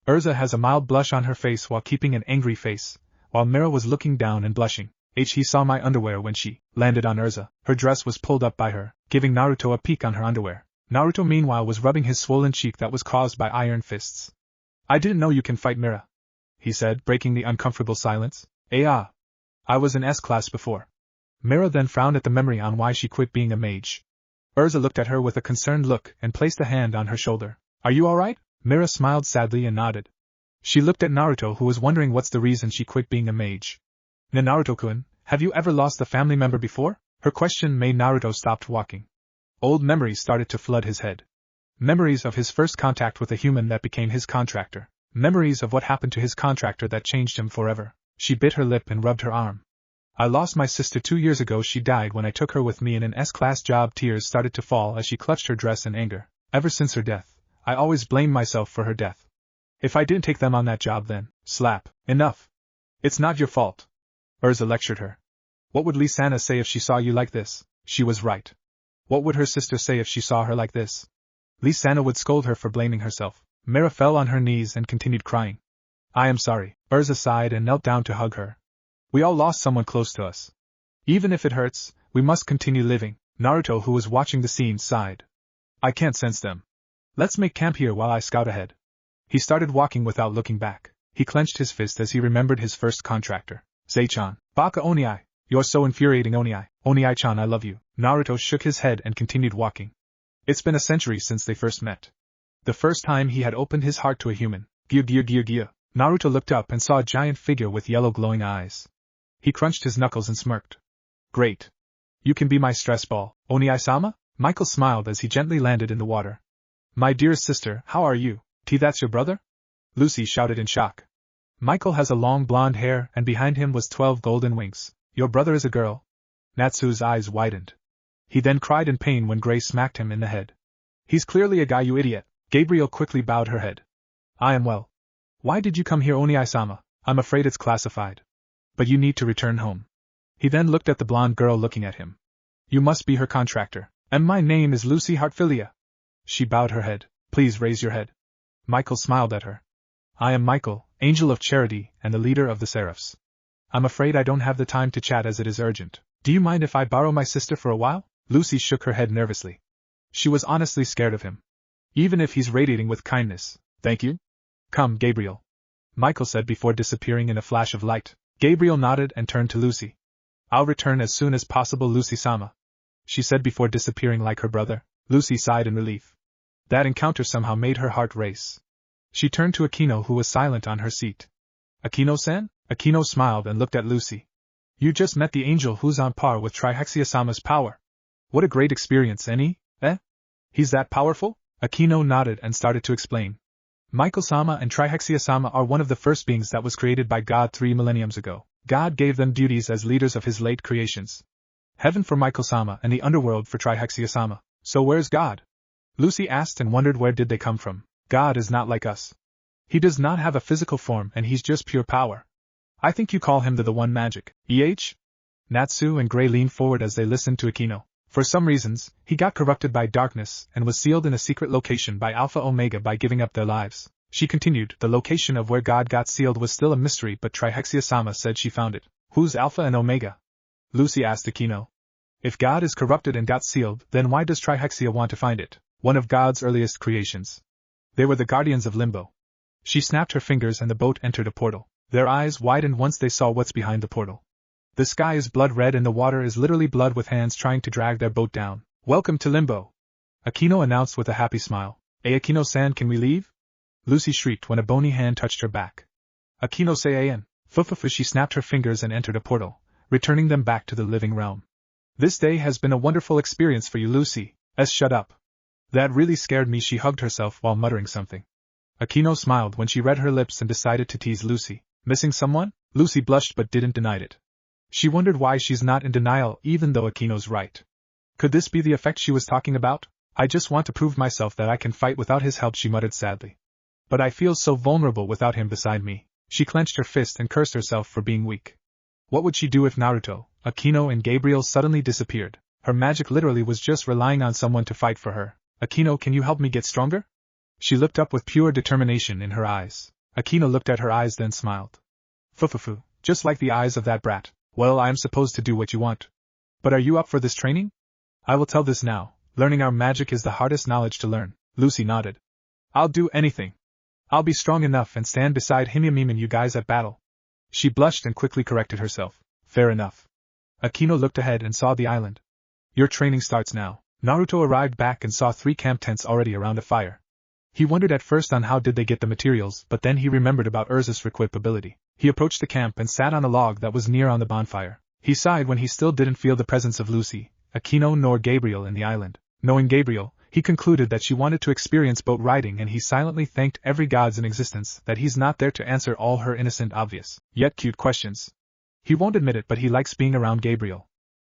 Urza has a mild blush on her face while keeping an angry face, while Mira was looking down and blushing. He saw my underwear when she landed on Urza. Her dress was pulled up by her, giving Naruto a peek on her underwear. Naruto meanwhile was rubbing his swollen cheek that was caused by iron fists. I didn't know you can fight, Mira, he said, breaking the uncomfortable silence. I was in S-class before. Mira then frowned at the memory on why she quit being a mage. Urza looked at her with a concerned look and placed a hand on her shoulder. Are you alright? Mira smiled sadly and nodded. She looked at Naruto, who was wondering what's the reason she quit being a mage. Naruto-kun, have you ever lost a family member before? Her question made Naruto stop walking. Old memories started to flood his head. Memories of his first contact with a human that became his contractor. Memories of what happened to his contractor that changed him forever. She bit her lip and rubbed her arm. I lost my sister 2 years ago. She died when I took her with me in an S-class job. Tears started to fall as she clutched her dress in anger. Ever since her death, I always blamed myself for her death. If I didn't take them on that job then, slap. Enough. It's not your fault. Urza lectured her. What would Lisana say if she saw you like this? She was right. What would her sister say if she saw her like this? Lisana would scold her for blaming herself. Mira fell on her knees and continued crying. I am sorry. Urza sighed and knelt down to hug her. We all lost someone close to us. Even if it hurts, we must continue living. Naruto, who was watching the scene, sighed. I can't sense them. Let's make camp here while I scout ahead. He started walking without looking back. He clenched his fist as he remembered his first contractor. Zei-chan. Baka Oni-ai. You're so infuriating, Oni-ai. Oni-ai-chan, I love you. Naruto shook his head and continued walking. It's been a century since they first met. The first time he had opened his heart to a human. Gyu. Naruto looked up and saw a giant figure with yellow glowing eyes. He crunched his knuckles and smirked. Great. You can be my stress ball, Oni-ai-sama? Michael smiled as he gently landed in the water. My dearest sister, how are you? That's your brother? Lucy shouted in shock. Michael has a long blonde hair and behind him was 12 golden wings. Your brother is a girl? Natsu's eyes widened. He then cried in pain when Gray smacked him in the head. He's clearly a guy, you idiot. Gabriel quickly bowed her head. I am well. Why did you come here, Oni-sama? I'm afraid it's classified. But you need to return home. He then looked at the blonde girl looking at him. You must be her contractor. And my name is Lucy Hartfilia. She bowed her head. Please raise your head. Michael smiled at her. I am Michael, angel of charity, and the leader of the seraphs. I'm afraid I don't have the time to chat as it is urgent. Do you mind if I borrow my sister for a while? Lucy shook her head nervously. She was honestly scared of him. Even if he's radiating with kindness. Thank you. Come, Gabriel. Michael said before disappearing in a flash of light. Gabriel nodded and turned to Lucy. I'll return as soon as possible, Lucy-sama. She said before disappearing like her brother. Lucy sighed in relief. That encounter somehow made her heart race. She turned to Akino, who was silent on her seat. Akino-san? Akino smiled and looked at Lucy. You just met the angel who's on par with Trihexia-sama's power. What a great experience, eh? He's that powerful? Akino nodded and started to explain. Michael-sama and Trihexia-sama are one of the first beings that was created by God 3 millenniums ago. God gave them duties as leaders of his late creations. Heaven for Michael-sama and the underworld for Trihexia-sama. So where's God? Lucy asked and wondered where did they come from. God is not like us. He does not have a physical form and he's just pure power. I think you call him the one magic. Natsu and Gray leaned forward as they listened to Akino. For some reasons, he got corrupted by darkness and was sealed in a secret location by Alpha Omega by giving up their lives. She continued, the location of where God got sealed was still a mystery, but Trihexia-sama said she found it. Who's Alpha and Omega? Lucy asked Akino. If God is corrupted and got sealed, then why does Trihexia want to find it? One of God's earliest creations. They were the guardians of limbo. She snapped her fingers and the boat entered a portal. Their eyes widened once they saw what's behind the portal. The sky is blood red and the water is literally blood with hands trying to drag their boat down. Welcome to Limbo. Akino announced with a happy smile. Akino-san, can we leave? Lucy shrieked when a bony hand touched her back. Akino-san. Fufufu, she snapped her fingers and entered a portal, returning them back to the living realm. This day has been a wonderful experience for you, Lucy. Shut up. That really scared me, she hugged herself while muttering something. Akino smiled when she read her lips and decided to tease Lucy. Missing someone? Lucy blushed but didn't deny it. She wondered why she's not in denial even though Akino's right. Could this be the effect she was talking about? I just want to prove myself that I can fight without his help, she muttered sadly. But I feel so vulnerable without him beside me. She clenched her fist and cursed herself for being weak. What would she do if Naruto, Akino and Gabriel suddenly disappeared? Her magic literally was just relying on someone to fight for her. Akino, can you help me get stronger? She looked up with pure determination in her eyes. Akino looked at her eyes then smiled. Fufufu, just like the eyes of that brat. Well, I am supposed to do what you want. But are you up for this training? I will tell this now. Learning our magic is the hardest knowledge to learn. Lucy nodded. I'll do anything. I'll be strong enough and stand beside Himyamim and you guys at battle. She blushed and quickly corrected herself. Fair enough. Akino looked ahead and saw the island. Your training starts now. Naruto arrived back and saw 3 camp tents already around a fire. He wondered at first on how did they get the materials, but then he remembered about Urza's requip ability. He approached the camp and sat on a log that was near on the bonfire. He sighed when he still didn't feel the presence of Lucy, Akino nor Gabriel in the island. Knowing Gabriel, he concluded that she wanted to experience boat riding and he silently thanked every gods in existence that he's not there to answer all her innocent obvious, yet cute questions. He won't admit it but he likes being around Gabriel.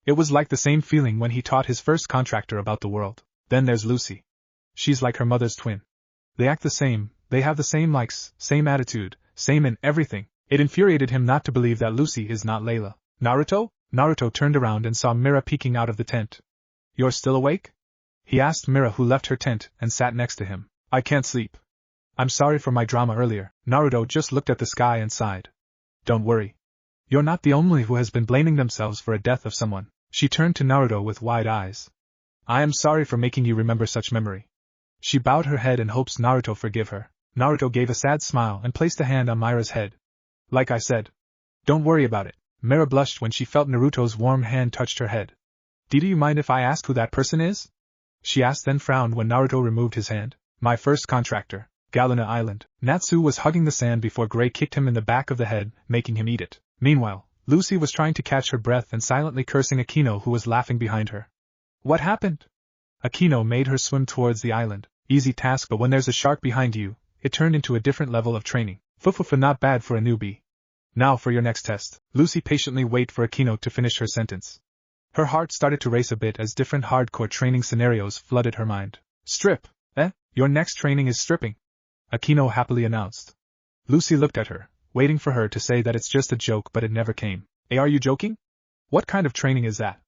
It was like the same feeling when he taught his first contractor about the world. Then there's Lucy. She's like her mother's twin. They act the same, they have the same likes, same attitude, same in everything. It infuriated him not to believe that Lucy is not Layla. Naruto? Naruto turned around and saw Mira peeking out of the tent. You're still awake? He asked Mira, who left her tent and sat next to him. I can't sleep. I'm sorry for my drama earlier. Naruto just looked at the sky and sighed. Don't worry. You're not the only who has been blaming themselves for a death of someone. She turned to Naruto with wide eyes. I am sorry for making you remember such memory. She bowed her head and hopes Naruto forgive her. Naruto gave a sad smile and placed a hand on Mira's head. Like I said. Don't worry about it. Mira blushed when she felt Naruto's warm hand touched her head. Do you mind if I ask who that person is? She asked then frowned when Naruto removed his hand. My first contractor, Galena Island. Natsu was hugging the sand before Gray kicked him in the back of the head, making him eat it. Meanwhile, Lucy was trying to catch her breath and silently cursing Akino, who was laughing behind her. What happened? Akino made her swim towards the island. Easy task, but when there's a shark behind you, it turned into a different level of training. Fufufu, not bad for a newbie. Now for your next test. Lucy patiently waited for Akino to finish her sentence. Her heart started to race a bit as different hardcore training scenarios flooded her mind. Strip? Your next training is stripping, Akino happily announced. Lucy looked at her, waiting for her to say that it's just a joke, but it never came. Are you joking? What kind of training is that?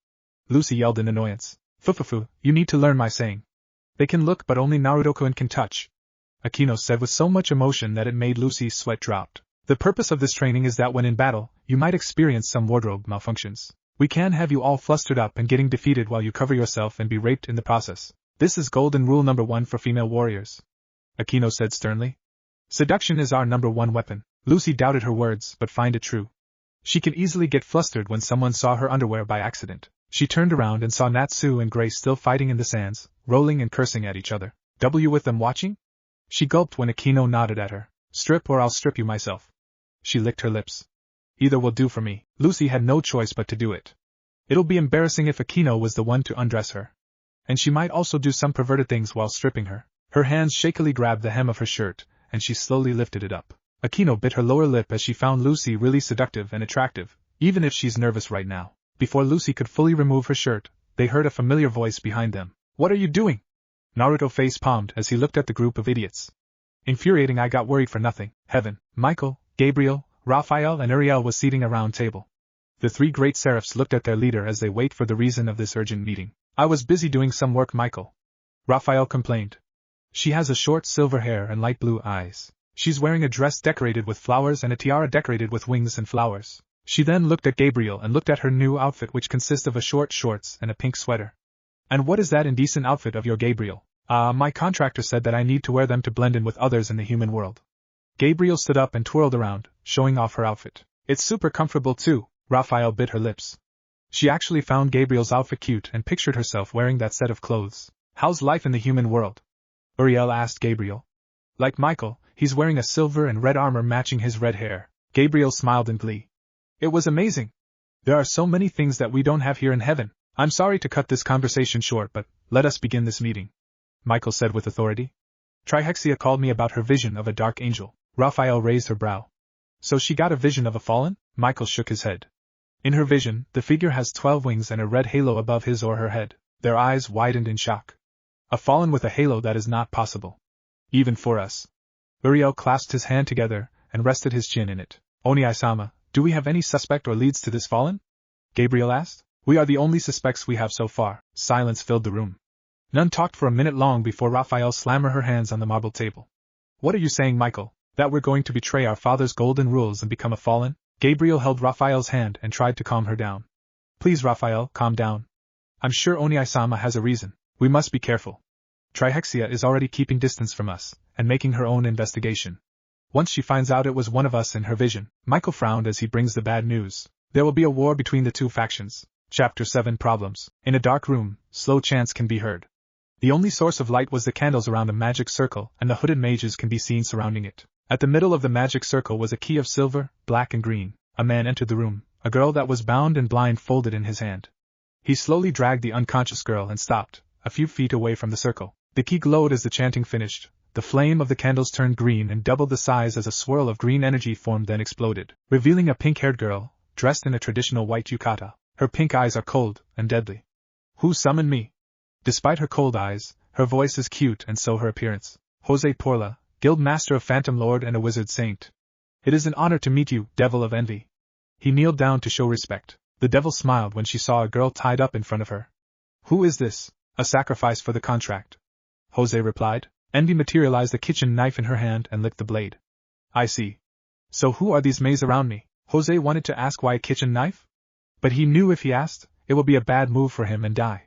Lucy yelled in annoyance. Fufufu, you need to learn my saying. They can look but only Naruto-kun can touch, Akino said with so much emotion that it made Lucy's sweat drop. The purpose of this training is that when in battle, you might experience some wardrobe malfunctions. We can't have you all flustered up and getting defeated while you cover yourself and be raped in the process. This is golden rule number 1 for female warriors, Akino said sternly. Seduction is our number 1 weapon. Lucy doubted her words but find it true. She can easily get flustered when someone saw her underwear by accident. She turned around and saw Natsu and Grace still fighting in the sands, rolling and cursing at each other. With them watching? She gulped when Akino nodded at her. Strip or I'll strip you myself. She licked her lips. Either will do for me. Lucy had no choice but to do it. It'll be embarrassing if Akino was the one to undress her. And she might also do some perverted things while stripping her. Her hands shakily grabbed the hem of her shirt, and she slowly lifted it up. Akino bit her lower lip as she found Lucy really seductive and attractive, even if she's nervous right now. Before Lucy could fully remove her shirt, they heard a familiar voice behind them. What are you doing? Naruto face-palmed as he looked at the group of idiots. Infuriating, I got worried for nothing. Heaven, Michael, Gabriel, Raphael and Uriel was seating a round table. The 3 great seraphs looked at their leader as they wait for the reason of this urgent meeting. I was busy doing some work, Michael, Raphael complained. She has a short silver hair and light blue eyes. She's wearing a dress decorated with flowers and a tiara decorated with wings and flowers. She then looked at Gabriel and looked at her new outfit, which consists of a short shorts and a pink sweater. And what is that indecent outfit of your, Gabriel? My contractor said that I need to wear them to blend in with others in the human world. Gabriel stood up and twirled around, showing off her outfit. It's super comfortable too, Raphael bit her lips. She actually found Gabriel's outfit cute and pictured herself wearing that set of clothes. How's life in the human world? Uriel asked Gabriel. Like Michael, he's wearing a silver and red armor matching his red hair. Gabriel smiled in glee. It was amazing. There are so many things that we don't have here in heaven. I'm sorry to cut this conversation short, but let us begin this meeting, Michael said with authority. Trihexia called me about her vision of a dark angel. Raphael raised her brow. So she got a vision of a fallen? Michael shook his head. In her vision, the figure has 12 wings and a red halo above his or her head. Their eyes widened in shock. A fallen with a halo? That is not possible. Even for us. Uriel clasped his hand together and rested his chin in it. Oni-sama, do we have any suspect or leads to this fallen? Gabriel asked. We are the only suspects we have so far. Silence filled the room. None talked for a minute long before Raphael slammed her hands on the marble table. What are you saying, Michael? That we're going to betray our father's golden rules and become a fallen? Gabriel held Raphael's hand and tried to calm her down. Please, Raphael, calm down. I'm sure Oni-sama has a reason. We must be careful. Trihexia is already keeping distance from us, and making her own investigation. Once she finds out it was one of us in her vision, Michael frowned as he brings the bad news. There will be a war between the 2 factions. Chapter 7 Problems. In a dark room, slow chants can be heard. The only source of light was the candles around the magic circle, and the hooded mages can be seen surrounding it. At the middle of the magic circle was a key of silver, black and green. A man entered the room, a girl that was bound and blindfolded in his hand. He slowly dragged the unconscious girl and stopped, a few feet away from the circle. The key glowed as the chanting finished. The flame of the candles turned green and doubled the size as a swirl of green energy formed, then exploded, revealing a pink-haired girl, dressed in a traditional white yukata. Her pink eyes are cold and deadly. Who summoned me? Despite her cold eyes, her voice is cute and so her appearance. Jose Porla, Guild Master of Phantom Lord and a Wizard Saint. It is an honor to meet you, Devil of Envy. He kneeled down to show respect. The devil smiled when she saw a girl tied up in front of her. Who is this? A sacrifice for the contract, Jose replied. Envy materialized a kitchen knife in her hand and licked the blade. I see. So who are these maids around me? Jose wanted to ask why a kitchen knife? But he knew if he asked, it would be a bad move for him and die.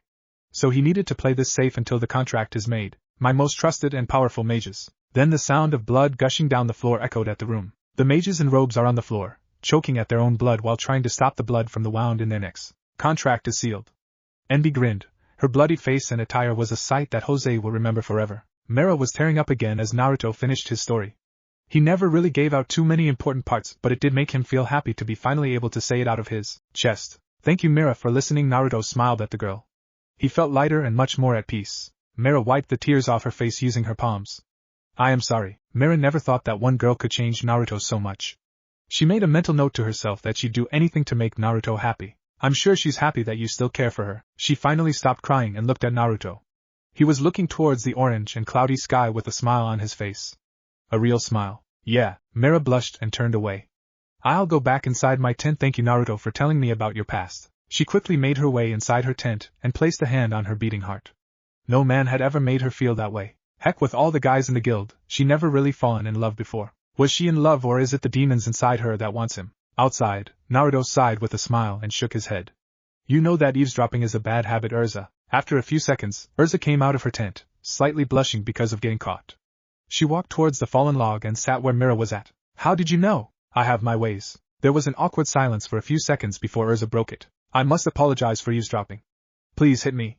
So he needed to play this safe until the contract is made. My most trusted and powerful mages. Then the sound of blood gushing down the floor echoed at the room. The mages in robes are on the floor, choking at their own blood while trying to stop the blood from the wound in their necks. Contract is sealed. Envy grinned. Her bloody face and attire was a sight that Jose will remember forever. Mera was tearing up again as Naruto finished his story. He never really gave out too many important parts, but it did make him feel happy to be finally able to say it out of his chest. Thank you, Mera, for listening. Naruto smiled at the girl. He felt lighter and much more at peace. Mera wiped the tears off her face using her palms. I am sorry. Mera never thought that one girl could change Naruto so much. She made a mental note to herself that she'd do anything to make Naruto happy. I'm sure she's happy that you still care for her. She finally stopped crying and looked at Naruto. He was looking towards the orange and cloudy sky with a smile on his face. A real smile. Yeah, Mira blushed and turned away. I'll go back inside my tent. Thank you, Naruto, for telling me about your past. She quickly made her way inside her tent and placed a hand on her beating heart. No man had ever made her feel that way. Heck, with all the guys in the guild, she never really fallen in love before. Was she in love, or is it the demons inside her that wants him? Outside, Naruto sighed with a smile and shook his head. You know that eavesdropping is a bad habit, Urza. After a few seconds, Urza came out of her tent, slightly blushing because of getting caught. She walked towards the fallen log and sat where Mira was at. How did you know? I have my ways. There was an awkward silence for a few seconds before Urza broke it. I must apologize for eavesdropping. Please hit me.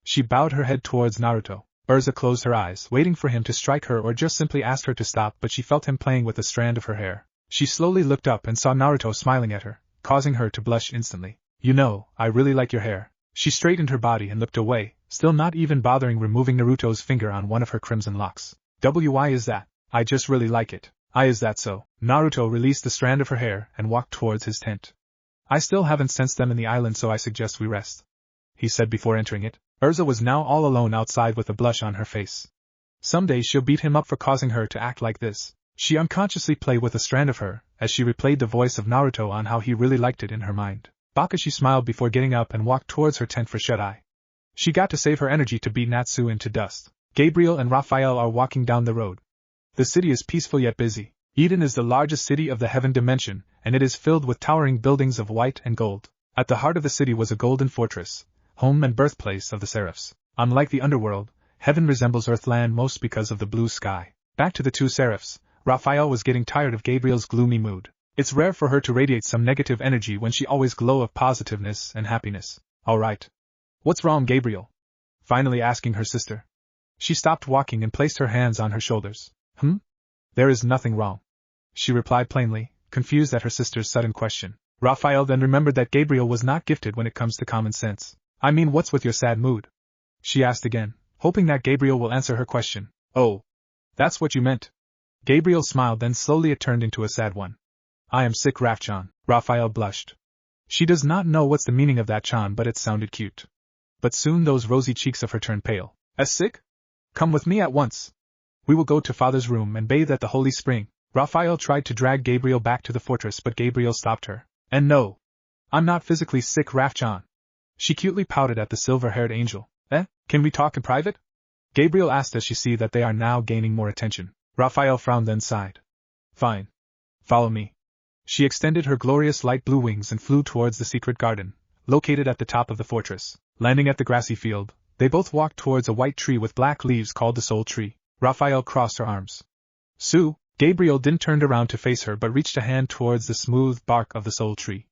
She bowed her head towards Naruto. Urza closed her eyes, waiting for him to strike her or just simply ask her to stop, but she felt him playing with a strand of her hair. She slowly looked up and saw Naruto smiling at her, causing her to blush instantly. You know, I really like your hair. She straightened her body and looked away, still not even bothering removing Naruto's finger on one of her crimson locks. Why is that? I just really like it. Is that so? Naruto released the strand of her hair and walked towards his tent. I still haven't sensed them in the island, so I suggest we rest, he said before entering it. Urza was now all alone outside with a blush on her face. Someday she'll beat him up for causing her to act like this. She unconsciously played with a strand of her, as she replayed the voice of Naruto on how he really liked it in her mind. She smiled before getting up and walked towards her tent for shut-eye. She got to save her energy to beat Natsu into dust. Gabriel and Raphael are walking down the road. The city is peaceful yet busy. Eden is the largest city of the heaven dimension, and it is filled with towering buildings of white and gold. At the heart of the city was a golden fortress, home and birthplace of the seraphs. Unlike the underworld, heaven resembles earthland most because of the blue sky. Back to the two seraphs, Raphael was getting tired of Gabriel's gloomy mood. It's rare for her to radiate some negative energy when she always glow of positiveness and happiness. Alright. What's wrong, Gabriel? Finally asking her sister. She stopped walking and placed her hands on her shoulders. There is nothing wrong, she replied plainly, confused at her sister's sudden question. Raphael then remembered that Gabriel was not gifted when it comes to common sense. I mean, what's with your sad mood? She asked again, hoping that Gabriel will answer her question. Oh, that's what you meant. Gabriel smiled, then slowly it turned into a sad one. I am sick, Rafchan. Raphael blushed. She does not know what's the meaning of that Chan, but it sounded cute. But soon those rosy cheeks of her turned pale. As sick? Come with me at once. We will go to father's room and bathe at the holy spring. Raphael tried to drag Gabriel back to the fortress, but Gabriel stopped her. And no, I'm not physically sick, Rafchan. She cutely pouted at the silver-haired angel. Can we talk in private? Gabriel asked as she see that they are now gaining more attention. Raphael frowned, then sighed. Fine. Follow me. She extended her glorious light blue wings and flew towards the secret garden, located at the top of the fortress. Landing at the grassy field, they both walked towards a white tree with black leaves called the soul tree. Raphael crossed her arms. Sue, Gabriel didn't turn around to face her but reached a hand towards the smooth bark of the soul tree.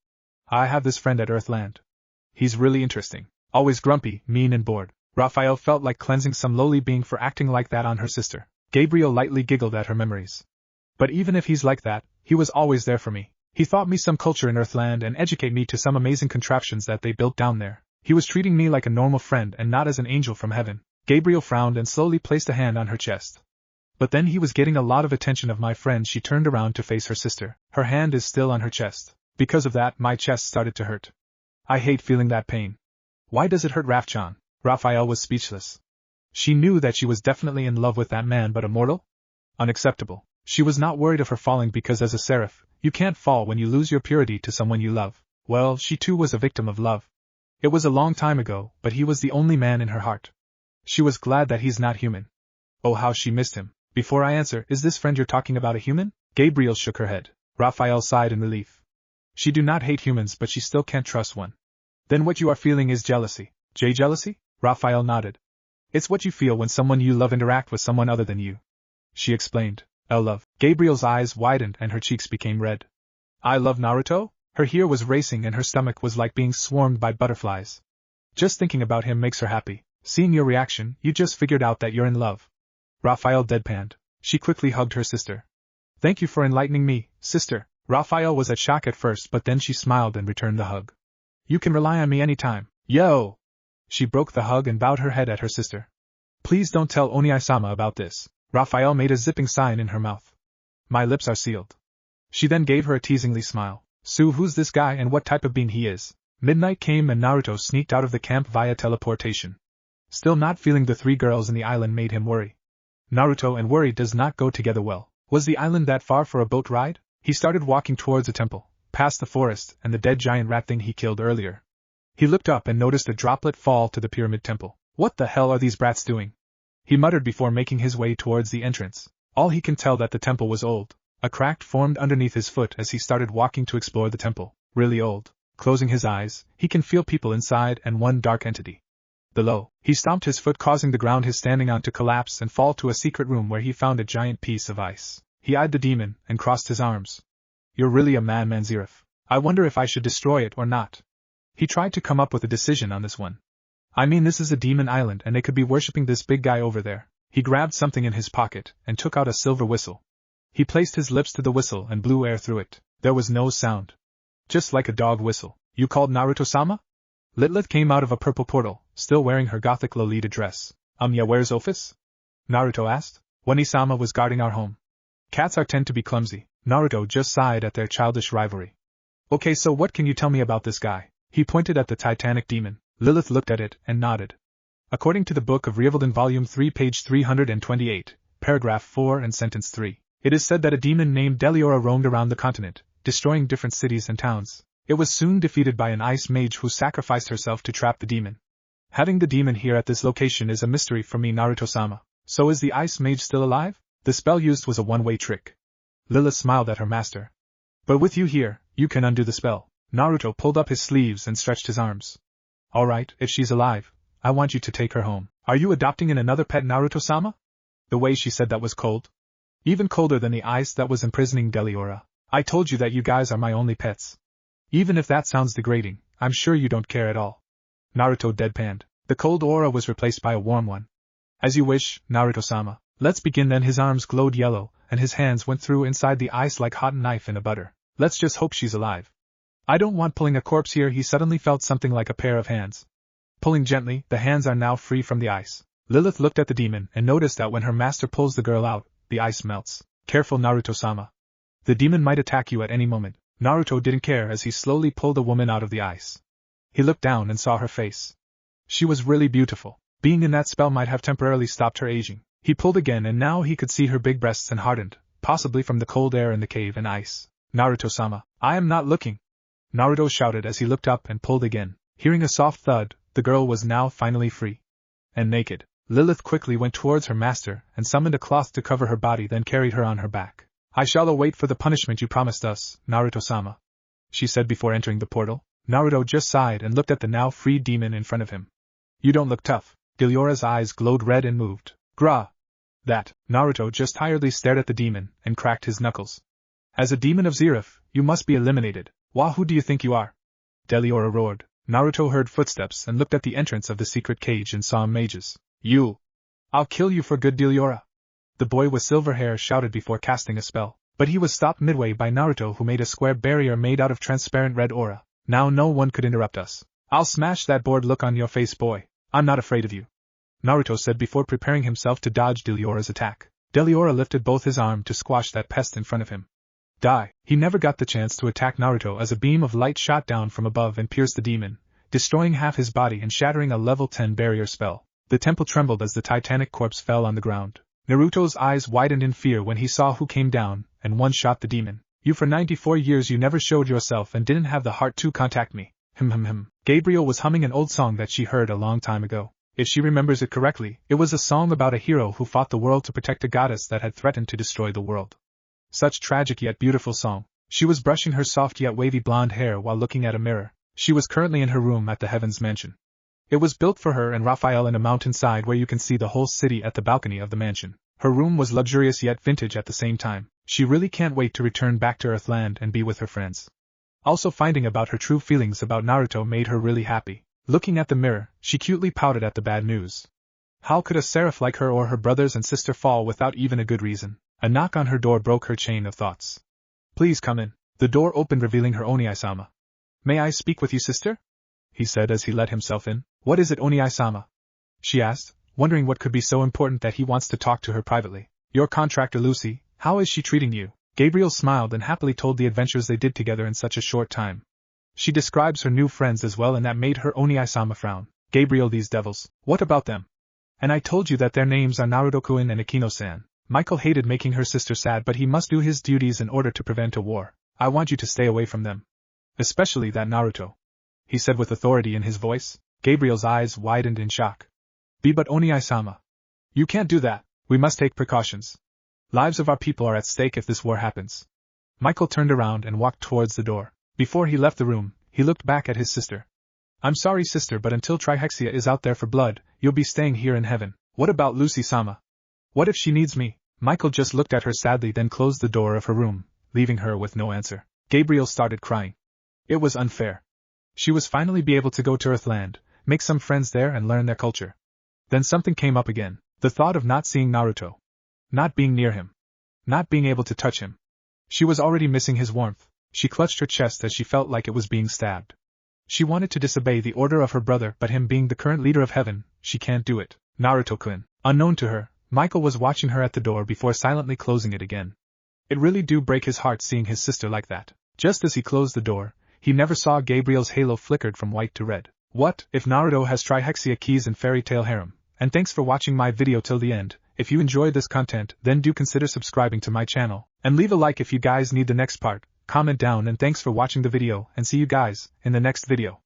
I have this friend at Earthland. He's really interesting. Always grumpy, mean and bored. Raphael felt like cleansing some lowly being for acting like that on her sister. Gabriel lightly giggled at her memories. But even if he's like that, he was always there for me. He taught me some culture in Earthland and educated me to some amazing contraptions that they built down there. He was treating me like a normal friend and not as an angel from heaven. Gabriel frowned and slowly placed a hand on her chest. But then he was getting a lot of attention of my friend. She turned around to face her sister. Her hand is still on her chest. Because of that, my chest started to hurt. I hate feeling that pain. Why does it hurt, Rafchan? Raphael was speechless. She knew that she was definitely in love with that man, but a mortal? Unacceptable. She was not worried of her falling because as a seraph, you can't fall when you lose your purity to someone you love. Well, she too was a victim of love. It was a long time ago, but he was the only man in her heart. She was glad that he's not human. Oh, how she missed him. Before I answer, is this friend you're talking about a human? Gabriel shook her head. Raphael sighed in relief. She do not hate humans, but she still can't trust one. Then what you are feeling is jealousy. Jealousy? Raphael nodded. It's what you feel when someone you love interact with someone other than you. She explained. Love. Gabriel's eyes widened and her cheeks became red. I love Naruto? Her hair was racing and her stomach was like being swarmed by butterflies. Just thinking about him makes her happy. Seeing your reaction, you just figured out that you're in love. Raphael deadpanned. She quickly hugged her sister. Thank you for enlightening me, sister. Raphael was at shock at first, but then she smiled and returned the hug. You can rely on me anytime. Yo! She broke the hug and bowed her head at her sister. Please don't tell Oniai-sama about this. Raphael made a zipping sign in her mouth. My lips are sealed. She then gave her a teasingly smile. Sue, who's this guy and what type of being he is? Midnight came and Naruto sneaked out of the camp via teleportation. Still not feeling the three girls in the island made him worry. Naruto and worry does not go together well. Was the island that far for a boat ride? He started walking towards a temple, past the forest and the dead giant rat thing he killed earlier. He looked up and noticed a droplet fall to the pyramid temple. What the hell are these brats doing? He muttered before making his way towards the entrance. All he can tell that the temple was old. A crack formed underneath his foot as he started walking to explore the temple. Really old. Closing his eyes, he can feel people inside and one dark entity. Below, he stomped his foot causing the ground he's standing on to collapse and fall to a secret room where he found a giant piece of ice. He eyed the demon and crossed his arms. You're really a madman, Zirif. I wonder if I should destroy it or not. He tried to come up with a decision on this one. I mean, this is a demon island and they could be worshipping this big guy over there. He grabbed something in his pocket and took out a silver whistle. He placed his lips to the whistle and blew air through it. There was no sound. Just like a dog whistle. You called Naruto-sama? Lilith came out of a purple portal, still wearing her gothic Lolita dress. Yeah, where's office? Naruto asked. Wani-sama was guarding our home. Cats tend to be clumsy. Naruto just sighed at their childish rivalry. Okay, so what can you tell me about this guy? He pointed at the Titanic demon. Lilith looked at it and nodded. According to the Book of Rievelden Volume 3 page 328, paragraph 4 and sentence 3, it is said that a demon named Deliora roamed around the continent, destroying different cities and towns. It was soon defeated by an ice mage who sacrificed herself to trap the demon. Having the demon here at this location is a mystery for me, Naruto-sama. So is the ice mage still alive? The spell used was a one-way trick. Lilith smiled at her master. But with you here, you can undo the spell. Naruto pulled up his sleeves and stretched his arms. Alright, if she's alive, I want you to take her home. Are you adopting in another pet, Naruto-sama? The way she said that was cold. Even colder than the ice that was imprisoning Deliora. I told you that you guys are my only pets. Even if that sounds degrading, I'm sure you don't care at all. Naruto deadpanned. The cold aura was replaced by a warm one. As you wish, Naruto-sama. Let's begin then. His arms glowed yellow, and his hands went through inside the ice like hot knife in a butter. Let's just hope she's alive. I don't want pulling a corpse here. He suddenly felt something like a pair of hands. Pulling gently, the hands are now free from the ice. Lilith looked at the demon and noticed that when her master pulls the girl out, the ice melts. Careful, Naruto-sama. The demon might attack you at any moment. Naruto didn't care as he slowly pulled the woman out of the ice. He looked down and saw her face. She was really beautiful. Being in that spell might have temporarily stopped her aging. He pulled again and now he could see her big breasts and hardened, possibly from the cold air in the cave and ice. Naruto-sama, I am not looking. Naruto shouted as he looked up and pulled again. Hearing a soft thud, the girl was now finally free. And naked. Lilith quickly went towards her master and summoned a cloth to cover her body, then carried her on her back. I shall await for the punishment you promised us, Naruto-sama, she said before entering the portal. Naruto just sighed and looked at the now freed demon in front of him. You don't look tough. Deliora's eyes glowed red and moved. Grah! That. Naruto just tiredly stared at the demon and cracked his knuckles. As a demon of Zirif, you must be eliminated. Wah, who do you think you are? Deliora roared. Naruto heard footsteps and looked at the entrance of the secret cage and saw mages. You! I'll kill you for good, Deliora! The boy with silver hair shouted before casting a spell, but he was stopped midway by Naruto, who made a square barrier made out of transparent red aura. Now no one could interrupt us. I'll smash that board. Look on your face, boy. I'm not afraid of you, Naruto said before preparing himself to dodge Deliora's attack. Deliora lifted both his arms to squash that pest in front of him. Die! He never got the chance to attack Naruto as a beam of light shot down from above and pierced the demon, destroying half his body and shattering a level 10 barrier spell. The temple trembled as the Titanic corpse fell on the ground. Naruto's eyes widened in fear when he saw who came down, and one shot the demon. You, for 94 years you never showed yourself and didn't have the heart to contact me. Gabriel was humming an old song that she heard a long time ago. If she remembers it correctly, it was a song about a hero who fought the world to protect a goddess that had threatened to destroy the world. Such tragic yet beautiful song. She was brushing her soft yet wavy blonde hair while looking at a mirror. She was currently in her room at the Heavens Mansion. It was built for her and Raphael in a mountainside where you can see the whole city at the balcony of the mansion. Her room was luxurious yet vintage at the same time. She really can't wait to return back to Earthland and be with her friends. Also, finding about her true feelings about Naruto made her really happy. Looking at the mirror, she cutely pouted at the bad news. How could a seraph like her or her brothers and sister fall without even a good reason? A knock on her door broke her chain of thoughts. Please come in. The door opened, revealing her Oni-sama. May I speak with you, sister? He said as he let himself in. What is it, Oni-sama? She asked, wondering what could be so important that he wants to talk to her privately. Your contractor Lucy, how is she treating you? Gabriel smiled and happily told the adventures they did together in such a short time. She describes her new friends as well, and that made her Oni-sama frown. Gabriel, these devils, what about them? And I told you that their names are Naruto-kun and Akino-san. Michael hated making her sister sad, but he must do his duties in order to prevent a war. I want you to stay away from them. Especially that Naruto, he said with authority in his voice. Gabriel's eyes widened in shock. But Oni-sama, you can't do that. We must take precautions. Lives of our people are at stake if this war happens. Michael turned around and walked towards the door. Before he left the room, he looked back at his sister. I'm sorry, sister, but until trihexia is out there for blood, you'll be staying here in heaven. What about Lucy-sama? What if she needs me? Michael just looked at her sadly, then closed the door of her room, leaving her with no answer. Gabriel started crying. It was unfair. She was finally be able to go to Earthland, make some friends there and learn their culture. Then something came up again. The thought of not seeing Naruto. Not being near him. Not being able to touch him. She was already missing his warmth. She clutched her chest as she felt like it was being stabbed. She wanted to disobey the order of her brother, but him being the current leader of heaven, she can't do it. Naruto-kun. Unknown to her, Michael was watching her at the door before silently closing it again. It really do break his heart seeing his sister like that. Just as he closed the door, he never saw Gabriel's halo flickered from white to red. What if Naruto has trihexia keys in fairy tale harem? And thanks for watching my video till the end. If you enjoyed this content, then do consider subscribing to my channel, and leave a like if you guys need the next part. Comment down, and thanks for watching the video, and see you guys in the next video.